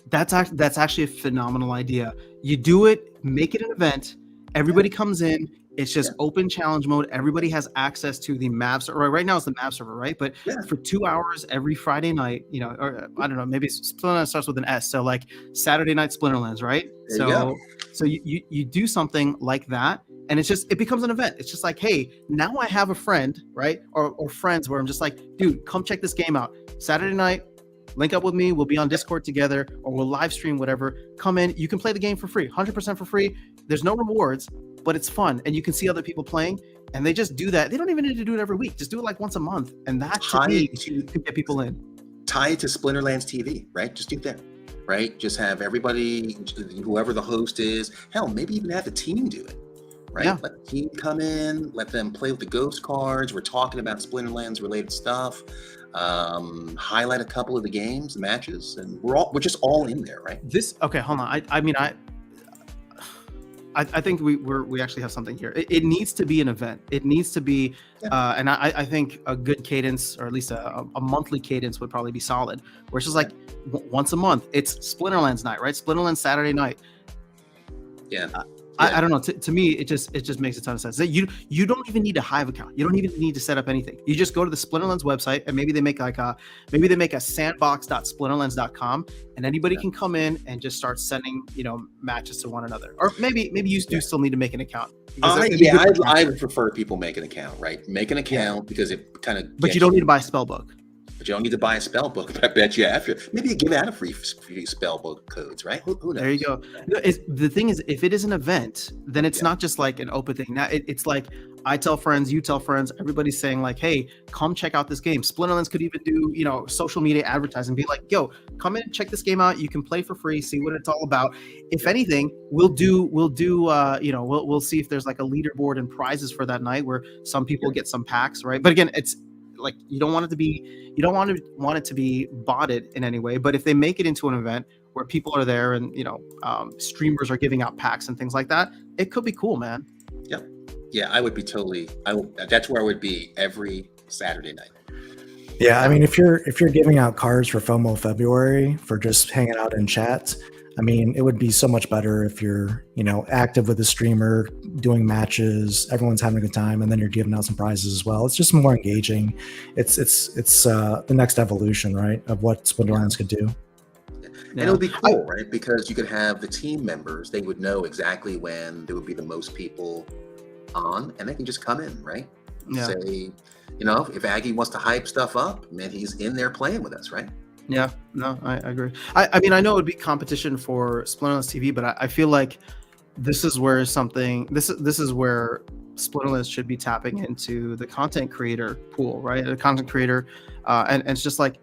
that's actually a phenomenal idea. You do it, make it an event. Everybody comes in. It's just open challenge mode. Everybody has access to the map server. Right now it's the map server, right? But for 2 hours every Friday night, or I don't know, maybe Splinterlands starts with an S. So like Saturday night Splinterlands, right? So you do something like that, and it becomes an event. It's just like, hey, now I have a friend, right? Or friends where I'm just like, dude, come check this game out. Saturday night, link up with me. We'll be on Discord together, or we'll live stream, whatever. Come in. You can play the game for free, 100% for free. There's no rewards, but it's fun, and you can see other people playing, and they just do that. They don't even need to do it every week. Just do it like once a month, and that to me could get people in. Tie it to Splinterlands TV, right? Just do that, right? Just have everybody, whoever the host is, hell, maybe even have the team do it, right? Yeah. Let the team come in, let them play with the ghost cards. We're talking about Splinterlands related stuff. Highlight a couple of the games, the matches, and we're just all in there, right? Hold on. I think we actually have something here. It needs to be an event. It needs to be, and I think a good cadence, or at least a monthly cadence, would probably be solid. Where it's just like once a month. It's Splinterlands night, right? Splinterlands Saturday night. Yeah. I don't know. To me, it just makes a ton of sense. You don't even need a Hive account. You don't even need to set up anything. You just go to the Splinterlands website, and maybe they make a sandbox.splinterlands.com, and anybody can come in and just start sending matches to one another. Or maybe you do still need to make an account. I would prefer people make an account, right? Make an account because it kind of. But you don't need to buy a spell book. But you don't need to buy a spell book. I bet you after. Maybe you give out a free spell book codes, right? Who knows? There you go. The thing is, if it is an event, then it's not just like an open thing. Now it's like I tell friends, you tell friends, everybody's saying like, hey, come check out this game. Splinterlands could even do, social media advertising, be like, yo, come in, check this game out. You can play for free, see what it's all about. If anything, we'll see if there's like a leaderboard and prizes for that night where some people get some packs, right? But again, it's like you don't want it to be botted in any way. But if they make it into an event where people are there and streamers are giving out packs and things like that, it could be cool, man. Yeah, I would be that's where I would be every Saturday night. Yeah, I mean, if you're giving out cards for FOMO February for just hanging out in chat, I mean, it would be so much better if you're, active with a streamer, doing matches, everyone's having a good time, and then you're giving out some prizes as well. It's just more engaging. It's the next evolution, right, of what Splinterlands could do. And it would be cool, right? Because you could have the team members, they would know exactly when there would be the most people on, and they can just come in, right? Yeah. Say, if Aggie wants to hype stuff up, man, he's in there playing with us, right? Yeah, no, I agree. I mean, I know it would be competition for Splinterlands TV, but I feel like this is where Splinterlands should be tapping into the content creator pool, right? The content creator, and it's just like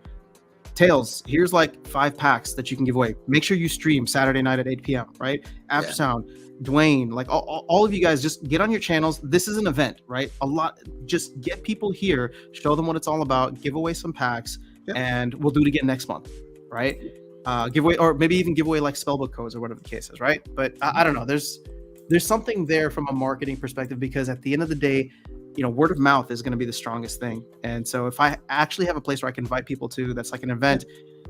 Tails, here's like 5 packs that you can give away. Make sure you stream Saturday night at 8 p.m. Right? After Sound, Dwayne, like all of you guys, just get on your channels. This is an event, right? Just get people here, show them what it's all about, give away some packs, and we'll do it again next month, right? Give away, or maybe even give away like spellbook codes or whatever the case is, right? But I don't know. There's something there from a marketing perspective, because at the end of the day, word of mouth is going to be the strongest thing. And so if I actually have a place where I can invite people to, that's like an event,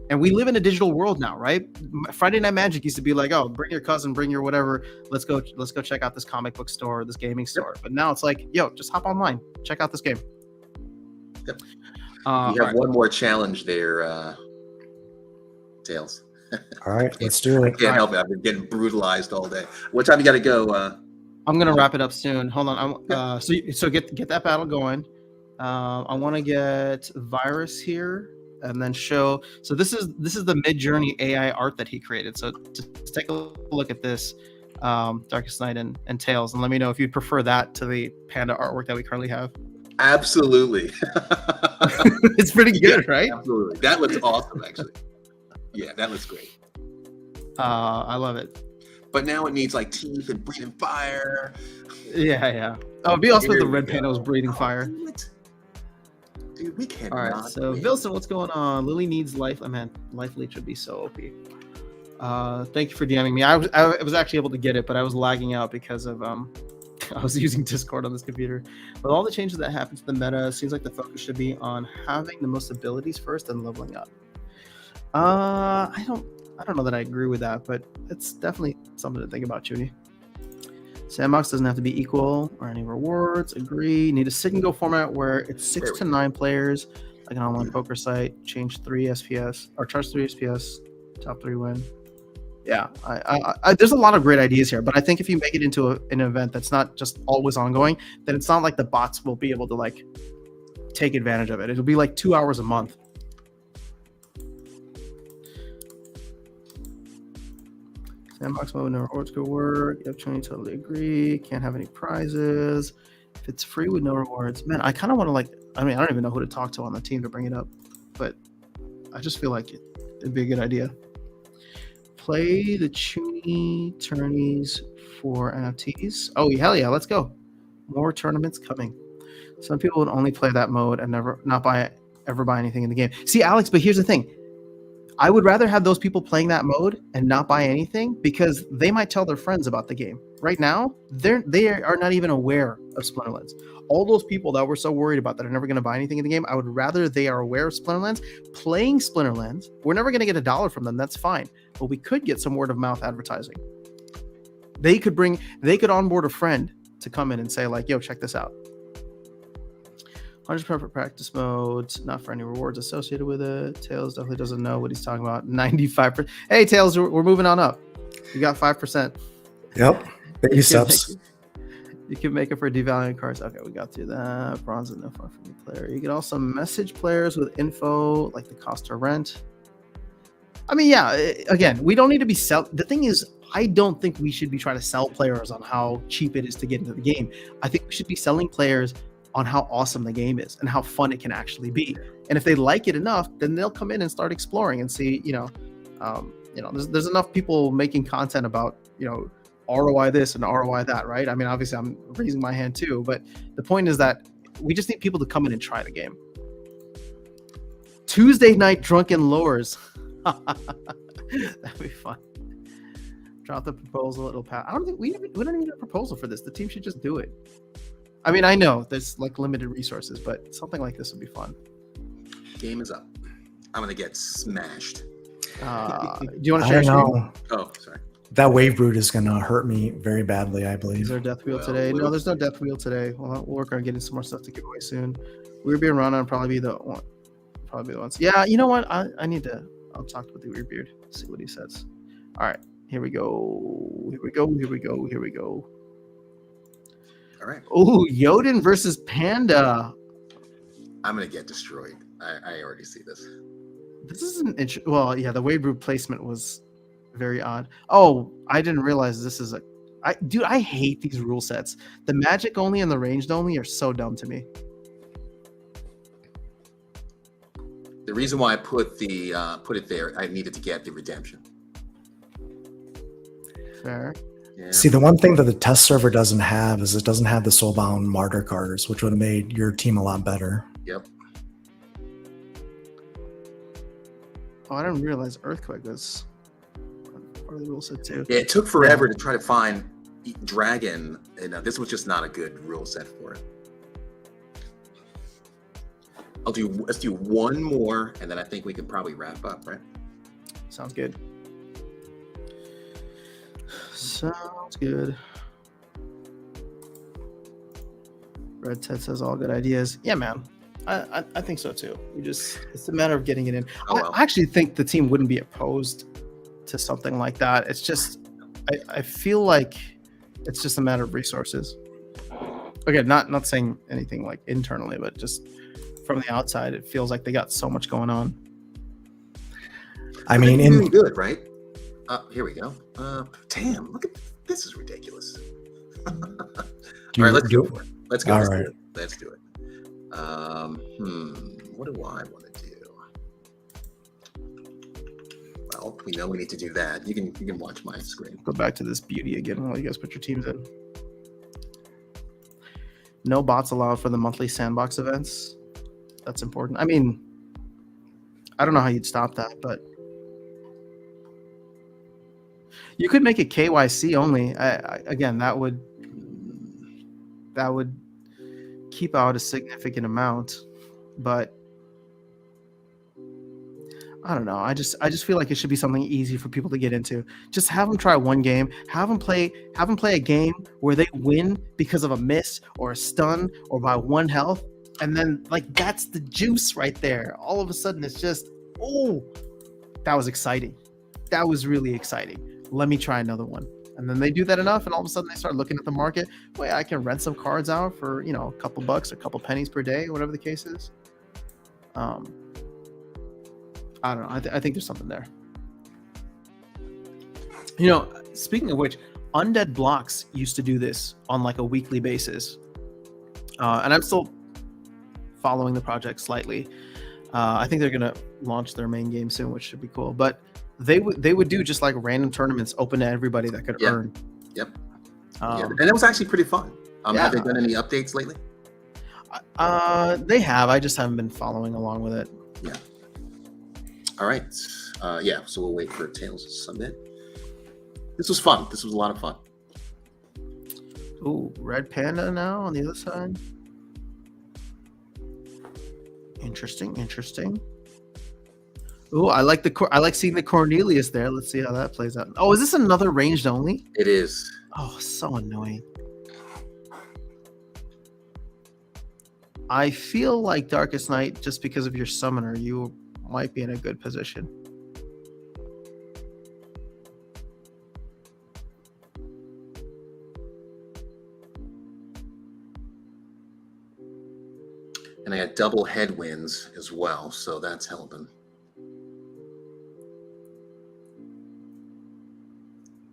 and we live in a digital world now, right? Friday Night Magic used to be like, oh, bring your cousin, bring your whatever. Let's go check out this comic book store, this gaming store. But now it's like, yo, just hop online, check out this game. Yep. You have one more challenge there, Tails. All right, let's do it. I can't help it. I've been getting brutalized all day. What time you got to go? I'm gonna wrap it up soon. Hold on. So get that battle going. I want to get Virus here, and then show. So this is the Mid-Journey AI art that he created. So just take a look at this, Darkestnyte and Tails, and let me know if you'd prefer that to the panda artwork that we currently have. Absolutely. It's pretty good, right? Absolutely. That looks awesome, actually. Yeah, that looks great. I love it. But now it needs like teeth and breathing fire. Yeah. Oh, it'd be awesome if the red panda was breathing fire. Dude, we can't. All right, so Vilson, what's going on? Lily needs life. Oh, man, life leech would be so OP. Thank you for DMing me. I was actually able to get it, but I was lagging out because of I was using Discord on this computer. With all the changes that happened to the meta, it seems like the focus should be on having the most abilities first and leveling up. I don't know that I agree with that, but it's definitely something to think about, Judy. Sandbox doesn't have to be equal or any rewards. Agree. Need a sit and go format where it's 6 to 9 players, like an online poker site. Change 3 SPS or charge 3 SPS. Top 3 win. Yeah, I there's a lot of great ideas here, but I think if you make it into an event that's not just always ongoing, then it's not like the bots will be able to like take advantage of it. It'll be like 2 hours a month. Sandbox mode, no rewards could work. Yep, totally agree. Can't have any prizes. If it's free with no rewards, man, I kind of want to like. I mean, I don't even know who to talk to on the team to bring it up, but I just feel like it'd be a good idea. Play the Chuny tourneys for NFTs. Oh, hell yeah, let's go. More tournaments coming. Some people would only play that mode and ever buy anything in the game. See, Alex, but here's the thing. I would rather have those people playing that mode and not buy anything, because they might tell their friends about the game. Right now, they are not even aware of Splinterlands. All those people that we're so worried about that are never going to buy anything in the game, I would rather they are aware of Splinterlands, playing Splinterlands. We're never going to get $1 from them. That's fine. But we could get some word of mouth advertising. They could onboard a friend to come in and say like, yo, check this out. 100% for practice modes, not for any rewards associated with it. Tails definitely doesn't know what he's talking about. 95%. Hey, Tails, we're moving on up. You got 5%. Yep. Baby steps. You can make it for devaluing cards. Okay, we got through that. Bronze and no fun for new player. You can also message players with info like the cost to rent. I mean, yeah, again, we don't need to be the thing is, I don't think we should be trying to sell players on how cheap it is to get into the game. I think we should be selling players on how awesome the game is and how fun it can actually be. And if they like it enough, then they'll come in and start exploring and see, there's enough people making content about, ROI this and ROI that, right? I mean, obviously I'm raising my hand too, but the point is that we just need people to come in and try the game. Tuesday night drunken lures. That'd be fun. Drop the proposal, it'll pass. I don't think we don't even need a proposal for this. The team should just do it. I mean, I know there's like limited resources, but something like this would be fun. Game is up. I'm gonna get smashed. Do you want to share? I don't know. Oh, sorry. That wave brood is gonna hurt me very badly, I believe. Is there a death wheel today? No, there's no death wheel today. We'll work on getting some more stuff to give away soon. Weird Beard Rana will probably be the ones. Yeah, you know what? I'll talk with the Weird Beard, see what he says. All right, here we go. All right. Oh, Yoden versus Panda. I'm gonna get destroyed. I already see this. This is an well, yeah, the wave brew placement was very odd. Oh, I didn't realize this is dude, I hate these rule sets. The magic only and the ranged only are so dumb to me. The reason why I put it there, I needed to get the redemption. Fair. Yeah. See, the one thing that the test server doesn't have is it doesn't have the Soulbound Martyr cards, which would have made your team a lot better. Yep. Oh, I didn't realize Earthquake was part of the rule set too. Yeah, it took forever to try to find Dragon, and this was just not a good rule set for it. Let's do one more, and then I think we can probably wrap up, right? Sounds good. Sounds good. Red Ted says all good ideas. Yeah, man. I think so too. It's a matter of getting it in. I actually think the team wouldn't be opposed to something like that. It's just I feel like it's just a matter of resources. Again, not saying anything like internally, but just from the outside, it feels like they got so much going on. I mean, doing good, right? Here we go. Damn, look at this is ridiculous. All right, let's go for it. Let's go. Let's do it. What do I want to do? Well, we know we need to do that. You can watch my screen. Go back to this beauty again while you guys put your teams in. No bots allowed for the monthly Sandbox events. That's important. I mean, I don't know how you'd stop that, but you could make it KYC only. Again, that would keep out a significant amount, but I don't know. I just feel like it should be something easy for people to get into. Just have them try one game. Have them play a game where they win because of a miss or a stun or by one health, and then like that's the juice right there. All of a sudden, it's just that was exciting. That was really exciting. Let me try another one. And then they do that enough, and all of a sudden they start looking at the market. Wait, I can rent some cards out for a couple bucks, a couple pennies per day, whatever the case is. I don't know. I think there's something there. Speaking of which, Undead Blocks used to do this on like a weekly basis, and I'm still following the project slightly. I think they're gonna launch their main game soon, which should be cool. But they would do just like random tournaments open to everybody that could earn. Yep. And it was actually pretty fun. Have they done any updates lately? They have. I just haven't been following along with it. Yeah. All right. So we'll wait for Tails to submit. This was fun. This was a lot of fun. Ooh, Red Panda now on the other side. Interesting. Ooh, I like seeing the Cornelius there. Let's see how that plays out. Oh, is this another ranged only? It is. Oh, so annoying. I feel like Darkestnyte, just because of your summoner, you might be in a good position. And I got double headwinds as well, so that's helping.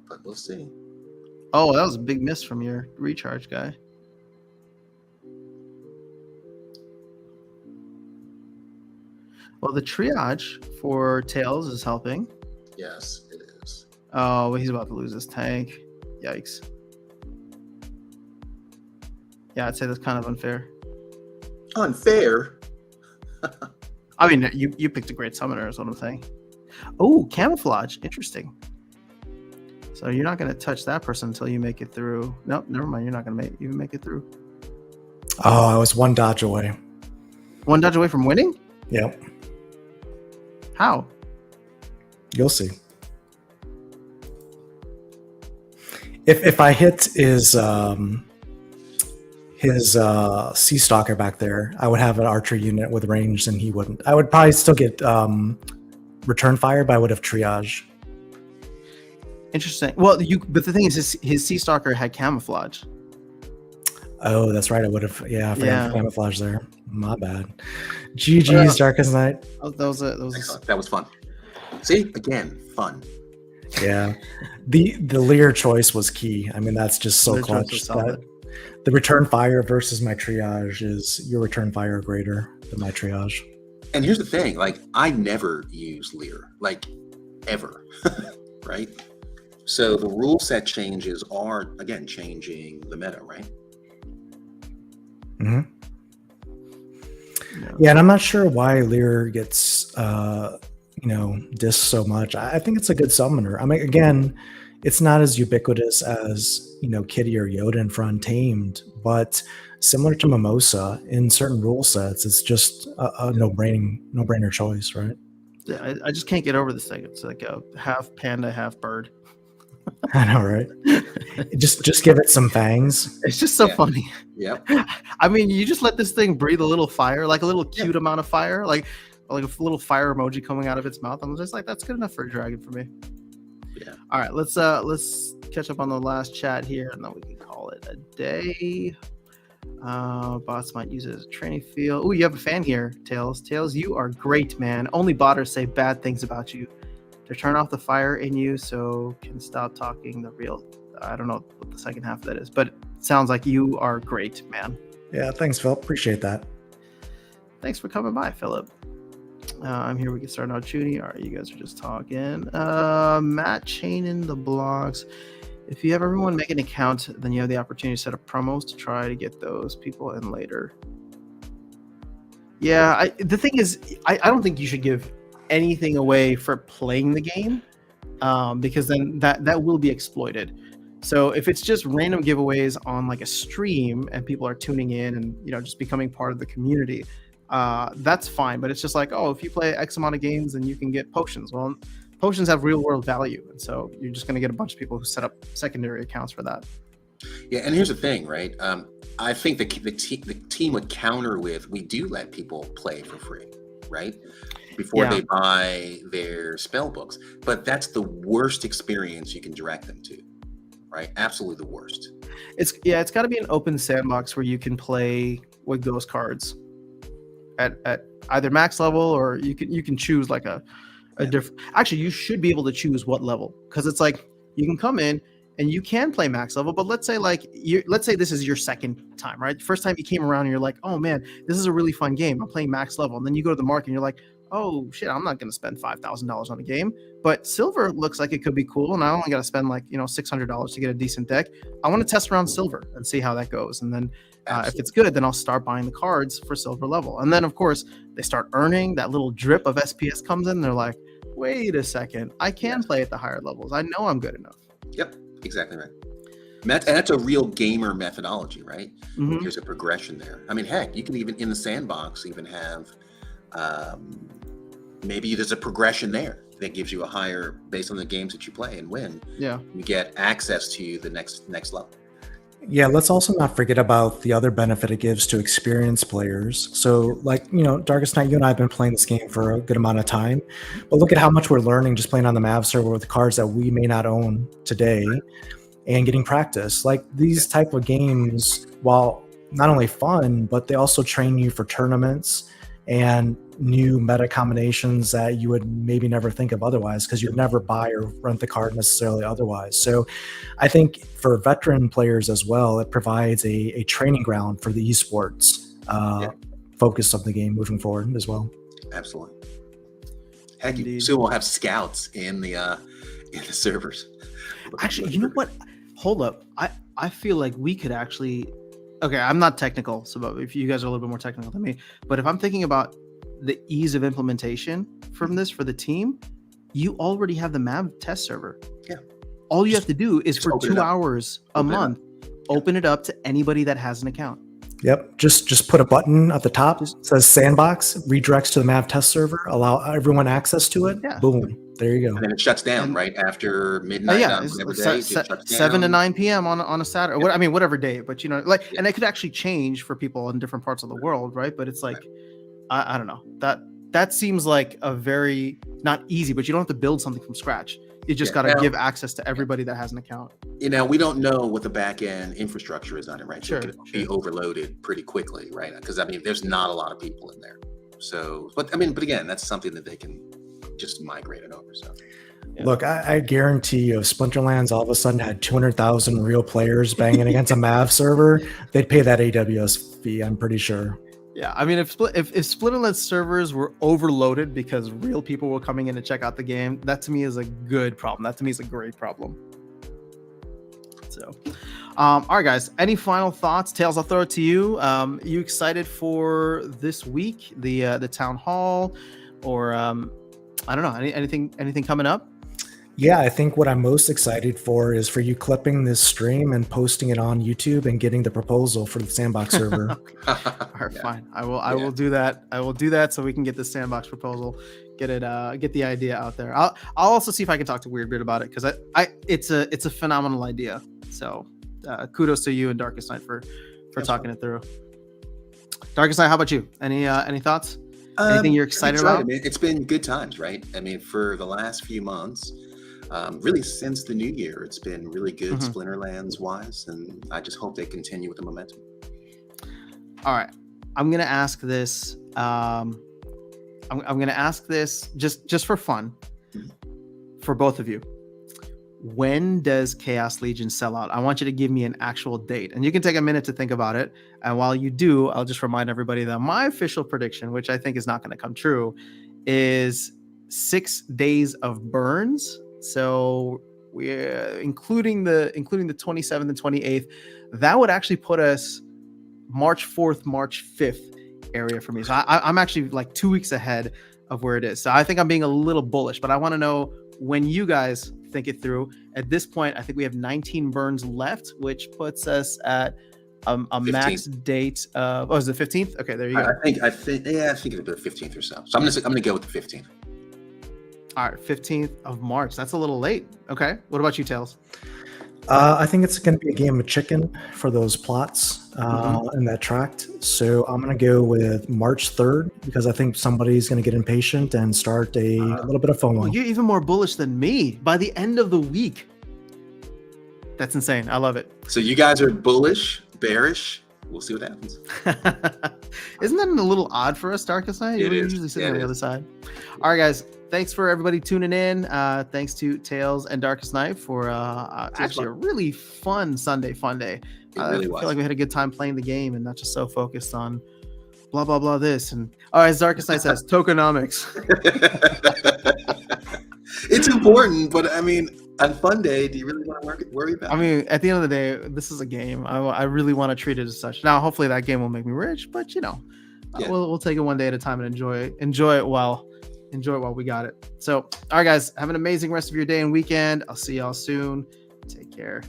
But we'll see. Oh, that was a big miss from your recharge guy. Well, the triage for Tails is helping. Yes, it is. Oh, well, he's about to lose his tank. Yikes. Yeah, I'd say that's kind of unfair. Unfair? I mean, you picked a great summoner is what I'm saying. Oh, camouflage. Interesting. So you're not going to touch that person until you make it through. Nope, never mind. You're not going to even make it through. Oh, I was one dodge away. One dodge away from winning? Yep. How? You'll see. If I hit his Sea Stalker back there, I would have an archer unit with range, and he wouldn't. I would probably still get return fire, but I would have triage. Interesting. Well, but the thing is, his Sea Stalker had camouflage. Oh, that's right. I would have. Yeah, I forgot the camouflage there. My bad. GG's, Darkestnyte. That was fun. See, again, fun. Yeah, the Lear choice was key. I mean, that's just so clutch. The return fire versus my triage is your return fire greater than my triage. And here's the thing, like I never use Lear, like ever, right? So the rule set changes are again changing the meta, right? Mm-hmm. Yeah, and I'm not sure why Lear gets dissed so much. I think it's a good summoner. I mean, again, it's not as ubiquitous as Kitty or Yoda for Untamed, but similar to Mimosa in certain rule sets, it's just a no-brainer choice, right? Yeah, I just can't get over this thing. It's like a half panda, half bird. I know, right? just give it some fangs. It's just so funny. Yep. I mean, you just let this thing breathe a little fire, like a little cute amount of fire, like a little fire emoji coming out of its mouth. I'm just like, that's good enough for a dragon for me. Yeah. All right, let's catch up on the last chat here, and then we can call it a day. Bots might use it as a training field. Oh, you have a fan here, Tails. Tails, you are great, man. Only botters say bad things about you. To turn off the fire in you so can stop talking the real. I don't know what the second half of that is, but it sounds like you are great, man. Yeah, thanks, Phil. Appreciate that. Thanks for coming by, Philip. I'm here. We can start out shooting. All right, you guys are just talking. Matt chaining the blogs. If you have everyone make an account, then you have the opportunity to set up promos to try to get those people in later. Yeah, the thing is, I don't think you should give anything away for playing the game, because then that will be exploited. So if it's just random giveaways on like a stream and people are tuning in and just becoming part of the community, that's fine. But it's just like, oh, if you play X amount of games, then you can get potions. Well, potions have real world value, and so you're just going to get a bunch of people who set up secondary accounts for that. Yeah, and here's the thing, right? I think the team would counter with, we do let people play for free, right? Before they buy their spell books. But that's the worst experience you can direct them to, right? Absolutely the worst. It's got to be an open sandbox where you can play with those cards at either max level, or you can choose like a different. Actually, you should be able to choose what level, because it's like you can come in and you can play max level, but let's say this is your second time, right? First time you came around and you're like, oh man, this is a really fun game. I'm playing max level, and then you go to the market and you're like, oh shit, I'm not going to spend $5,000 on a game, but silver looks like it could be cool, and I only got to spend like $600 to get a decent deck. I want to test around silver and see how that goes, and then if it's good, then I'll start buying the cards for silver level. And then of course they start earning, that little drip of SPS comes in, and they're like, wait a second, I can play at the higher levels. I know I'm good enough. Yep, exactly right. And that's a real gamer methodology, right? Mm-hmm. There's a progression there. I mean, heck, you can even in the sandbox even have maybe there's a progression there that gives you a higher, based on the games that you play and win. Yeah, you get access to the next level. Yeah, let's also not forget about the other benefit it gives to experienced players. So, like, Darkestnyte, you and I have been playing this game for a good amount of time, but look at how much we're learning just playing on the Mav server with the cards that we may not own today, and getting practice. Like, these type of games, while not only fun, but they also train you for tournaments and new meta combinations that you would maybe never think of otherwise, because you'd never buy or rent the card necessarily otherwise. So I think for veteran players as well, it provides a training ground for the esports focus of the game moving forward as well. Absolutely. Heck, soon we'll have scouts in the servers. Actually, you know what? Hold up. I feel like we could actually... Okay, I'm not technical, so if you guys are a little bit more technical than me, but if I'm thinking about the ease of implementation from this for the team, you already have the MAV test server. Yeah. All you have to do is for 2 hours a month, open it up to anybody that has an account. Yep. Just put a button at the top. It says Sandbox, redirects to the MAV test server, allow everyone access to it. Yeah. Boom. There you go. And then it shuts down right after midnight. On whatever day, 7 to 9 p.m. on a Saturday. Yeah. I mean, whatever day, but and it could actually change for people in different parts of the world, right? But it's like, I don't know. That seems like a very, not easy, but you don't have to build something from scratch. You just got to give access to everybody that has an account. We don't know what the back end infrastructure is on it, right? So it can be overloaded pretty quickly, right? Because there's not a lot of people in there. So, but again, that's something that they can just migrate it over. So, look, I guarantee you, if Splinterlands all of a sudden had 200,000 real players banging against a MAV server, they'd pay that AWS fee. I'm pretty sure. Yeah, I mean, if Splinterlands servers were overloaded because real people were coming in to check out the game, that to me is a good problem. That to me is a great problem. So, all right, guys. Any final thoughts? Tails, I'll throw it to you. You excited for this week, the town hall, or I don't know, anything coming up? Yeah, I think what I'm most excited for is for you clipping this stream and posting it on YouTube and getting the proposal for the Sandbox server. All right, yeah. Fine. I will do that. I will do that so we can get the Sandbox proposal, get the idea out there. I'll also see if I can talk to Weirdbeard about it, because it's a phenomenal idea. So kudos to you and Darkestnyte for talking it through. Darkestnyte, how about you? Any thoughts? Anything you're excited about? I mean, it's been good times, right? I mean, for the last few months, really since the new year, it's been really good Splinterlands wise, and I just hope they continue with the momentum. All right, I'm gonna ask this. I'm gonna ask this just for fun, for both of you. When does Chaos Legion sell out? I want you to give me an actual date, and you can take a minute to think about it. And while you do, I'll just remind everybody that my official prediction, which I think is not going to come true, is 6 days of burns. So we're including the 27th and 28th. That would actually put us March 4th, March 5th area for me. So I'm actually like 2 weeks ahead of where it is. So I think I'm being a little bullish, but I want to know when you guys think it through. At this point, I think we have 19 burns left, which puts us at a max date of, is it 15th? Okay, there you go. I think it's about 15th or so. So I'm gonna go with the 15th. All right, 15th of March. That's a little late. Okay, what about you, Tails? I think it's going to be a game of chicken for those plots in that tract. So I'm going to go with March 3rd, because I think somebody's going to get impatient and start a little bit of FOMO. Well, you're even more bullish than me. By the end of the week. That's insane. I love it. So you guys are bullish, bearish. We'll see what happens. Isn't that a little odd for us, Darkestnyte? You usually sit on the other side. All right, guys. Thanks for everybody tuning in. Thanks to Tails and Darkestnyte for actually a really fun Sunday fun day. Really I feel like we had a good time playing the game and not just so focused on blah blah blah this. And all right, as Darkestnyte says, tokenomics. It's important, but I mean, on Funday, do you really want to worry about it? I mean, at the end of the day, this is a game. I really want to treat it as such. Now, hopefully that game will make me rich, but we'll take it one day at a time and enjoy it while we got it. So, all right, guys, have an amazing rest of your day and weekend. I'll see y'all soon. Take care.